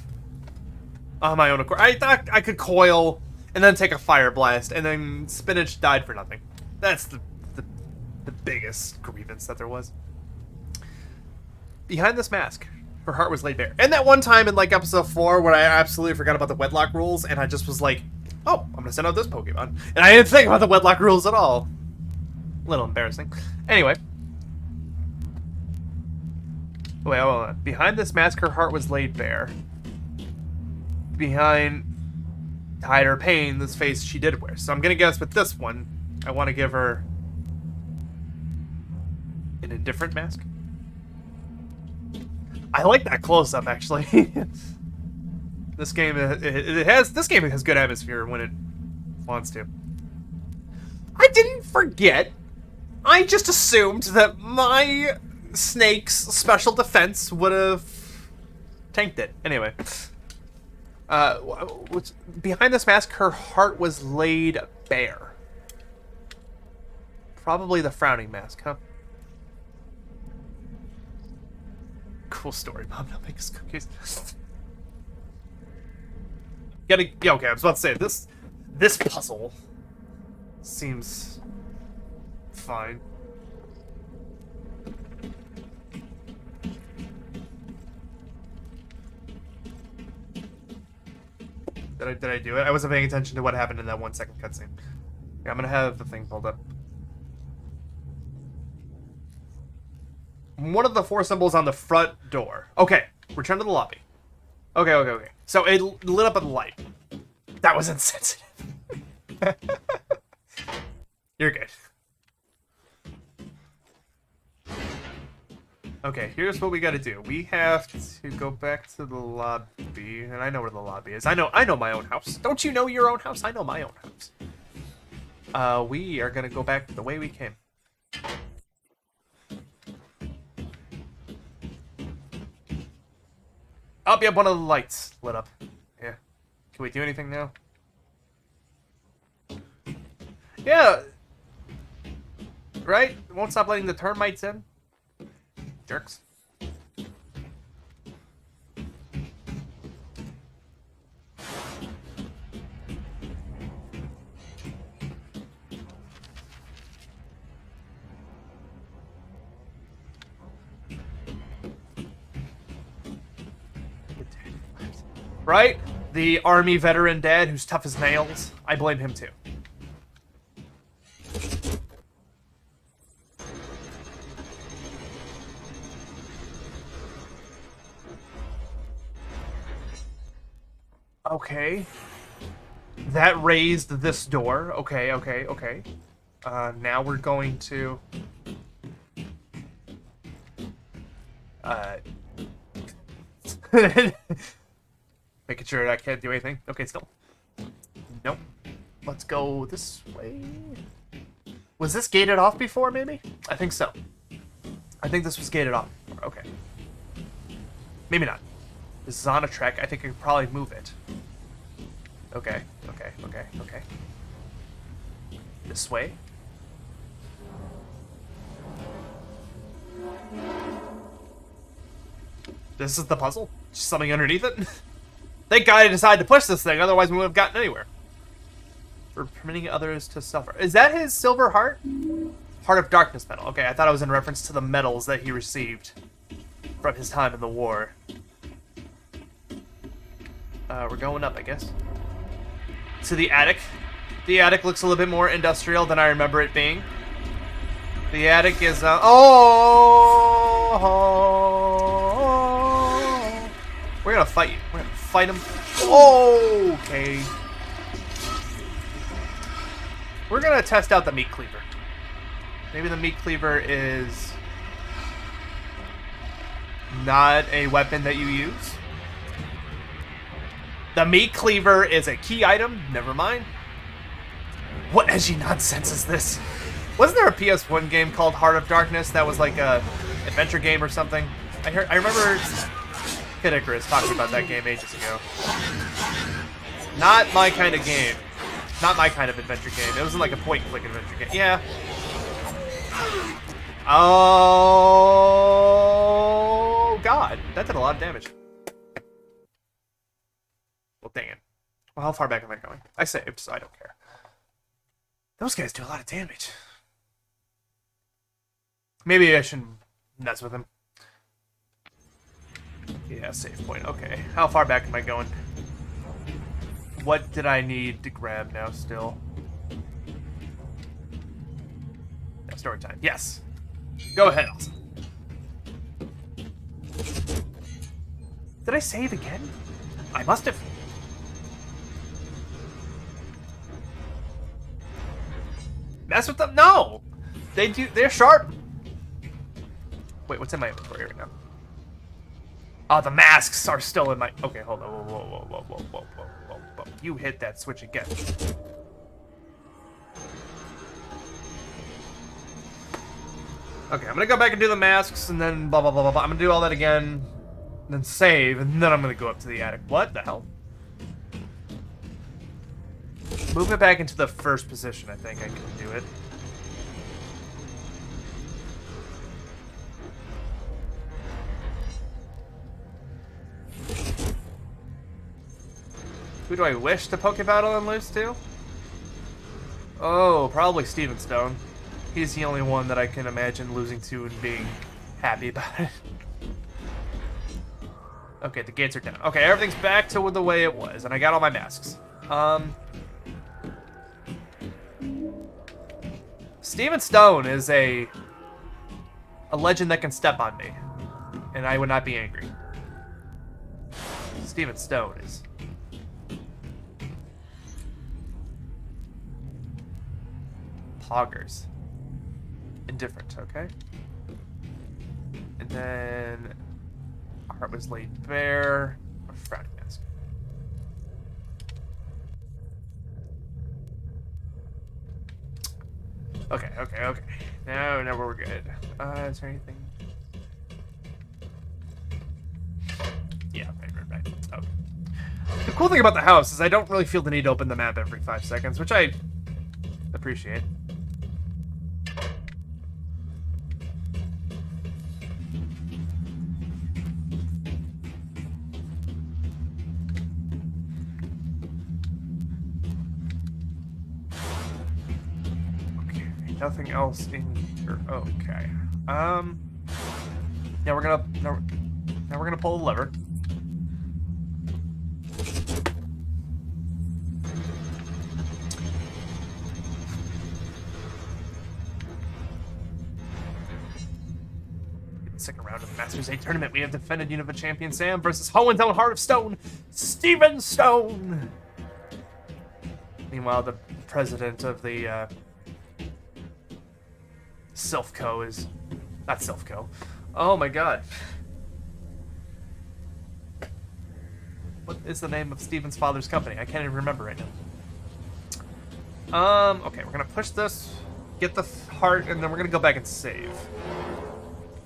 on my own accord. I thought I could coil and then take a fire blast, and then Spinach died for nothing. That's the biggest grievance that there was. Behind this mask, her heart was laid bare. And that one time in like episode 4 where I absolutely forgot about the wedlock rules, and I just was like, oh, I'm gonna send out this Pokemon. And I didn't think about the wedlock rules at all. A little embarrassing. Anyway. Wait, hold on. Behind this mask, her heart was laid bare. Behind to hide her pain, this face she did wear. So I'm gonna guess with this one, I want to give her an indifferent mask. I like that close-up, actually. This game has good atmosphere when it wants to. I didn't forget. I just assumed that my snake's special defense would have tanked it. Anyway. Behind this mask, her heart was laid bare. Probably the frowning mask, huh? Cool story, Mom. Don't make us cookies. Okay, I was about to say, this puzzle seems fine. Did I do it? I wasn't paying attention to what happened in that 1 second cutscene. Yeah, I'm gonna have the thing pulled up. One of the 4 symbols on the front door. Okay, return to the lobby. Okay. So it lit up a light. That was insensitive. You're good. Okay, here's what we gotta do. We have to go back to the lobby, and I know where the lobby is. I know my own house. Don't you know your own house? I know my own house. We are gonna go back the way we came. Oh, yeah, one of the lights lit up. Yeah. Can we do anything now? Yeah. Right? Won't stop letting the termites in. Jerks. Right? The army veteran dad who's tough as nails. I blame him too. Okay. That raised this door. Okay, okay, okay. Now we're going to... Making sure I can't do anything. Okay, still. Nope. Let's go this way. Was this gated off before, maybe? I think so. I think this was gated off before. Okay. Maybe not. This is on a trek. I think I could probably move it. Okay, okay, okay, okay. This way. This is the puzzle? Just something underneath it? Thank God I decided to push this thing, otherwise we wouldn't have gotten anywhere. For permitting others to suffer. Is that his silver heart? Heart of Darkness medal. Okay, I thought it was in reference to the medals that he received from his time in the war. We're going up, I guess. To the attic. The attic looks a little bit more industrial than I remember it being. The attic is, we're gonna fight you. We're gonna fight him. Okay. We're gonna test out the meat cleaver. Maybe the meat cleaver is not a weapon that you use. The meat cleaver is a key item. Never mind. What edgy nonsense is this? Wasn't there a PS1 game called Heart of Darkness that was like a adventure game or something? I remember Kid Icarus talking about that game ages ago. Not my kind of game. Not my kind of adventure game. It wasn't like a point-and-click adventure game. Yeah. Oh, God. That did a lot of damage. Well, dang it. Well, how far back am I going? I saved, so I don't care. Those guys do a lot of damage. Maybe I shouldn't mess with him. Yeah, save point. Okay. How far back am I going? What did I need to grab now still? No, story time. Yes. Go ahead, Elsa. Did I save again? I must have. Mess with them? No! They're sharp. Wait, what's in my inventory right now? Oh, the masks are still in my... Okay, hold on. Whoa. You hit that switch again. Okay, I'm gonna go back and do the masks, and then blah, blah, blah, blah, blah. I'm gonna do all that again, then save, and then I'm gonna go up to the attic. What the hell? Move it back into the first position, I think I can do it. Who do I wish to Pokebattle and lose to? Oh, probably Steven Stone. He's the only one that I can imagine losing to and being happy about it. Okay, the gates are down. Okay, everything's back to the way it was, and I got all my masks. Steven Stone is a legend that can step on me, and I would not be angry. Steven Stone is... Poggers. Indifferent, okay? And then... Heart was laid bare. A frowning mask. Okay. Now we're good. Is there anything? Yeah, right. Okay. The cool thing about the house is I don't really feel the need to open the map every 5 seconds, which I appreciate. Okay, nothing else in here. Okay. Now we're gonna pull the lever. Second round of the Masters 8 tournament, we have defended Unova champion Sam versus Hohen's own Heart of Stone, Steven Stone. Meanwhile, the president of the Silphco is not Silphco. Oh my god. What is the name of Steven's father's company? I can't even remember right now. Okay, we're gonna push this, get the heart, and then we're gonna go back and save.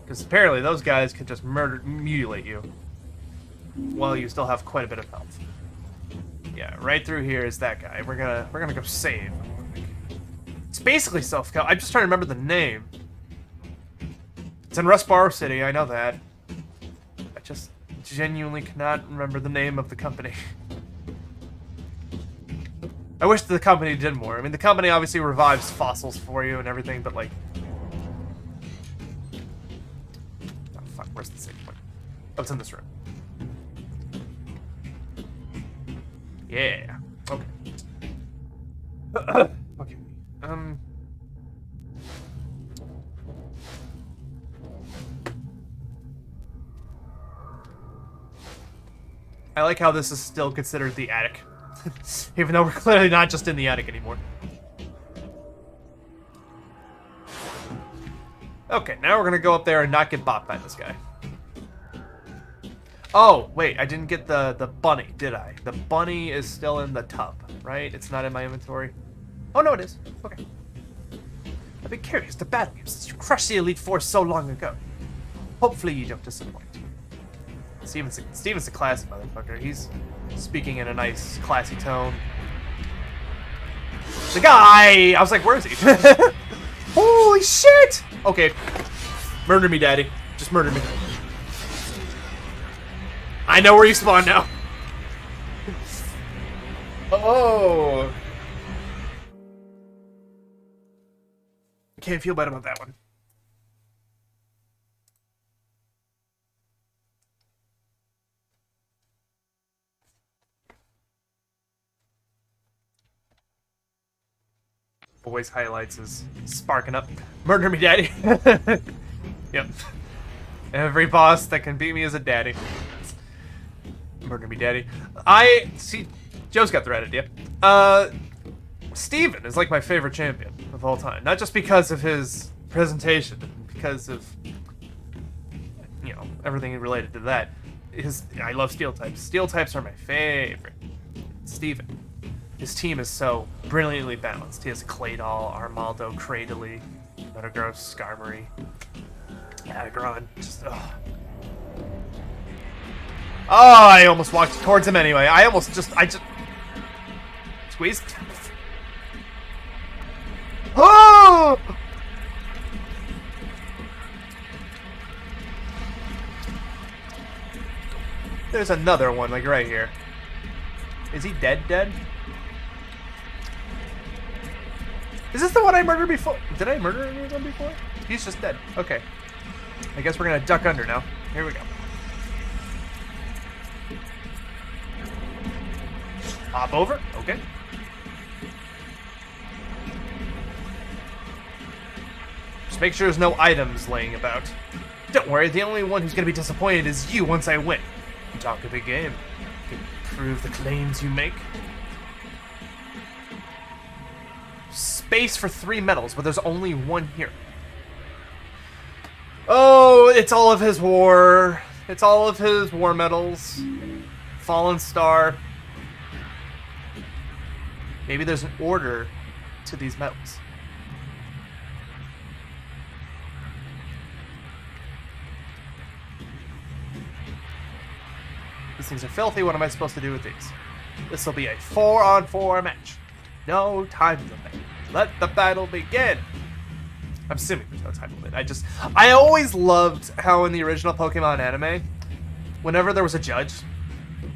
Because apparently those guys could just mutilate you while you still have quite a bit of health. Yeah, right through here is that guy. We're gonna go save. It's basically Silphco. I'm just trying to remember the name. It's in Rustbar City, I know that. I just genuinely cannot remember the name of the company. I wish the company did more. I mean, the company obviously revives fossils for you and everything, but like... Oh, fuck, where's the save point? Oh, it's in this room. Yeah. Okay. Okay. I like how this is still considered the attic. Even though we're clearly not just in the attic anymore. Okay, now we're gonna go up there and not get bopped by this guy. Oh, wait, I didn't get the bunny, did I? The bunny is still in the tub, right? It's not in my inventory. Oh, no, it is. Okay. I've been curious to battle you since you crushed the Elite Four so long ago. Hopefully you don't disappoint. Steven's a classy motherfucker. He's speaking in a nice, classy tone. The guy! I was like, where is he? Holy shit! Okay. Murder me, daddy. Just murder me. I know where you spawn now. Oh. Can't feel bad about that one. Boys highlights is sparking up. Murder me, daddy. Yep. Every boss that can beat me is a daddy. Murder me, daddy. I see. Joe's got the right idea. Steven is like my favorite champion of all time. Not just because of his presentation, because of, you know, everything related to that. I love steel types. Steel types are my favorite. Steven. His team is so brilliantly balanced. He has Claydol, Armaldo, Cradley, Metagross, Skarmory, Aggron. Just, oh, I almost walked towards him anyway. I just squeezed. Oh! There's another one, like right here. Is he dead? Is this the one I murdered before? Did I murder anyone before? He's just dead. Okay. I guess we're gonna duck under now. Here we go. Hop over. Okay. Just make sure there's no items laying about. Don't worry, the only one who's gonna be disappointed is you once I win. You talk a big game. Can you prove the claims you make? Space for 3 medals, but there's only one here. Oh, it's all of his war. It's all of his war medals. Fallen Star. Maybe there's an order to these medals. These things are filthy. What am I supposed to do with these? This will be a 4-on-4 match. No time limit. Let the battle begin. I'm assuming there's no time limit. I always loved how in the original Pokemon anime, whenever there was a judge,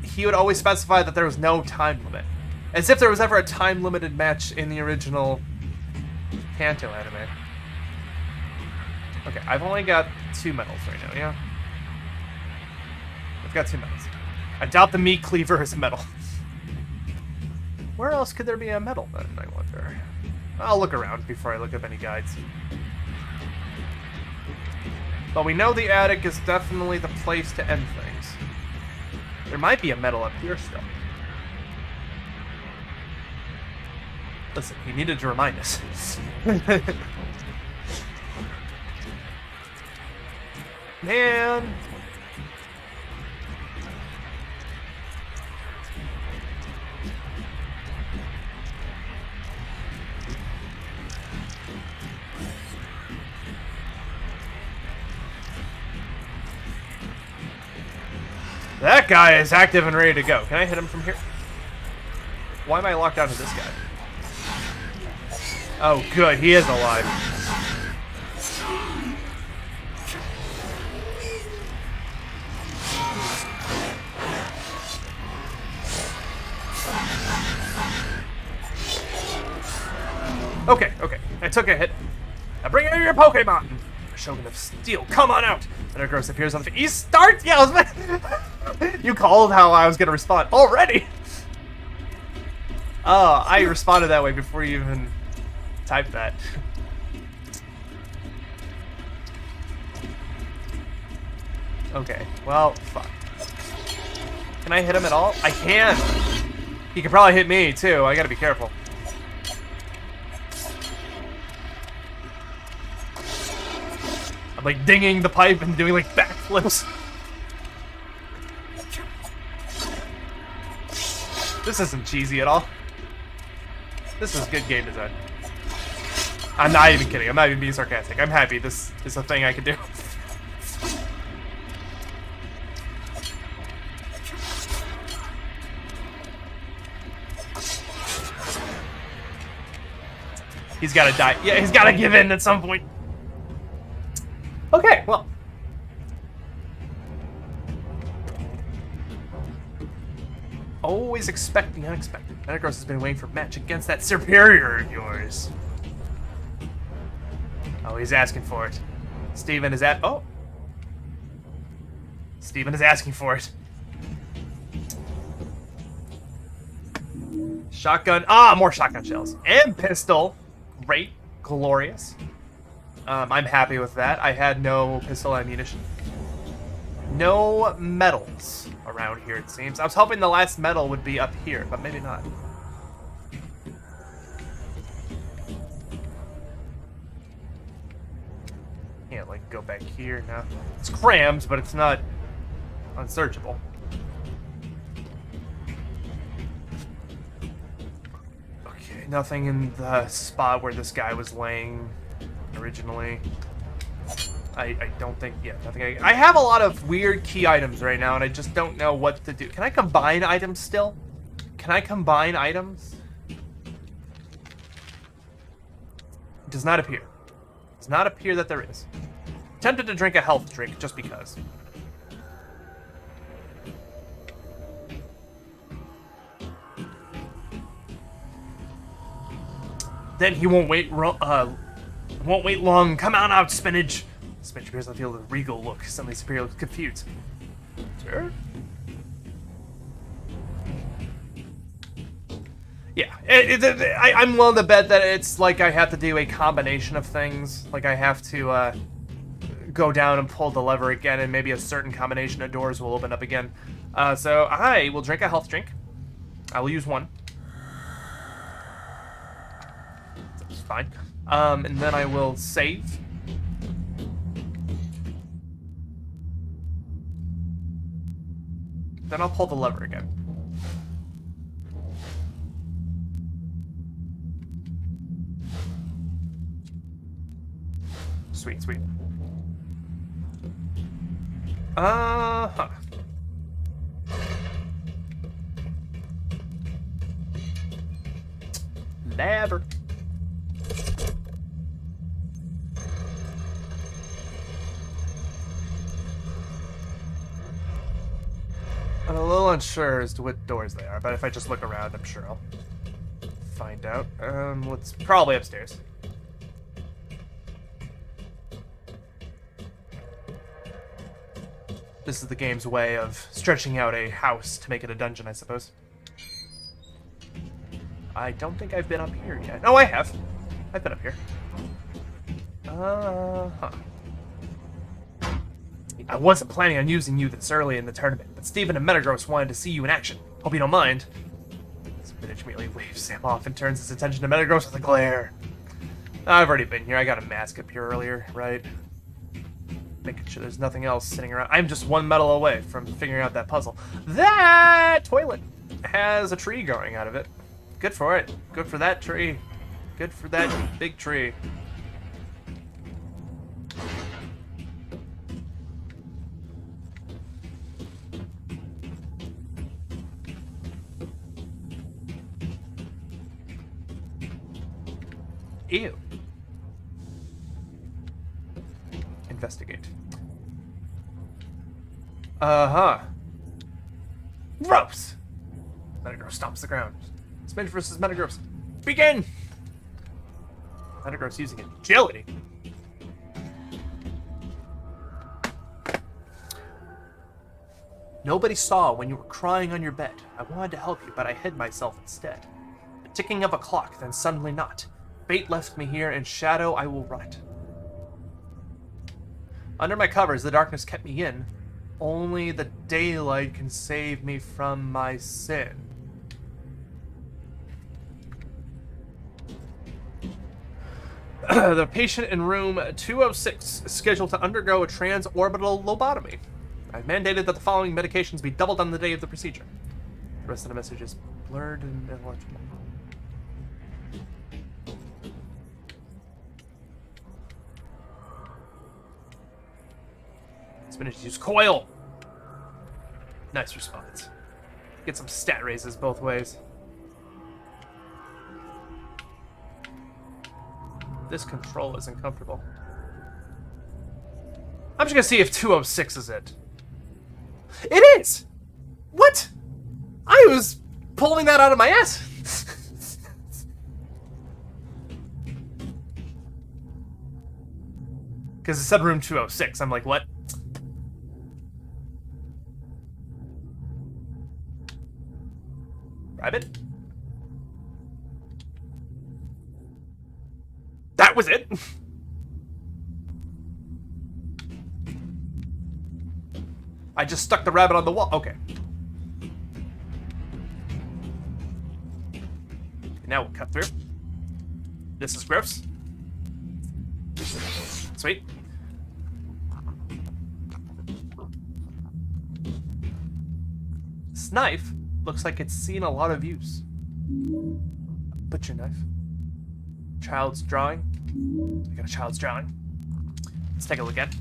he would always specify that there was no time limit. As if there was ever a time-limited match in the original Kanto anime. Okay, I've only got 2 medals right now, yeah? I've got 2 medals. I doubt the meat cleaver is a medal. Where else could there be a medal then, I wonder? I'll look around before I look up any guides. But we know the attic is definitely the place to end things. There might be a medal up here still. Listen, he needed to remind us. Man! That guy is active and ready to go. Can I hit him from here? Why am I locked onto this guy? Oh, good. He is alive. Okay, okay. I took a hit. Now bring in your Pokemon! Shogun of Steel, come on out! Metagross appears on the field. You start? Yeah, you called how I was gonna respond. Already? Oh, I responded that way before you even typed that. Okay, well, fuck. Can I hit him at all? I can! He could probably hit me, too. I gotta be careful. I'm like dinging the pipe and doing like backflips. This isn't cheesy at all. This is good game design. I'm not even kidding. I'm not even being sarcastic. I'm happy this is a thing I can do. He's gotta die. Yeah, he's gotta give in at some point. Okay, well. Always expect the unexpected. Metagross has been waiting for a match against that superior of yours. Oh, he's asking for it. Steven is at... Oh! Steven is asking for it. Shotgun. Ah, more shotgun shells. And pistol. Great. Glorious. I'm happy with that. I had no pistol ammunition. No medals around here, it seems. I was hoping the last medal would be up here, but maybe not. Can't, like, go back here now. It's crammed, but it's not unsearchable. Okay, nothing in the spot where this guy was laying originally. I don't think, yeah, nothing. I have a lot of weird key items right now, and I just don't know what to do. Can I combine items still? Can I combine items? It does not appear. It does not appear that there is. Tempted to drink a health drink just because. Then he won't wait long. Come on out, Spinach. Spinach appears on the field with a regal look. Suddenly Superior looks confused. Sir? Yeah, I'm willing to bet that it's like I have to do a combination of things. Like I have to go down and pull the lever again, and maybe a certain combination of doors will open up again. So I will drink a health drink. I will use one. That's fine. And then I will save. Then I'll pull the lever again. Sweet, sweet. Huh. Cadaver. I'm a little unsure as to what doors they are, but if I just look around, I'm sure I'll find out. Let's probably upstairs. This is the game's way of stretching out a house to make it a dungeon, I suppose. I don't think I've been up here yet. Oh, I have. I've been up here. Huh. I wasn't planning on using you this early in the tournament, but Steven and Metagross wanted to see you in action. Hope you don't mind. Spinach immediately waves Sam off and turns his attention to Metagross with a glare. I've already been here. I got a mask up here earlier, right? Making sure there's nothing else sitting around. I'm just one medal away from figuring out that puzzle. That toilet has a tree growing out of it. Good for it. Good for that tree. Good for that big tree. Ew. Investigate. Uh-huh. Gross! Metagross stomps the ground. Spinach versus Metagross. Begin! Metagross using agility. Nobody saw when you were crying on your bed. I wanted to help you, but I hid myself instead. The ticking of a clock, then suddenly not. Fate left me here, in shadow I will rot. Under my covers, the darkness kept me in. Only the daylight can save me from my sin. The patient in room 206 is scheduled to undergo a transorbital lobotomy. I've mandated that the following medications be doubled on the day of the procedure. The rest of the message is blurred and illegible. Spinach use coil. Nice response. Get some stat raises both ways. This control isn't comfortable. I'm just gonna see if 206 is it. It is! What? I was pulling that out of my ass. Because it said room 206. I'm like, what? Rabbit? That was it? I just stuck the rabbit on the wall. Okay. Now we'll cut through. This is gross. Sweet. This knife looks like it's seen a lot of use. Butcher knife. Child's drawing. I got a child's drawing. Let's take a look at it.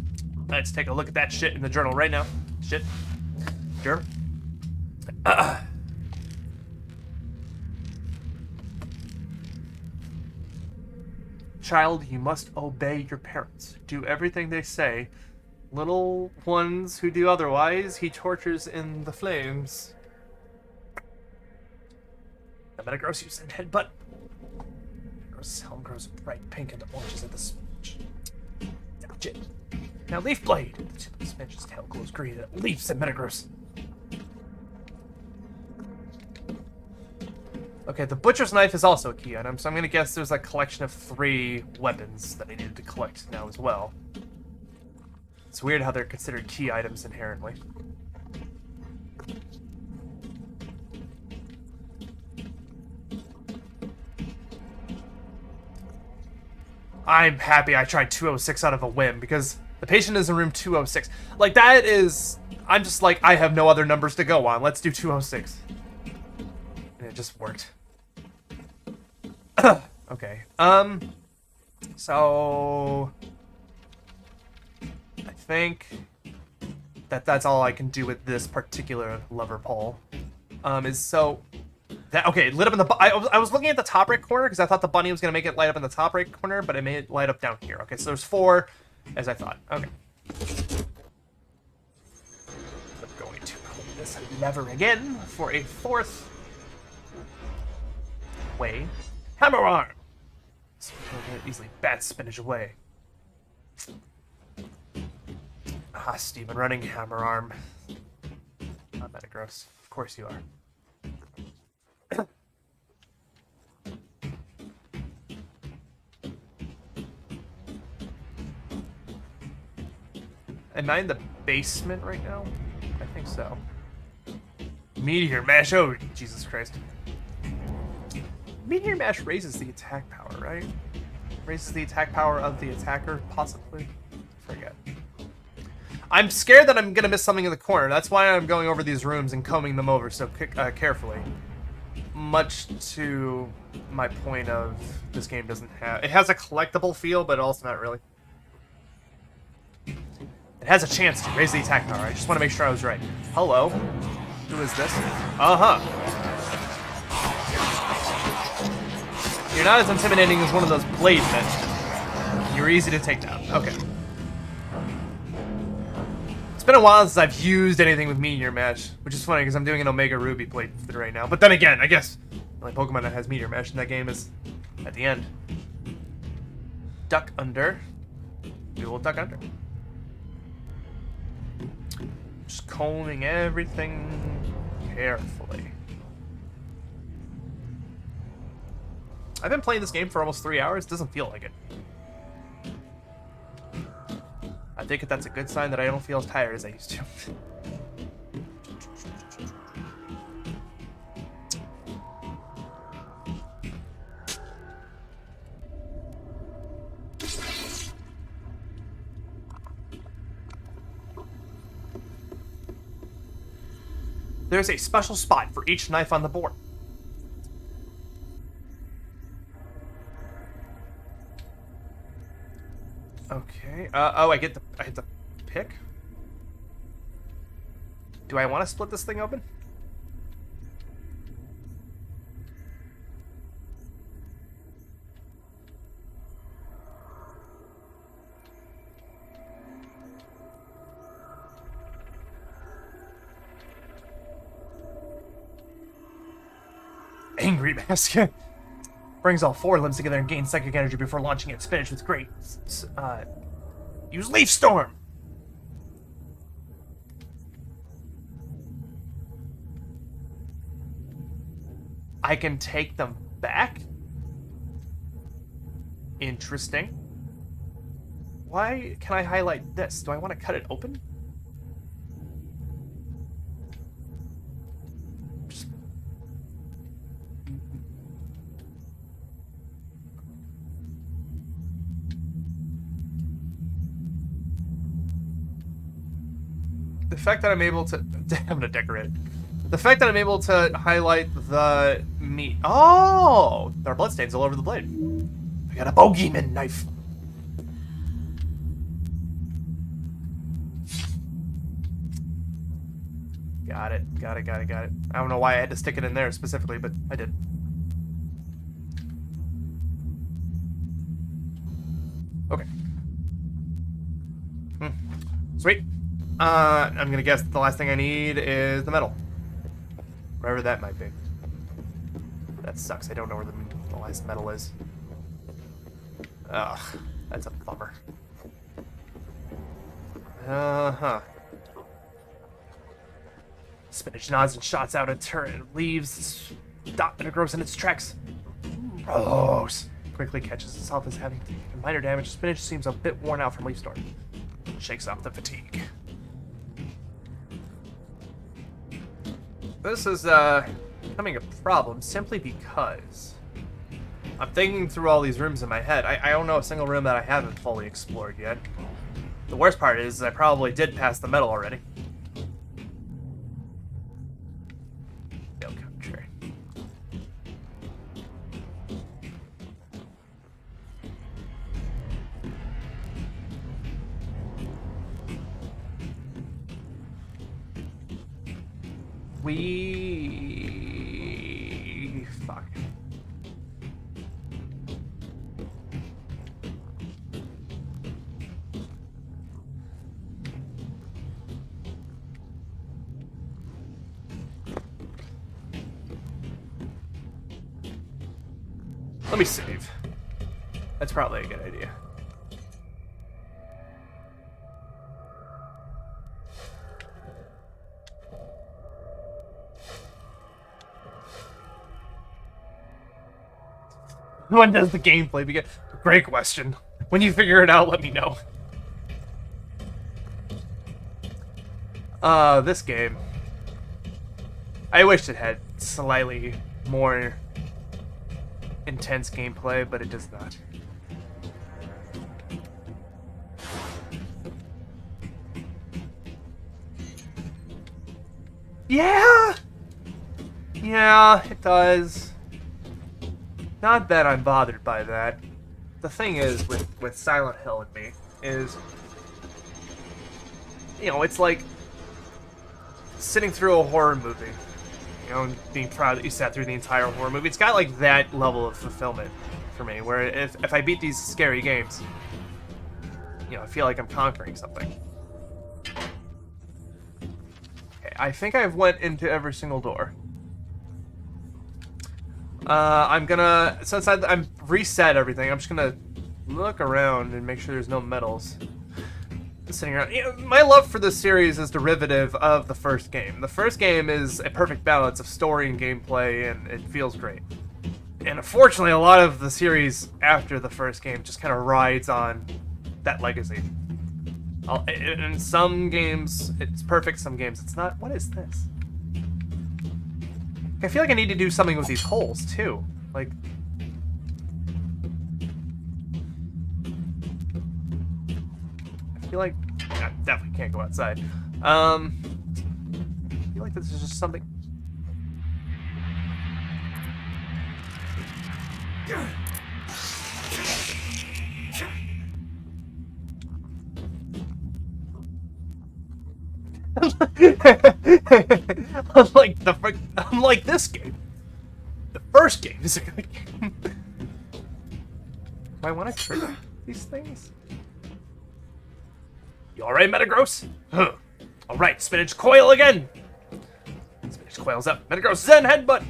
Let's take a look at that shit in the journal right now. Shit. Sure. Child, you must obey your parents. Do everything they say. Little ones who do otherwise, he tortures in the flames. The Metagross use and headbutt. Metagross' helm grows bright pink and oranges at the smudge. Dodge it. Now Leaf Blade. The tip of the Spinach's tail glows green and it leaps at Metagross. Okay, the Butcher's Knife is also a key item, so I'm gonna guess there's a collection of 3 weapons that I needed to collect now as well. It's weird how they're considered key items inherently. I'm happy I tried 206 out of a whim, because the patient is in room 206. Like, that is... I'm just like, I have no other numbers to go on. Let's do 206. And it just worked. Okay. So... I think that that's all I can do with this particular lever pole. So... That okay, it lit up in the... I was looking at the top right corner because I thought the bunny was going to make it light up in the top right corner, but it made it light up down here. Okay, so there's 4, as I thought. Okay. I'm going to call this never again for a 4th way. Hammer arm! So easily bat spinach away. Ah, Steven, running hammer arm. Not that gross. Of course you are. Am I in the basement right now? I think so. Meteor Mash. Oh, Jesus Christ. Meteor Mash raises the attack power, right? Raises the attack power of the attacker, possibly? Forget. I'm scared that I'm going to miss something in the corner. That's why I'm going over these rooms and combing them over so carefully. Much to my point of this game doesn't have... It has a collectible feel, but also not really. It has a chance to raise the attack power. I just want to make sure I was right. Hello. Who is this? Uh-huh. You're not as intimidating as one of those blade men. You're easy to take down. Okay. It's been a while since I've used anything with Meteor Mash, which is funny because I'm doing an Omega Ruby playthrough right now. But then again, I guess the only Pokemon that has Meteor Mash in that game is at the end. Duck under. We will duck under. Just combing everything carefully. I've been playing this game for almost 3 hours. Doesn't feel like it. I think that's a good sign that I don't feel as tired as I used to. There's a special spot for each knife on the board. Okay. Oh, I have to pick. Do I want to split this thing open? Angry Basket. Brings all 4 limbs together and gains psychic energy before launching its spinach with great... use Leaf Storm! I can take them back? Interesting. Why can I highlight this? Do I want to cut it open? The fact that I'm able to... I'm gonna decorate it. The fact that I'm able to highlight the meat... Oh! There are bloodstains all over the blade. I got a bogeyman knife. Got it. Got it. I don't know why I had to stick it in there specifically, but I did. Okay. Sweet. I'm gonna guess the last thing I need is the metal. Wherever that might be. That sucks. I don't know where the last metal is. Ugh. That's a bummer. Uh-huh. Spinach nods and shots out a turret and leaves Dot that grows in its tracks. Gross. Quickly catches itself as having taken minor damage. Spinach seems a bit worn out from Leaf Storm. Shakes off the fatigue. This is becoming a problem simply because I'm thinking through all these rooms in my head. I don't know a single room that I haven't fully explored yet. The worst part is I probably did pass the metal already. No country. Fuck. Let me save. That's probably a good idea. When does the gameplay begin? Great question. When you figure it out, let me know. This game. I wish it had slightly more intense gameplay, but it does not. Yeah! Yeah, it does. Not that I'm bothered by that. The thing is, with Silent Hill and me, is... You know, it's like sitting through a horror movie. You know, and being proud that you sat through the entire horror movie. It's got like that level of fulfillment for me, where if I beat these scary games, you know, I feel like I'm conquering something. Okay, I think I've went into every single door. I'm gonna, since I'm reset everything, I'm just gonna look around and make sure there's no medals sitting around. You know, my love for this series is derivative of the first game. The first game is a perfect balance of story and gameplay, and it feels great. And unfortunately, a lot of the series after the first game just kind of rides on that legacy. In some games, it's perfect, some games it's not. What is this? I feel like I need to do something with these holes, too. Like... I feel like... I definitely can't go outside. I feel like this is just something... Unlike this game, the first game is a good game. Do I want to trigger these things? You alright, Metagross? Huh. Alright, spinach coil again! Spinach coils up. Metagross Zen headbutt!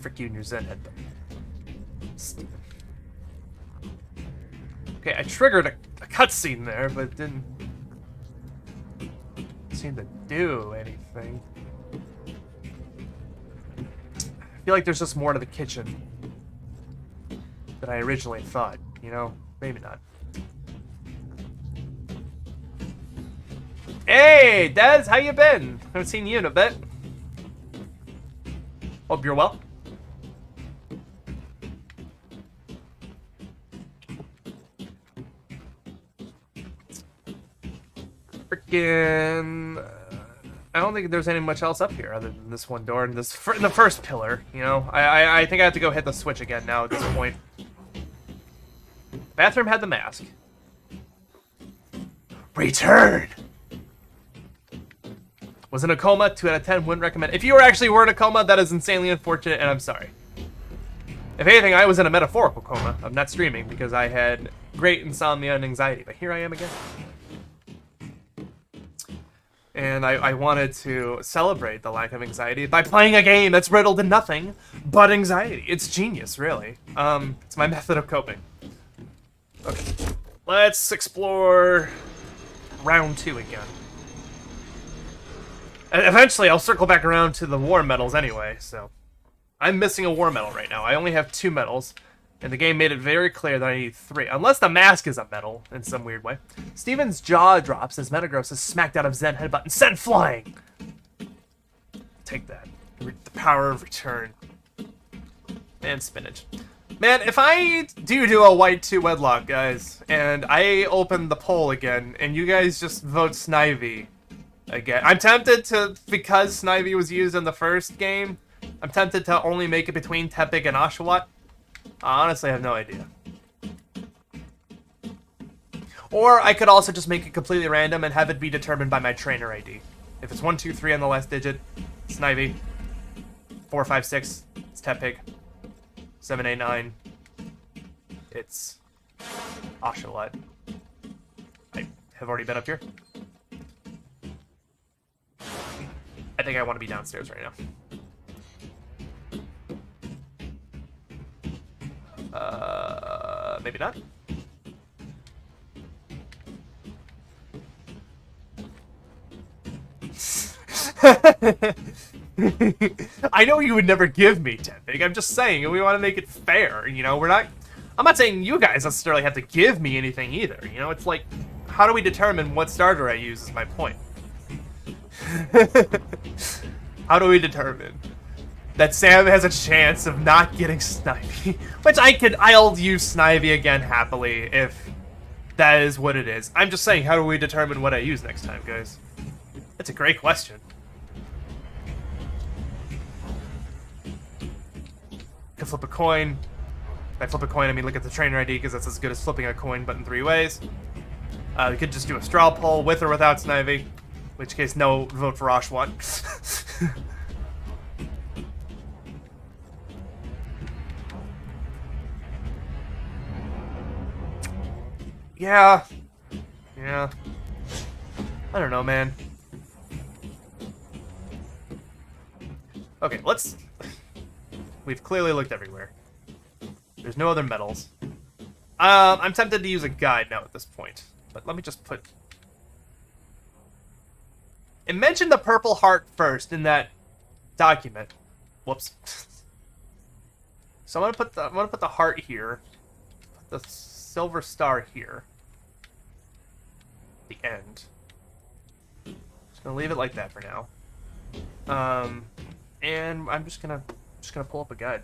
Frick you and your Zen headbutt. Stupid. Okay, I triggered a cutscene there, but it didn't seem to do anything. I feel like there's just more to the kitchen than I originally thought, you know? Maybe not. Hey, Dez, how you been? Haven't seen you in a bit. Hope you're well. Frickin'... I don't think there's any much else up here other than this one door and this the first pillar, you know? I think I have to go hit the switch again now at this point. Bathroom had the mask. Return! Was in a coma, 2 out of 10, wouldn't recommend. If you actually were in a coma, that is insanely unfortunate, and I'm sorry. If anything, I was in a metaphorical coma. I'm not streaming because I had great insomnia and anxiety, but here I am again. And I wanted to celebrate the lack of anxiety by playing a game that's riddled in nothing but anxiety. It's genius, really. It's my method of coping. Okay, let's explore round 2 again. And eventually, I'll circle back around to the war medals anyway, so... I'm missing a war medal right now. I only have 2 medals, and the game made it very clear that I need 3. Unless the mask is a medal, in some weird way. Steven's jaw drops as Metagross is smacked out of Zen headbutt and sent flying! Take that. The power of return. And spinach. Man, if I do a white 2 wedlock, guys, and I open the poll again, and you guys just vote Snivy again. I'm tempted to, because Snivy was used in the first game, I'm tempted to only make it between Tepig and Oshawott. I honestly have no idea. Or I could also just make it completely random and have it be determined by my trainer ID. If it's 1, 2, 3 on the last digit, Snivy. 4, 5, 6, it's Tepig. 7, 8, 9, it's Oshawott. I have already been up here. I think I want to be downstairs right now. Maybe not. I know you would never give me 10 big. I'm just saying we want to make it fair. You know, I'm not saying you guys necessarily have to give me anything either. You know, it's like, how do we determine what starter I use is my point. How do we determine that Sam has a chance of not getting Snivy? Which I'll use Snivy again happily if that is what it is. I'm just saying, how do we determine what I use next time, guys? That's a great question. Can flip a coin. By flip a coin, I mean look at the trainer ID, because that's as good as flipping a coin, but in 3 ways. We could just do a straw poll, with or without Snivy. In which case, no, vote for Oshawott. Yeah. I don't know, man. Okay, we've clearly looked everywhere. There's no other metals. I'm tempted to use a guide now at this point. But let me just put... It mentioned the purple heart first in that document. Whoops. So I'm gonna put the heart here. Put the silver star here. The end. Just gonna leave it like that for now. And I'm just gonna pull up a guide,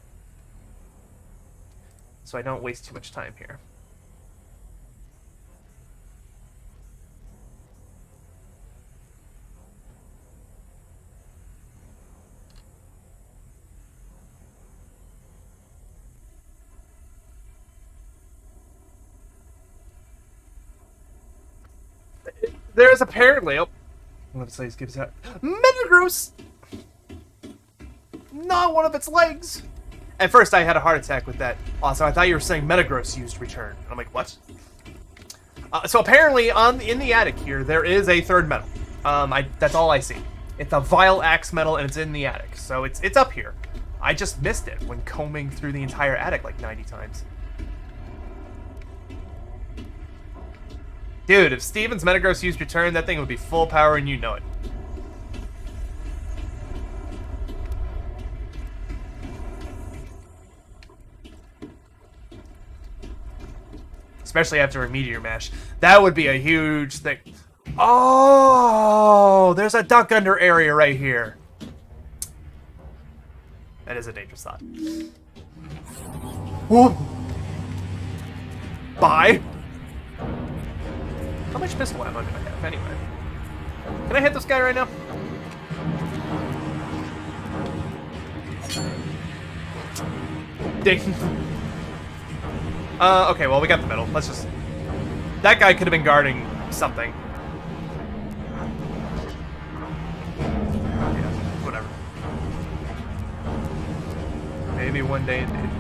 so I don't waste too much time here. There's apparently... Oh, let's say gives out... Metagross! Not one of its legs! At first, I had a heart attack with that. Also, I thought you were saying Metagross used return. I'm like, what? So apparently, in the attic here, there is a third metal. That's all I see. It's a Vile Axe metal, and it's in the attic. So it's up here. I just missed it when combing through the entire attic like 90 times. Dude, if Steven's Metagross used return, that thing would be full power and you know it. Especially after a Meteor Mash. That would be a huge thing. Oh, there's a duck under area right here. That is a dangerous thought. Whoa. Bye. How much pistol ammo do I have, anyway? Can I hit this guy right now? Ding. Okay, well, we got the medal. Let's just... That guy could have been guarding something. Yeah, whatever. Maybe one day indeed.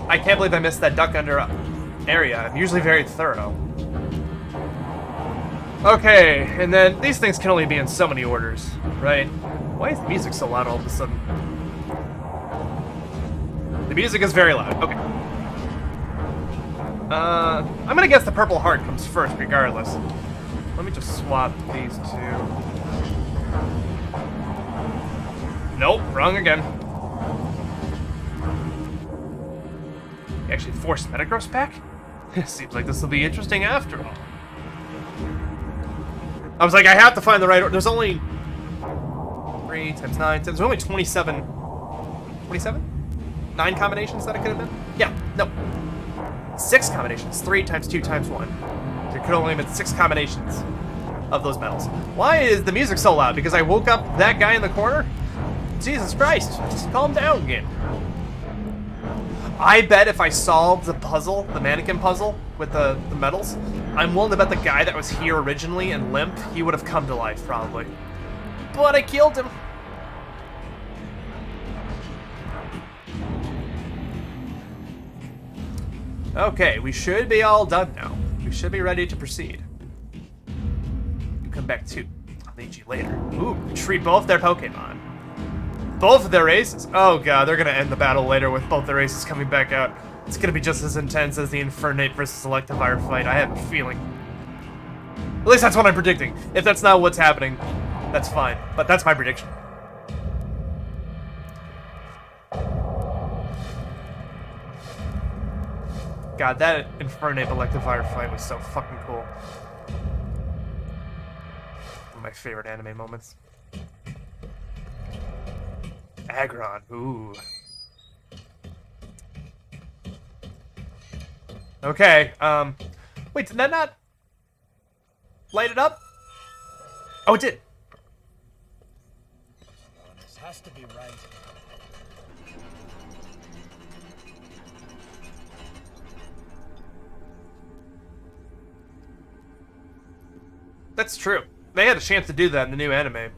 I can't believe I missed that duck under area. I'm usually very thorough. Okay, and then these things can only be in so many orders, right? Why is the music so loud all of a sudden? The music is very loud. Okay. I'm gonna guess the purple heart comes first, regardless. Let me just swap these two. Nope, wrong again. Actually forced Metagross back? Seems like this will be interesting after all. I was like, I have to find the right order. There's only 3 times 9. There's only 27. 27? 9 combinations that it could have been? Yeah, no. 6 combinations. 3 times 2 times 1. There could only have been 6 combinations of those metals. Why is the music so loud? Because I woke up that guy in the corner? Jesus Christ. Just calm down, game. I bet if I solved the puzzle, the mannequin puzzle, with the medals, I'm willing to bet the guy that was here originally and limp, he would have come to life probably. But I killed him. Okay, we should be all done now. We should be ready to proceed. You come back too. I'll need you later. Ooh, treat both their Pokemon. Both of their aces. Oh god, they're gonna end the battle later with both their aces coming back out. It's gonna be just as intense as the Infernate versus Electivire fight. I have a feeling. At least that's what I'm predicting. If that's not what's happening, that's fine. But that's my prediction. God, that Infernate Electivire fight was so fucking cool. One of my favorite anime moments. Aggron, ooh. Okay, wait, did that not light it up? Oh, it did. This has to be right. That's true. They had a chance to do that in the new anime.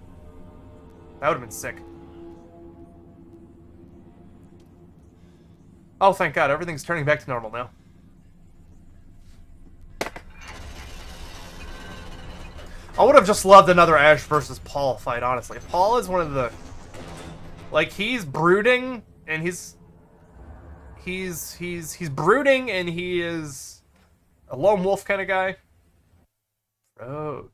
That would have been sick. Oh, thank God, everything's turning back to normal now. I would have just loved another Ash versus Paul fight, honestly. Paul is one of the... Like, he's brooding, and he's brooding, and he is a lone wolf kind of guy. Protein.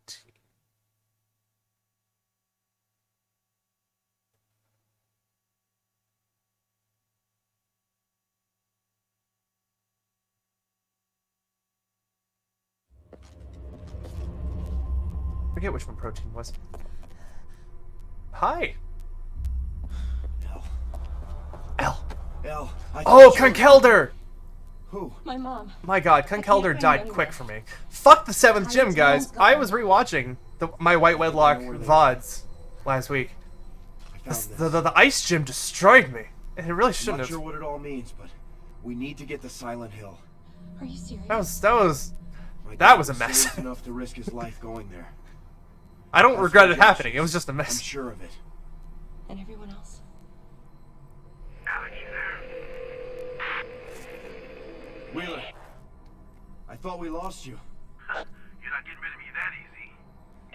Forget which one protein was. Hi. L. Oh, Kunkelder! Who? My mom. My god, Kunkelder find died anyone. quick for me. Fuck the 7th How gym, is guys. Mom's gone? I was rewatching my White Wedlock VODs last week. I found The ice gym destroyed me. And it really I'm shouldn't not have. sure what it all means, but we need to get to Silent Hill. Are you serious? My That dad was a mess. serious enough to risk his life going there. I don't That's regret what it happening. Josh It was just a I'm mess. sure of it. And everyone else? Alex, you there? Wheeler, I thought we lost you. You're not getting rid of me that easy.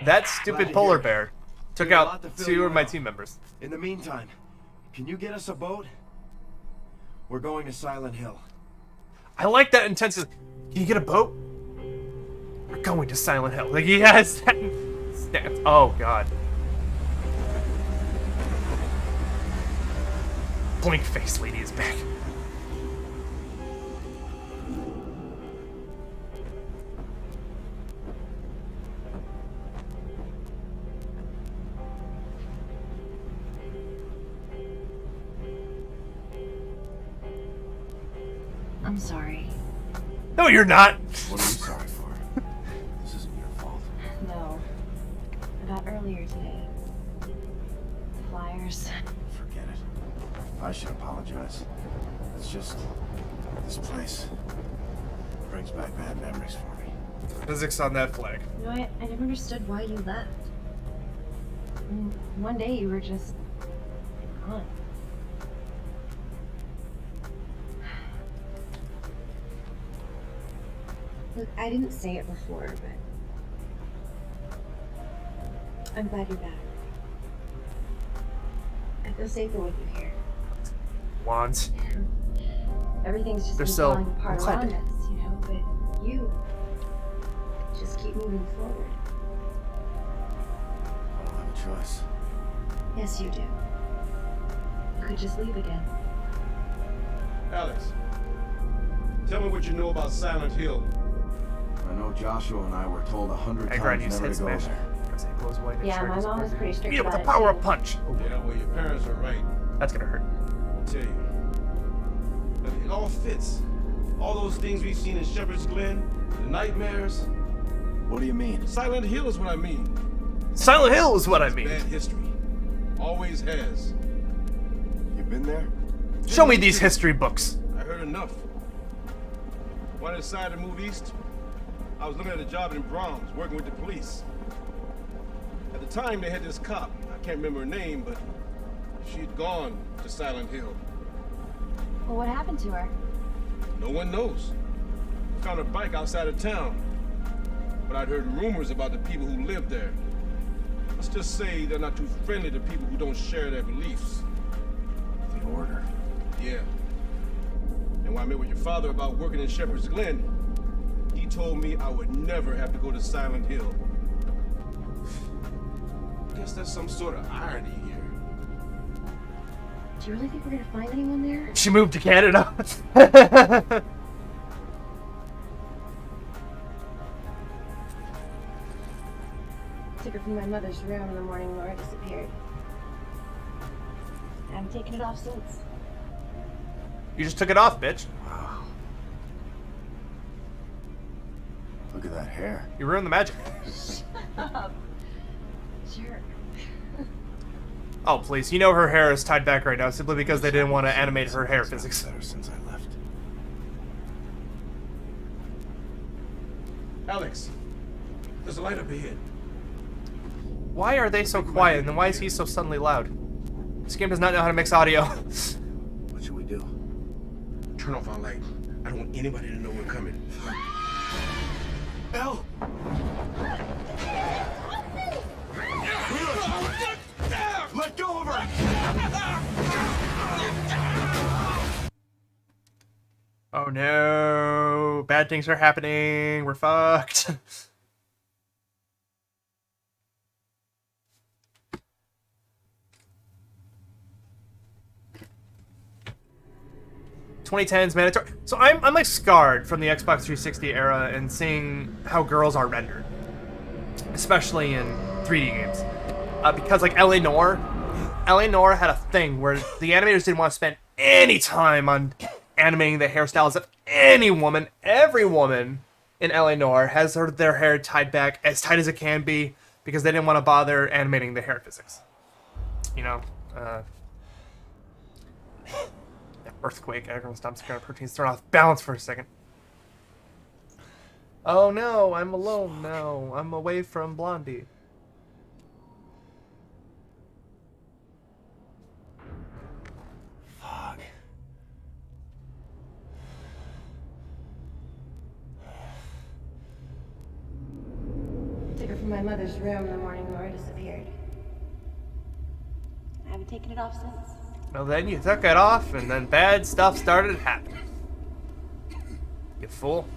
That Glad stupid to polar hear it. bear took We got a out lot to fill 2 you of my in on. team members. In the meantime, can you get us a boat? We're going to Silent Hill. I like that intensity. Can you get a boat? We're going to Silent Hill. Like, he has that stance. Oh, God. Blink face lady is back. I'm sorry. No, you're not. What are you sorry for? This isn't your fault. No. About earlier today. Flyers. Forget it. I should apologize. It's just this place brings back bad memories for me. Physics on that flag. You know, I never understood why you left. I mean, one day you were just gone. Look, I didn't say it before, but I'm glad you're back. I feel safer with you here. Wands. Everything's just They're been so falling apart around inclined. us, you know, but you just keep moving forward. I don't have a choice. Yes, you do. You could just leave again. Alex, tell me what you know about Silent Hill. I know Joshua and I were told 100 I grind times use never head to go smash. there. Because it blows away. Yeah, my mom was pretty strict Beat it with about the it, power too. of punch. Ooh, Yeah, well, your parents are right. that's gonna hurt. I tell you. But it all fits. All those things we've seen in Shepherd's Glen, the nightmares. What do you mean? Silent Hill is what I mean. Silent Hill is what I mean. Bad history. Always has. You been there? Show me these history books. I heard enough. When I decided to move east, I was looking at a job in Bronx, working with the police. At the time, they had this cop. I can't remember her name, but she'd gone to Silent Hill. Well, what happened to her? No one knows. Found her bike outside of town. But I'd heard rumors about the people who lived there. Let's just say they're not too friendly to people who don't share their beliefs. The Order. Yeah. And when I met with your father about working in Shepherd's Glen, he told me I would never have to go to Silent Hill. I guess there's some sort of irony here. Do you really think we're gonna find anyone there? She moved to Canada. Took her from my mother's room in the morning Laura disappeared. I haven't taken it off since. You just took it off, bitch. Wow. Look at that hair. You ruined the magic. Sure. Oh, please. You know her hair is tied back right now simply because they didn't want to animate her hair physics. Better since I left. Alex, there's a light up ahead. Why are they so quiet, and then why is he so suddenly loud? This game does not know how to mix audio. What should we do? Turn off our light. I don't want anybody to know we're coming. Elle! Let go of her! Oh no. Bad things are happening. We're fucked. (2010s) mandatory. So I'm like scarred from the Xbox 360 era and seeing how girls are rendered, especially in 3D games, because like LA Noire had a thing where the animators didn't want to spend any time on animating the hairstyles of any woman. Every woman in LA Noire has their hair tied back as tight as it can be because they didn't want to bother animating the hair physics. You know. Earthquake, everyone stops ground proteins thrown off balance for a second. Oh no, I'm alone now. I'm away from Blondie. Fuck. Took her from my mother's room the morning Laura disappeared. I haven't taken it off since. Well, then you took it off, and then bad stuff started happening. You fool.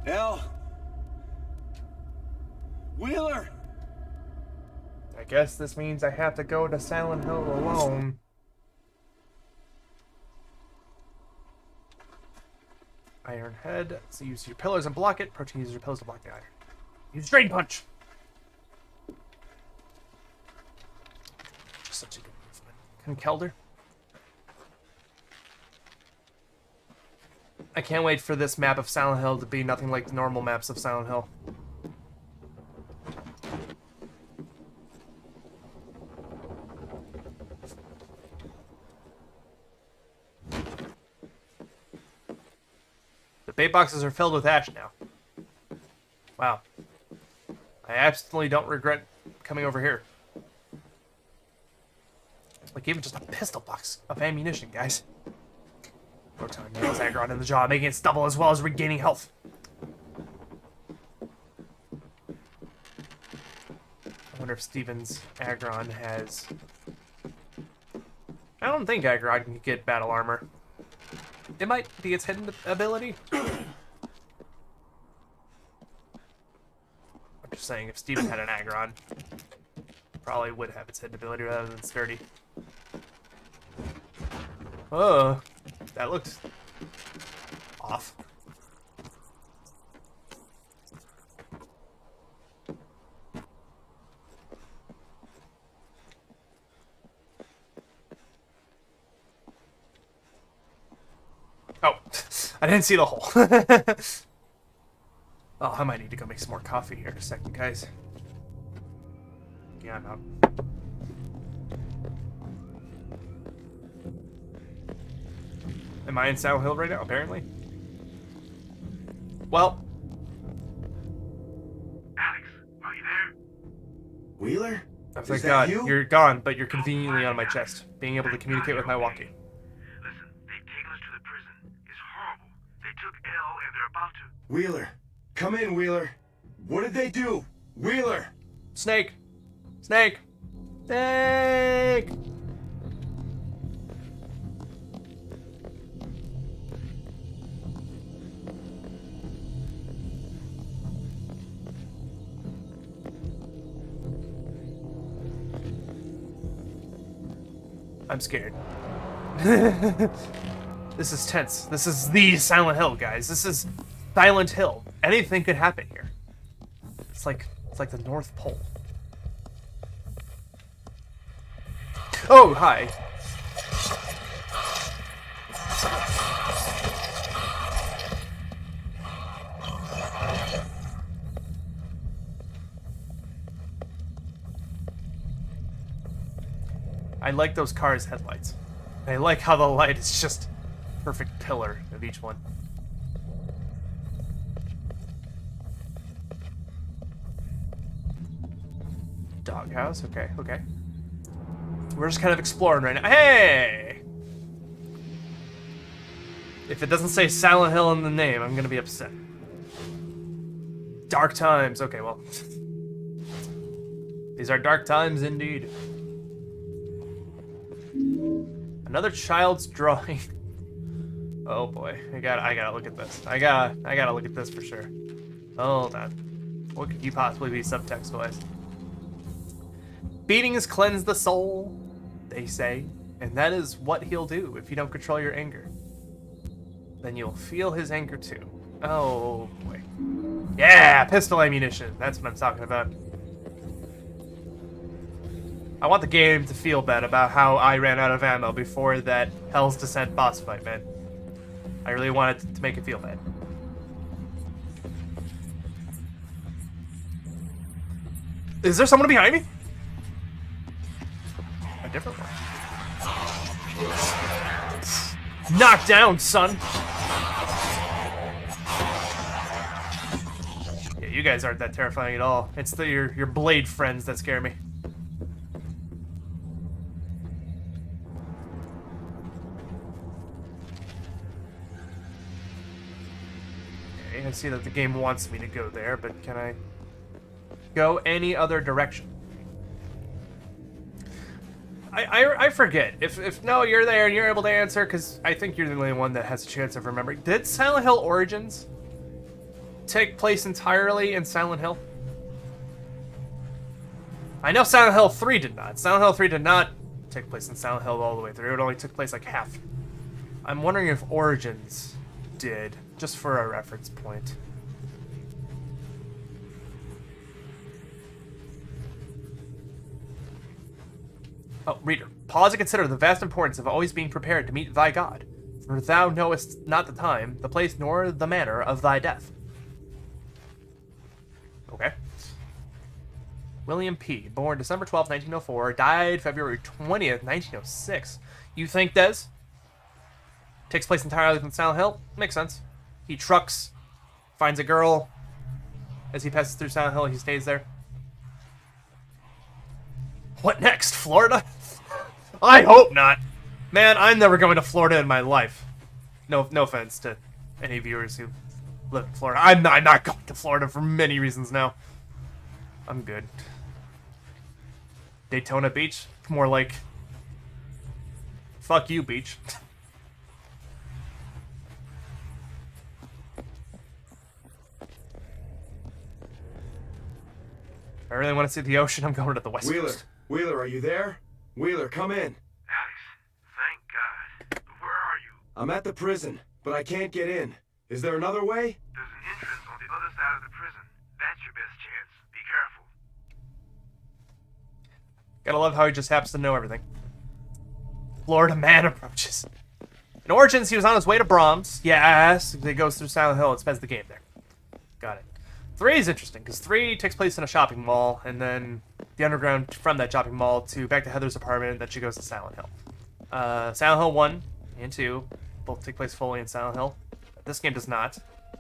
Elle! Wheeler! I guess this means I have to go to Silent Hill alone. Iron Head. So use your pillars and block it. Protein uses your pillars to block the iron. Use Drain Punch. Such a good movement. Kelder. I can't wait for this map of Silent Hill to be nothing like the normal maps of Silent Hill. Bait boxes are filled with ash now. Wow. I absolutely don't regret coming over here. Like even just a pistol box of ammunition, guys. Proton nails Agron in the jaw, making it stubble as well as regaining health. I wonder if Steven's Agron has... I don't think Agron can get battle armor. It might be its hidden ability. I'm just saying, if Steven had an Agron, probably would have its hidden ability rather than sturdy. Oh, that looks off. Oh, I didn't see the hole. Oh, I might need to go make some more coffee here in a second, guys. Yeah, I'm out. Am I in Silent Hill right now? Apparently. Well. Alex, are you there? Wheeler? Oh, Is thank that God. you? You're gone, but you're conveniently on my chest. Being able to communicate with my walkie. Listen, they've taken us to the prison. It's horrible. They took Elle and they're about to... Wheeler. Come in, Wheeler. What did they do? Wheeler! Snake! Snake! Snake! I'm scared. This is tense. This is the Silent Hill, guys. This is Silent Hill. Anything could happen here. It's like the North Pole. Oh, hi. I like those cars' headlights. I like how the light is just perfect pillar of each one. Doghouse, okay, okay. We're just kind of exploring right now. Hey! If it doesn't say Silent Hill in the name, I'm gonna be upset. Dark times, okay, well. These are dark times indeed. Another child's drawing. Oh boy, I gotta look at this. I gotta look at this for sure. Hold on. What could you possibly be subtext-wise? Beatings cleanse the soul, they say, and that is what he'll do if you don't control your anger. Then you'll feel his anger too. Oh boy. Yeah, pistol ammunition. That's what I'm talking about. I want the game to feel bad about how I ran out of ammo before that Hell's Descent boss fight, man. I really wanted to make it feel bad. Is there someone behind me? A different one. Knock down, son! Yeah, you guys aren't that terrifying at all. It's your blade friends that scare me. I see that the game wants me to go there, but can I go any other direction? I forget. If no, you're there and you're able to answer, because I think you're the only one that has a chance of remembering. Did Silent Hill Origins take place entirely in Silent Hill? I know Silent Hill 3 did not. Silent Hill 3 did not take place in Silent Hill all the way through. It only took place like half. I'm wondering if Origins did, just for a reference point. Oh, reader, pause and consider the vast importance of always being prepared to meet thy God, for thou knowest not the time, the place, nor the manner of thy death. Okay. William P., born December 12, 1904, died February 20th, 1906. You think, Des? Takes place entirely in Silent Hill? Makes sense. He trucks, finds a girl. As he passes through Silent Hill, he stays there. What next? Florida? I hope not. Man, I'm never going to Florida in my life. No offense to any viewers who live in Florida. I'm not going to Florida for many reasons now. I'm good. Daytona Beach? More like... Fuck you, beach. I really want to see the ocean. I'm going to the West Coast. Wheeler, are you there? Wheeler, come in. Alex, thank God. Where are you? I'm at the prison, but I can't get in. Is there another way? There's an entrance on the other side of the prison. That's your best chance. Be careful. Gotta love how he just happens to know everything. Florida man approaches. In Origins, he was on his way to Brahms. Yes, he goes through Silent Hill and spends the game there. Got it. 3 is interesting, because 3 takes place in a shopping mall, and then the underground from that shopping mall to back to Heather's apartment, and then she goes to Silent Hill. Silent Hill 1 and 2 both take place fully in Silent Hill. This game does not.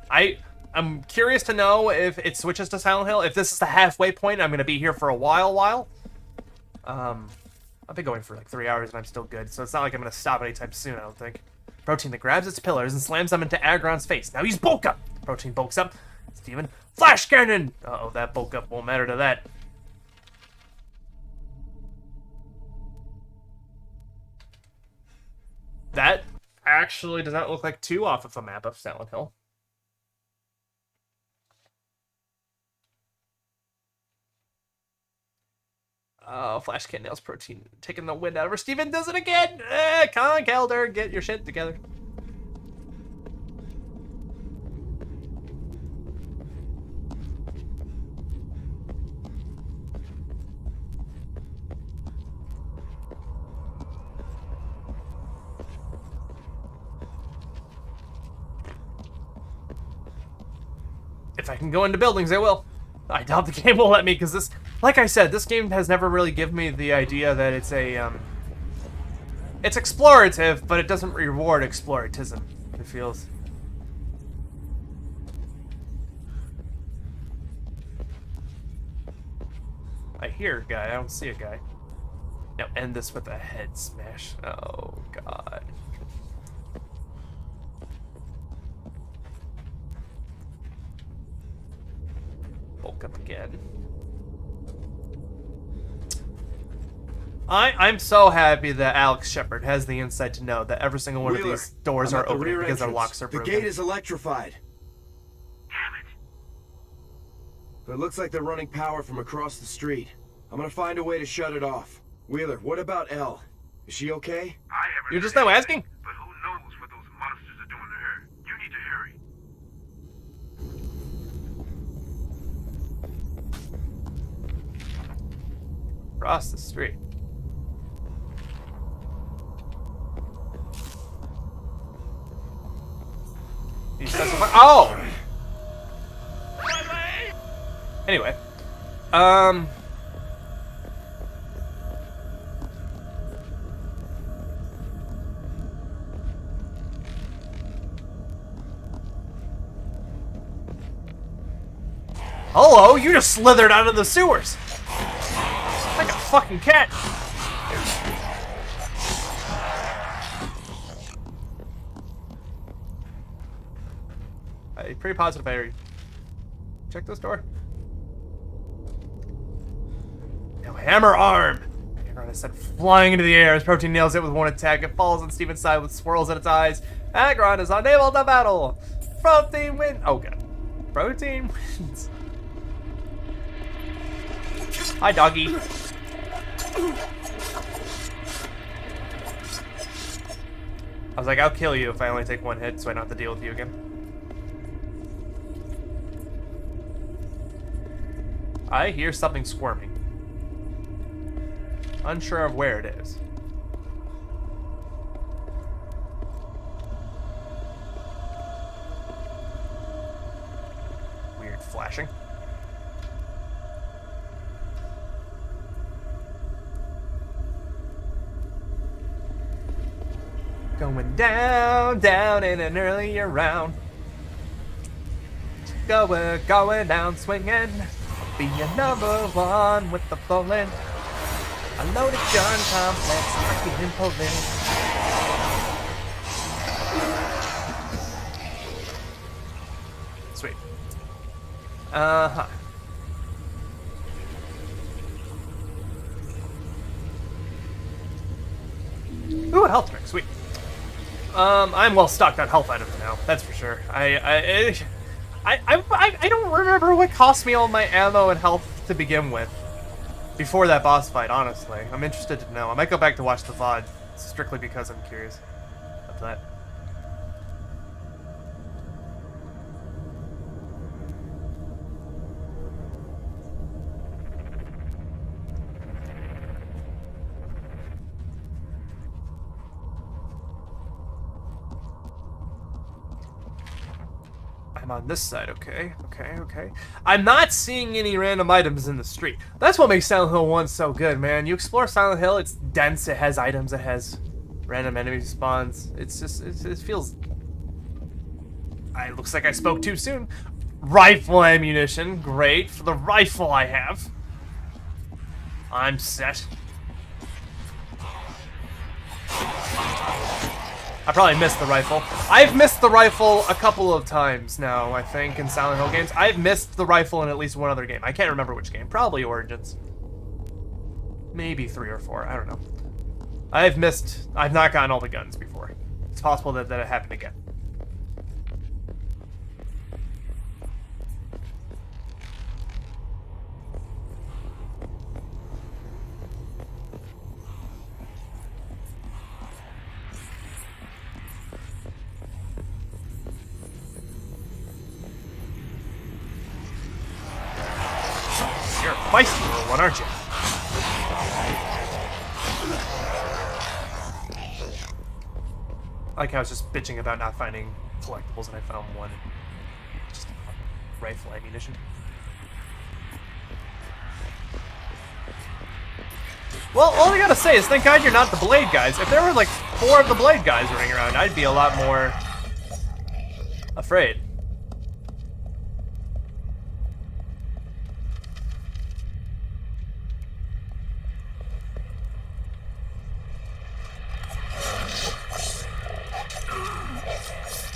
I'm curious to know if it switches to Silent Hill. If this is the halfway point, I'm going to be here for a while. I've been going for like 3 hours and I'm still good, so it's not like I'm going to stop anytime soon, I don't think. Protein that grabs its pillars and slams them into Agron's face. Now he's bulk up! Protein bulks up. Steven, flash cannon! Uh-oh, that bulk up won't matter to that. That actually does not look like too off of a map of Silent Hill. Oh, Flash Kid nails Protein, taking the wind out of her. Steven does it again! Come on, Calder, get your shit together. If I can go into buildings, I will. I doubt the game will let me, because this, like I said, this game has never really given me the idea that it's a, it's explorative, but it doesn't reward exploratism, it feels. I hear a guy, I don't see a guy. Now end this with a head smash. Oh, God. Bulk up again. I'm so happy that Alex Shepard has the insight to know that every single one Wheeler, of these doors I'm are at the open rear because their entrance. locks are The broken. gate is electrified. Damn it. But it looks like they're running power from across the street. I'm gonna find a way to shut it off. Wheeler, what about Elle? Is she okay? I haven't You're just heard now anything, asking? but who knows what those monsters are doing to her. You need to hurry. Across the street. He specify- Oh! Anyway. Hello, you just slithered out of the sewers! Like a fucking cat! I'm pretty positive I check this door. Now hammer arm! Aaron is sent flying into the air as Protein nails it with one attack. It falls on Steven's side with swirls in its eyes. Agron is unable to battle! Protein wins! Oh god. Protein wins. Hi, doggy. I was like, I'll kill you if I only take one hit so I don't have to deal with you again. I hear something squirming. Unsure of where it is. Weird flashing. Going down, down in an earlier round. Going down swinging. Be a number one with the bowling. A loaded gun complex, hockey and pulling. Sweet. Uh-huh. Ooh, a health drink, sweet. I'm well stocked on health items now, that's for sure. I don't remember what cost me all my ammo and health to begin with. Before that boss fight, honestly. I'm interested to know. I might go back to watch the VOD, strictly because I'm curious of that. I'm on this side, okay, okay. I'm not seeing any random items in the street. That's what makes Silent Hill 1 so good, man. You explore Silent Hill, it's dense, it has items, it has random enemy spawns. It's just, it feels... It looks like I spoke too soon. Rifle ammunition, great. For the rifle I have. I'm set. I probably missed the rifle. I've missed the rifle a couple of times now, I think, in Silent Hill games. I've missed the rifle in at least one other game. I can't remember which game. Probably Origins. Maybe 3 or 4. I don't know. I've not gotten all the guns before. It's possible that it happened again. You're a feisty little one, aren't you? Like I was just bitching about not finding collectibles and I found one. Just rifle ammunition. Well, all I gotta say is thank God you're not the Blade guys. If there were like 4 of the Blade guys running around, I'd be a lot more afraid.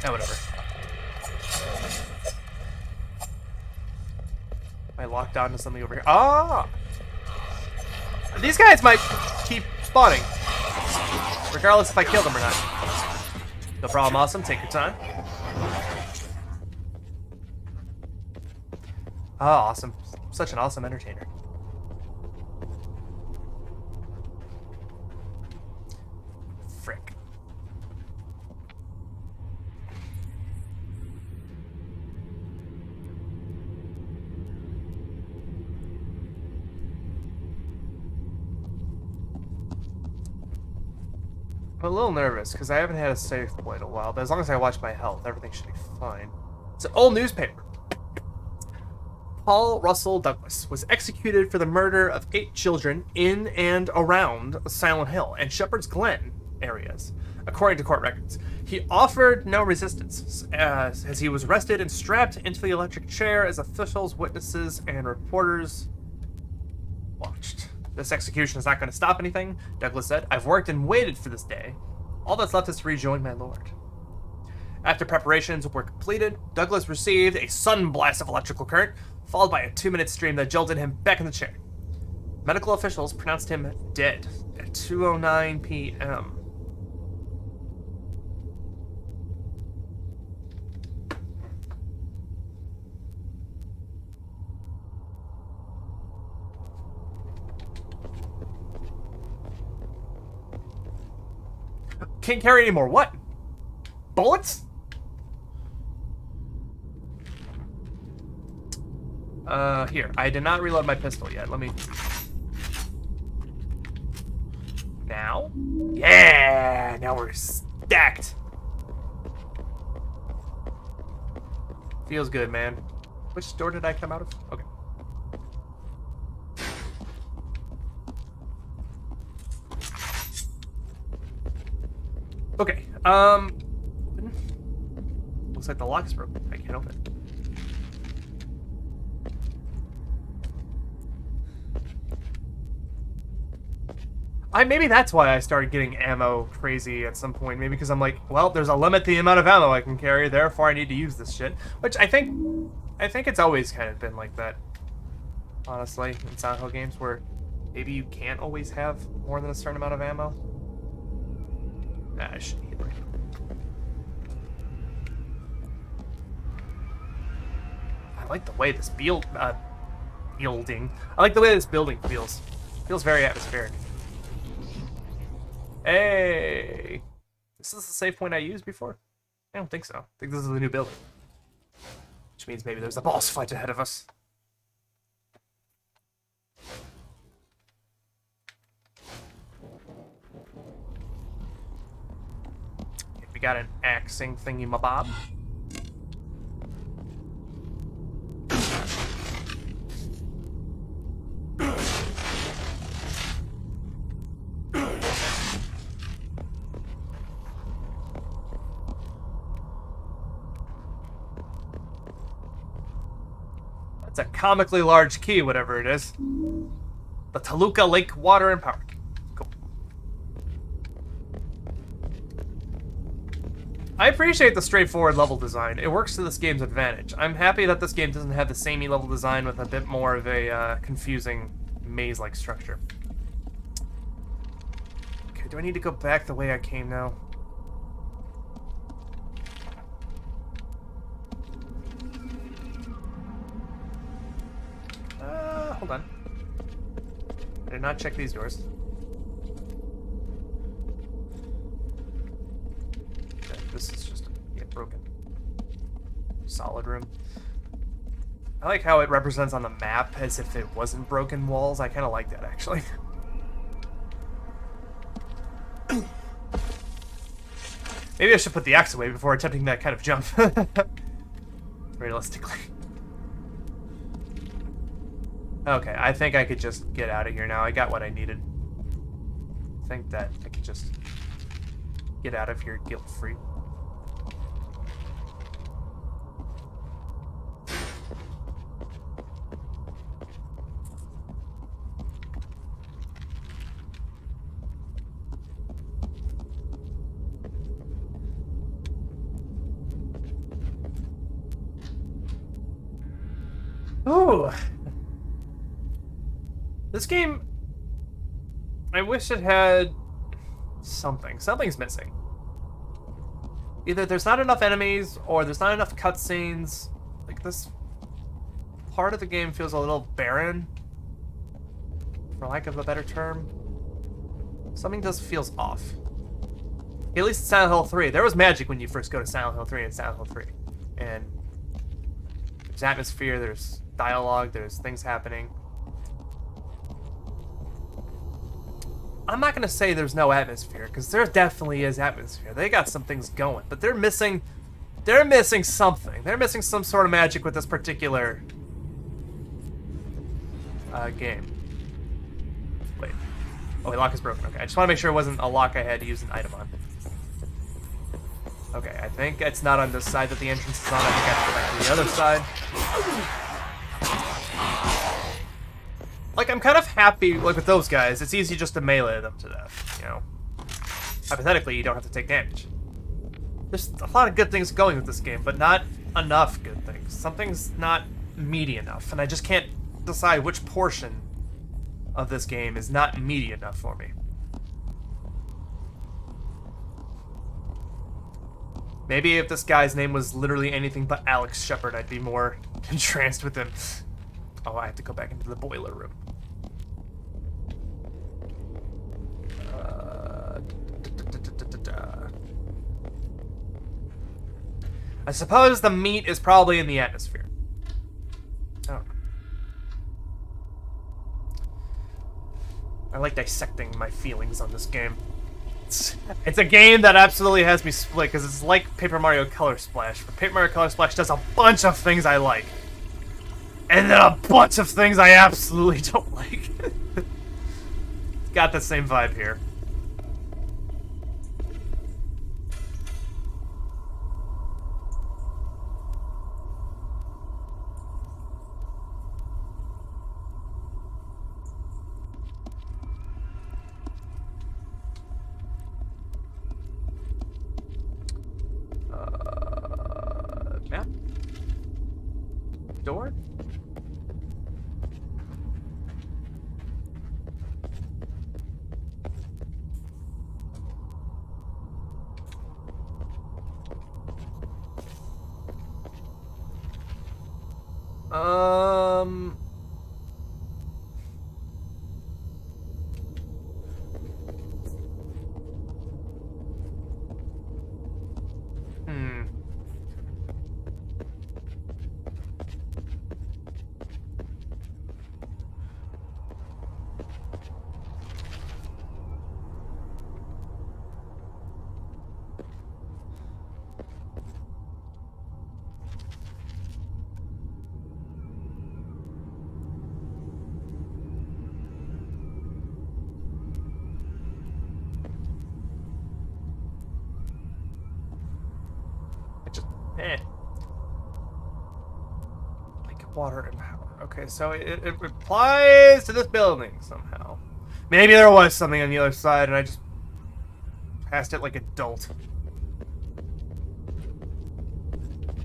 Oh, whatever. Am I locked onto something over here? Ah! These guys might keep spawning. Regardless if I kill them or not. No problem, awesome. Take your time. Oh, awesome. Such an awesome entertainer. Frick. I'm a little nervous because I haven't had a save point in a while, but as long as I watch my health, everything should be fine. It's an old newspaper. Paul Russell Douglas was executed for the murder of 8 children in and around Silent Hill and Shepherd's Glen areas, according to court records. He offered no resistance as he was arrested and strapped into the electric chair as officials, witnesses, and reporters watched. This execution is not going to stop anything, Douglas said. I've worked and waited for this day. All that's left is to rejoin my lord. After preparations were completed, Douglas received a sudden blast of electrical current, followed by a 2-minute stream that jolted him back in the chair. Medical officials pronounced him dead at 2:09 p.m. Can't carry any more what? Bullets? Here. I did not reload my pistol yet. Let me... Now? Yeah! Now we're stacked. Feels good, man. Which door did I come out of? Okay. Okay, looks like the lock's broken. I can't open it. Maybe that's why I started getting ammo crazy at some point. Maybe because I'm like, well, there's a limit to the amount of ammo I can carry, therefore I need to use this shit. Which I think it's always kind of been like that, honestly, in Silent Hill games, where maybe you can't always have more than a certain amount of ammo. Nah, I should hit right. I like the way this building. I like the way this building feels. Feels very atmospheric. Hey, this is the save point I used before? I don't think so. I think this is the new building, which means maybe there's a boss fight ahead of us. We got an axing thingy-mabob. It's a comically large key, whatever it is. The Toluca Lake Water and Power Key. Cool. I appreciate the straightforward level design. It works to this game's advantage. I'm happy that this game doesn't have the samey level design with a bit more of a confusing maze-like structure. Okay, do I need to go back the way I came now? Hold on. I did not check these doors. Okay, this is just broken. Solid room. I like how it represents on the map as if it wasn't broken walls. I kind of like that, actually. Maybe I should put the axe away before attempting that kind of jump. Realistically. Okay, I think I could just get out of here now. I got what I needed. I think that I could just get out of here guilt-free. Oh! This game, I wish it had something. Something's missing. Either there's not enough enemies, or there's not enough cutscenes. Like, this part of the game feels a little barren, for lack of a better term. Something just feels off. At least in Silent Hill 3. There was magic when you first go to Silent Hill 3 and Silent Hill 3. And there's atmosphere, there's dialogue, there's things happening. I'm not gonna say there's no atmosphere, because there definitely is atmosphere. They got some things going, but they're missing something. They're missing some sort of magic with this particular game. Wait. Oh, the lock is broken. Okay, I just want to make sure it wasn't a lock I had to use an item on. Okay, I think it's not on this side that the entrance is on. I think I have to go back to the other side. Like, I'm kind of happy, like, with those guys. It's easy just to melee them to death, you know? Hypothetically, you don't have to take damage. There's a lot of good things going with this game, but not enough good things. Something's not meaty enough, and I just can't decide which portion of this game is not meaty enough for me. Maybe if this guy's name was literally anything but Alex Shepard, I'd be more entranced with him. Oh, I have to go back into the boiler room. I suppose the meat is probably in the atmosphere. Oh. I like dissecting my feelings on this game. It's a game that absolutely has me split, because it's like Paper Mario Color Splash, but Paper Mario Color Splash does a bunch of things I like. And then a bunch of things I absolutely don't like. It's got the same vibe here. Map? Door? Like water and power. Okay, so it applies to this building somehow. Maybe there was something on the other side and I just passed it like a dolt.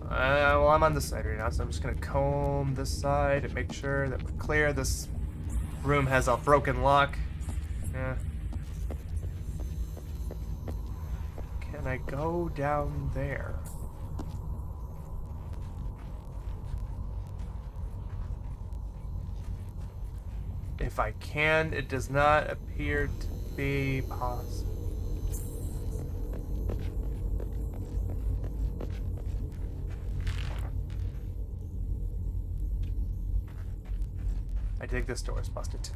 Well, I'm on this side right now, so I'm just gonna comb this side and make sure that we're clear. This room has a broken lock. Yeah. Can I go down there? If I can, it does not appear to be possible. I think this door is busted too.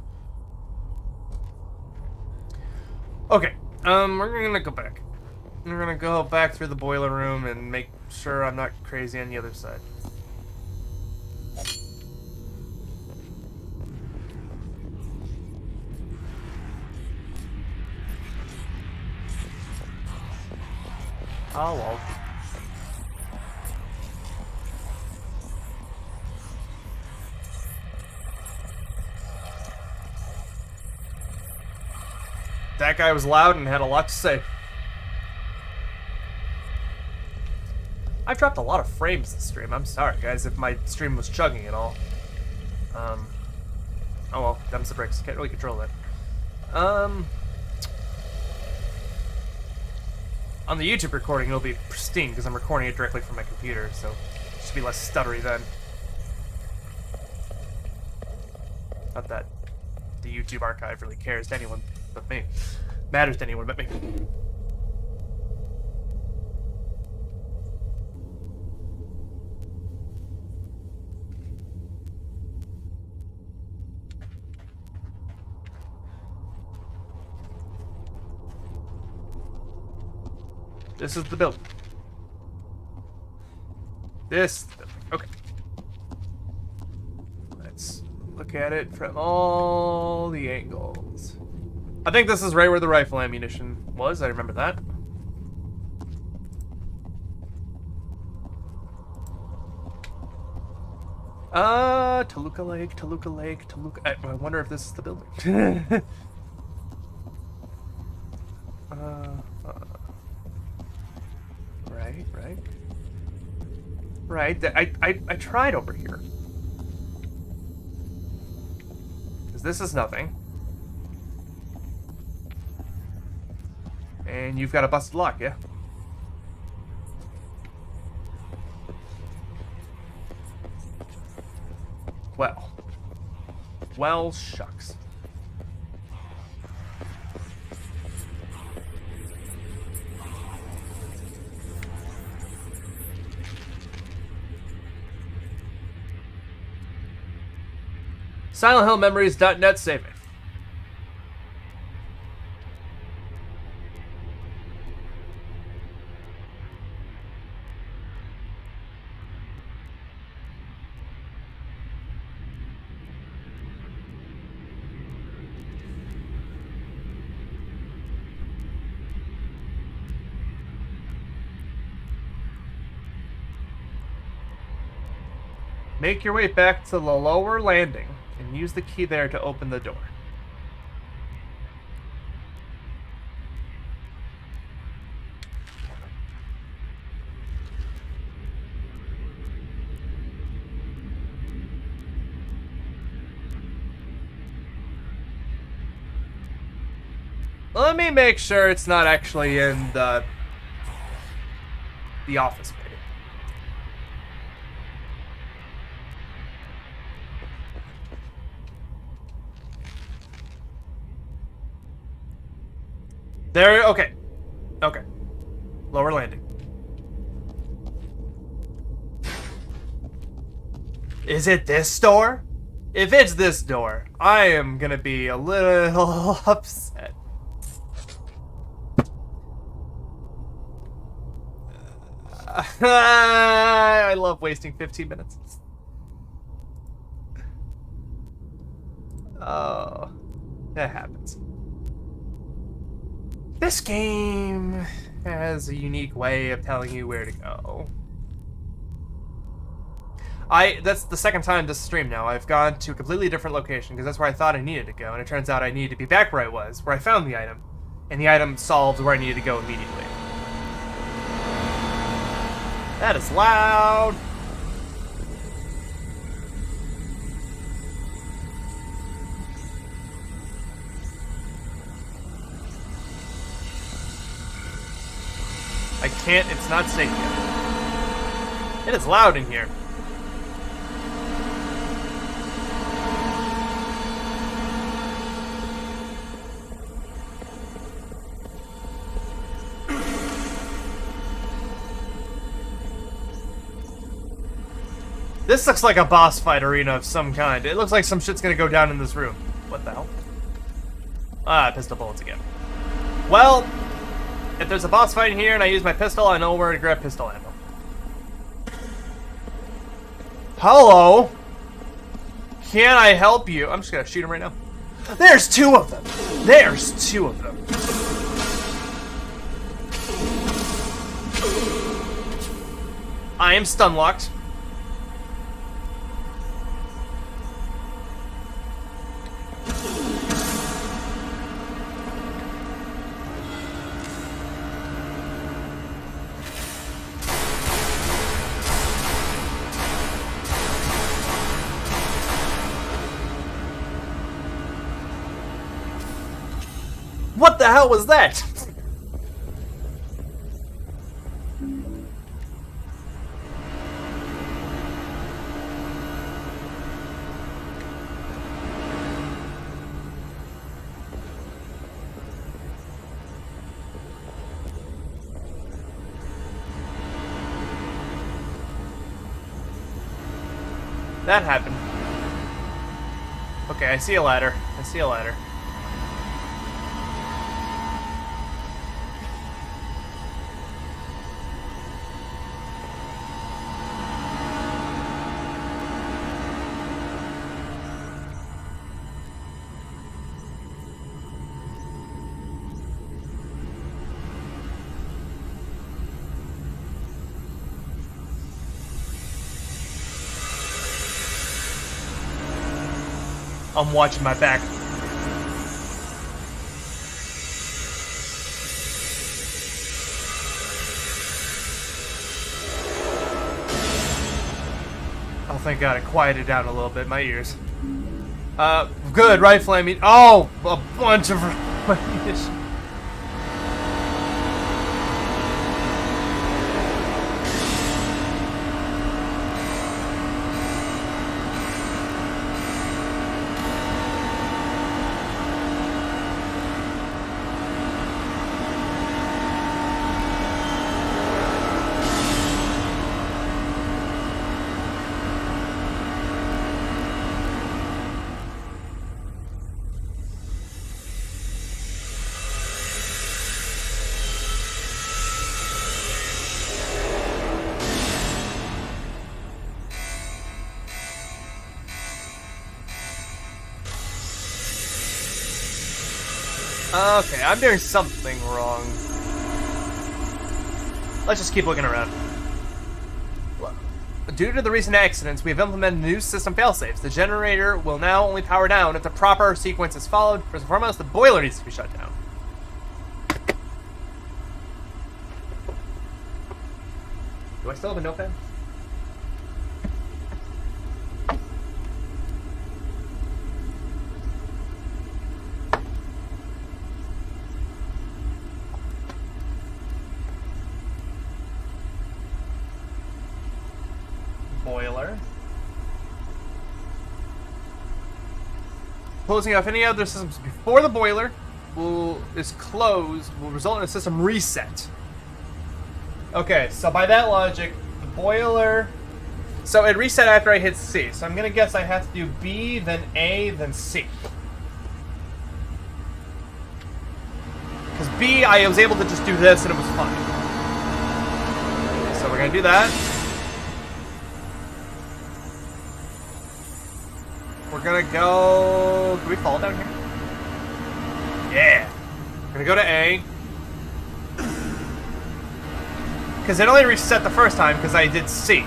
Okay, we're gonna go back. We're gonna go back through the boiler room and make sure I'm not crazy on the other side. Oh well. That guy was loud and had a lot to say. I've dropped a lot of frames this stream. I'm sorry, guys, if my stream was chugging at all. Oh well, them's the bricks. Can't really control that. On the YouTube recording, it'll be pristine because I'm recording it directly from my computer, so it should be less stuttery then. Not that the YouTube archive really cares to anyone but me. Matters to anyone but me. This is the building. This is the building. Okay. Let's look at it from all the angles. I think this is right where the rifle ammunition was. I remember that. Toluca Lake, Toluca Lake, Toluca... I wonder if this is the building. Right. I tried over here. Because this is nothing. And you've got a busted lock, yeah? Well. Well, shucks. SilentHillMemories.net saving. Make your way back to the lower landing and use the key there to open the door. Let me make sure it's not actually in the office bay. There, okay. Okay. Lower landing. Is it this door? If it's this door, I am gonna be a little upset. I love wasting 15 minutes. Oh, that happens. This game has a unique way of telling you where to go. That's the second time this stream now. I've gone to a completely different location because that's where I thought I needed to go, and it turns out I needed to be back where I was, where I found the item. And the item solved where I needed to go immediately. That is loud. I can't, it's not safe yet. It is loud in here. This looks like a boss fight arena of some kind. It looks like some shit's gonna go down in this room. What the hell? Ah, pistol bullets again. Well, if there's a boss fight in here and I use my pistol, I know where to grab pistol ammo. Hello? Can I help you? I'm just gonna shoot him right now. There's two of them! There's two of them. I am stun locked. What the hell was that? That happened. Okay, I see a ladder. I see a ladder. I'm watching my back. Oh, thank God, it quieted down a little bit, my ears. Good, rifle ammunition. Oh, a bunch of ammunition. Okay, I'm doing something wrong. Let's just keep looking around. Due to the recent accidents, we have implemented new system failsafes. The generator will now only power down if the proper sequence is followed. First and foremost, the boiler needs to be shut down. Do I still have a notepad? Boiler. Closing off any other systems before the boiler is closed will result in a system reset. Okay, so by that logic, the boiler... So it reset after I hit C, so I'm gonna guess I have to do B, then A, then C. Because B, I was able to just do this and it was fine. So we're gonna do that. We're gonna go... Can we fall down here? Yeah. We're gonna go to A. Because it only reset the first time because I did C.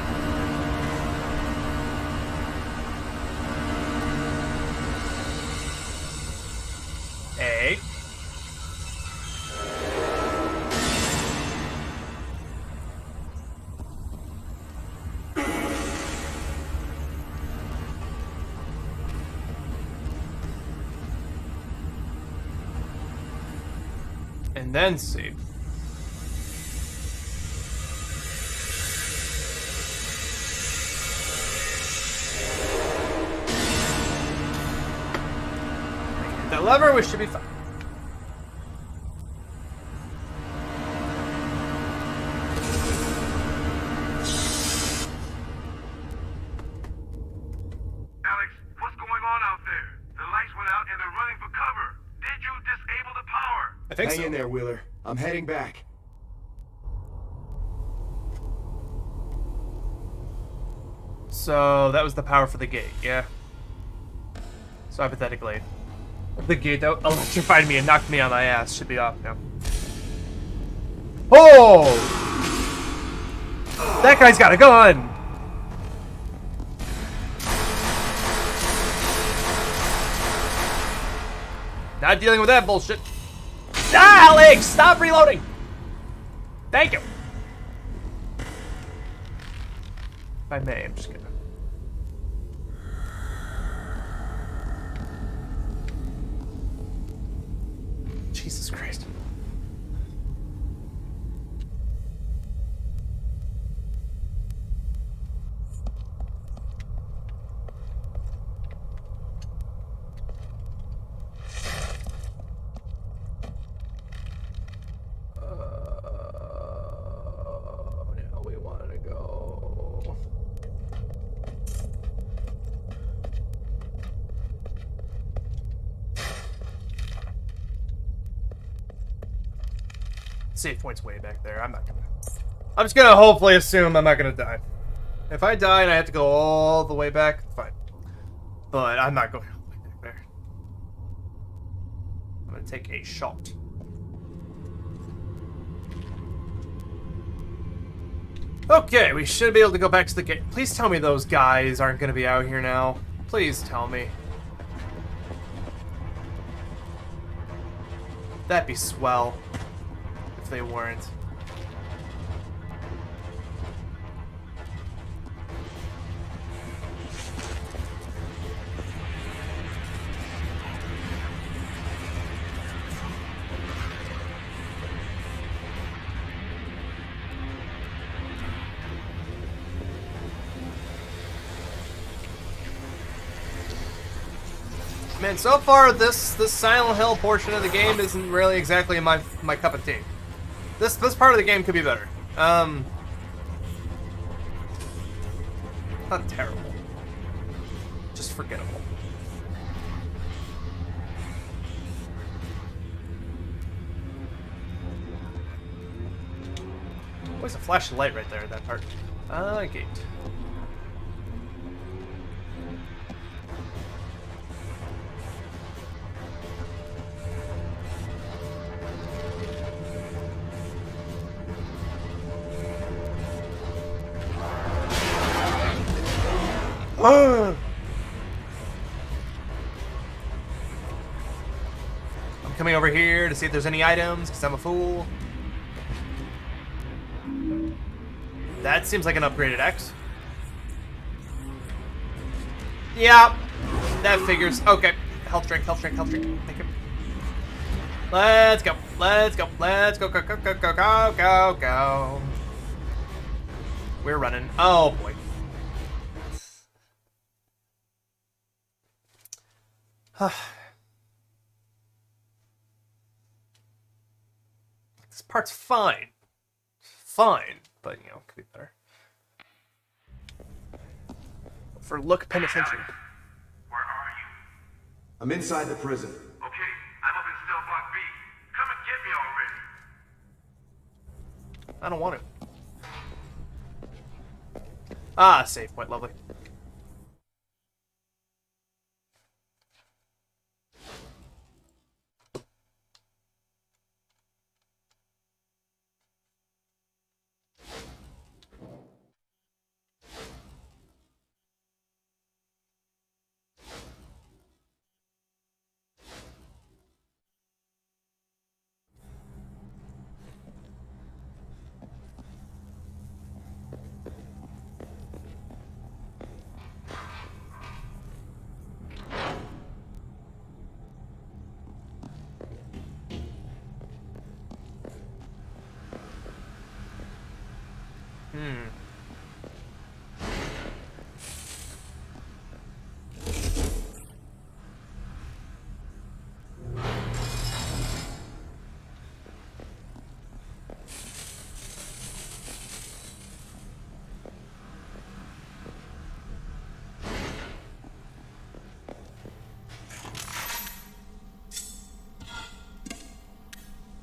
And then save. That lever, we should be fine. Alex, what's going on out there? The lights went out and they're running for cover. Did you disable the power? I think Hang so. in there, Wheeler. I'm heading back. So that was the power for the gate, yeah. So hypothetically, the gate that electrified me and knocked me on my ass should be off now. Oh! That guy's got a gun! Not dealing with that bullshit. Ah, Alex! Stop reloading! Thank you. If I may, I'm just gonna. Jesus Christ. Now we want to go. Save point's way back there. I'm just gonna hopefully assume I'm not gonna die. If I die and I have to go all the way back, fine. But I'm not going all the way back there. I'm gonna take a shot. Okay, we should be able to go back to the gate. Please tell me those guys aren't gonna be out here now. Please tell me. That'd be swell. If they weren't. Man, so far this Silent Hill portion of the game isn't really exactly my cup of tea. This part of the game could be better. Not terrible. Just forgettable. Always a flash of light right there, that part. Gate. I'm coming over here to see if there's any items, because I'm a fool. That seems like an upgraded X. Yeah, that figures. Okay, health drink, health drink, health drink. Thank you. Let's go, let's go, let's go, go, go, go, go, go, go, go. We're running. Oh boy. This part's fine. Fine, but you know, could be better. For look penitentiary. Where are you? I'm inside the prison. Okay, I'm up in cell block B. Come and get me already. I don't want it. Ah, save point, lovely.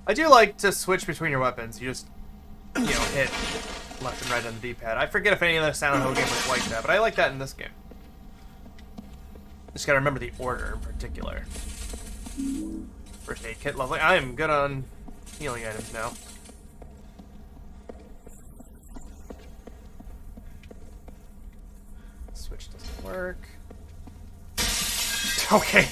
I do like to switch between your weapons. You just, you know, hit left and right on the D-pad. I forget if any other Silent Hill game was like that, but I like that in this game. Just gotta remember the order in particular. First aid kit, lovely. I am good on healing items now. Switch doesn't work. Okay.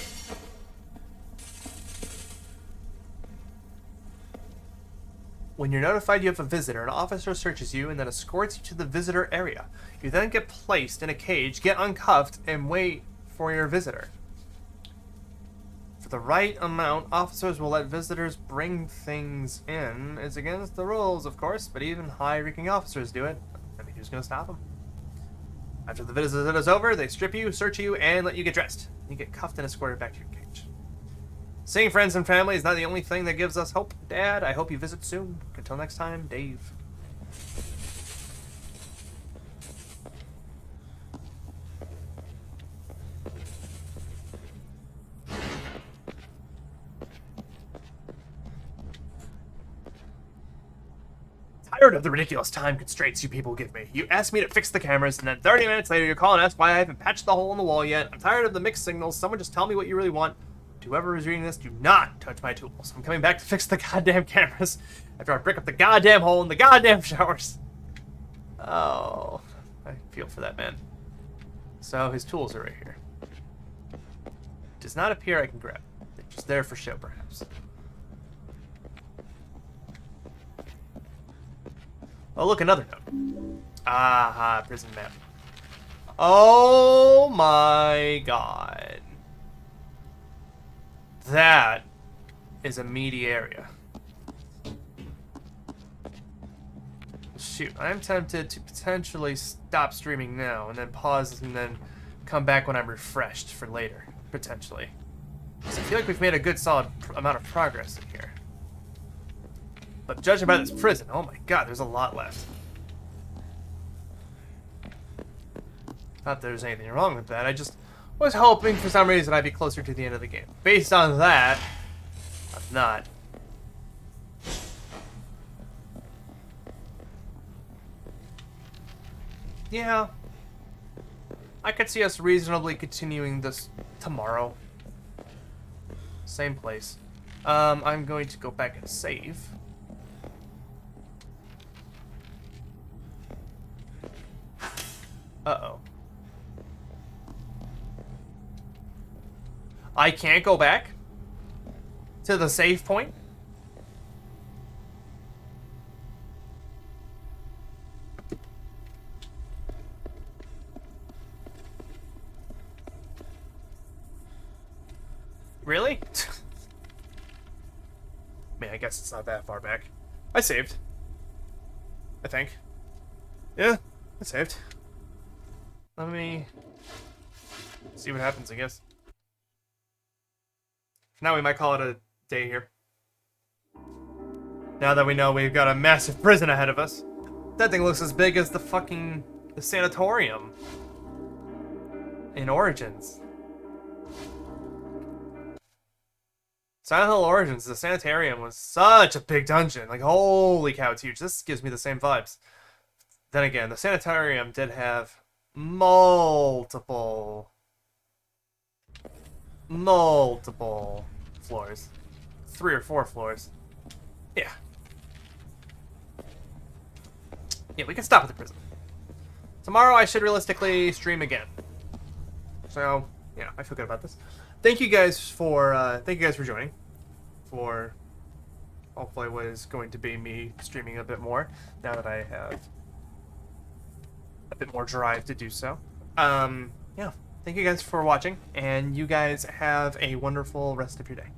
When you're notified you have a visitor, an officer searches you and then escorts you to the visitor area. You then get placed in a cage, get uncuffed, and wait for your visitor. For the right amount, officers will let visitors bring things in. It's against the rules, of course, but even high-ranking officers do it. I mean, who's going to stop them? After the visit is over, they strip you, search you, and let you get dressed. You get cuffed and escorted back to your cage. Seeing friends and family is not the only thing that gives us hope, Dad. I hope you visit soon. Until next time, Dave. Tired of the ridiculous time constraints you people give me. You ask me to fix the cameras, and then 30 minutes later you call and ask why I haven't patched the hole in the wall yet. I'm tired of the mixed signals. Someone just tell me what you really want. Whoever is reading this, do not touch my tools. I'm coming back to fix the goddamn cameras after I break up the goddamn hole in the goddamn showers. Oh, I feel for that man. So his tools are right here. Does not appear I can grab. They're just there for show, perhaps. Oh, look, another note. Aha, prison map. Oh my god. That is a meaty area. Shoot, I'm tempted to potentially stop streaming now and then pause and then come back when I'm refreshed for later, potentially. Because I feel like we've made a good solid amount of progress in here. But judging by this prison, oh my god, there's a lot left. Not that there's anything wrong with that, I just was hoping for some reason I'd be closer to the end of the game. Based on that, I'm not. Yeah. I could see us reasonably continuing this tomorrow. Same place. I'm going to go back and save. Uh-oh. I can't go back to the save point? Really? I mean, I guess it's not that far back. I saved. I think. Yeah, I saved. Let me see what happens, I guess. For now, we might call it a day here. Now that we know we've got a massive prison ahead of us. That thing looks as big as the fucking sanatorium in Origins. Silent Hill Origins, the sanitarium was such a big dungeon. Like, holy cow, it's huge. This gives me the same vibes. Then again, the sanitarium did have multiple floors. 3 or 4 floors. Yeah. Yeah, we can stop at the prison. Tomorrow I should realistically stream again. So, yeah, I feel good about this. Thank you guys for joining. For hopefully what is going to be me streaming a bit more now that I have a bit more drive to do so. Yeah, thank you guys for watching, and you guys have a wonderful rest of your day.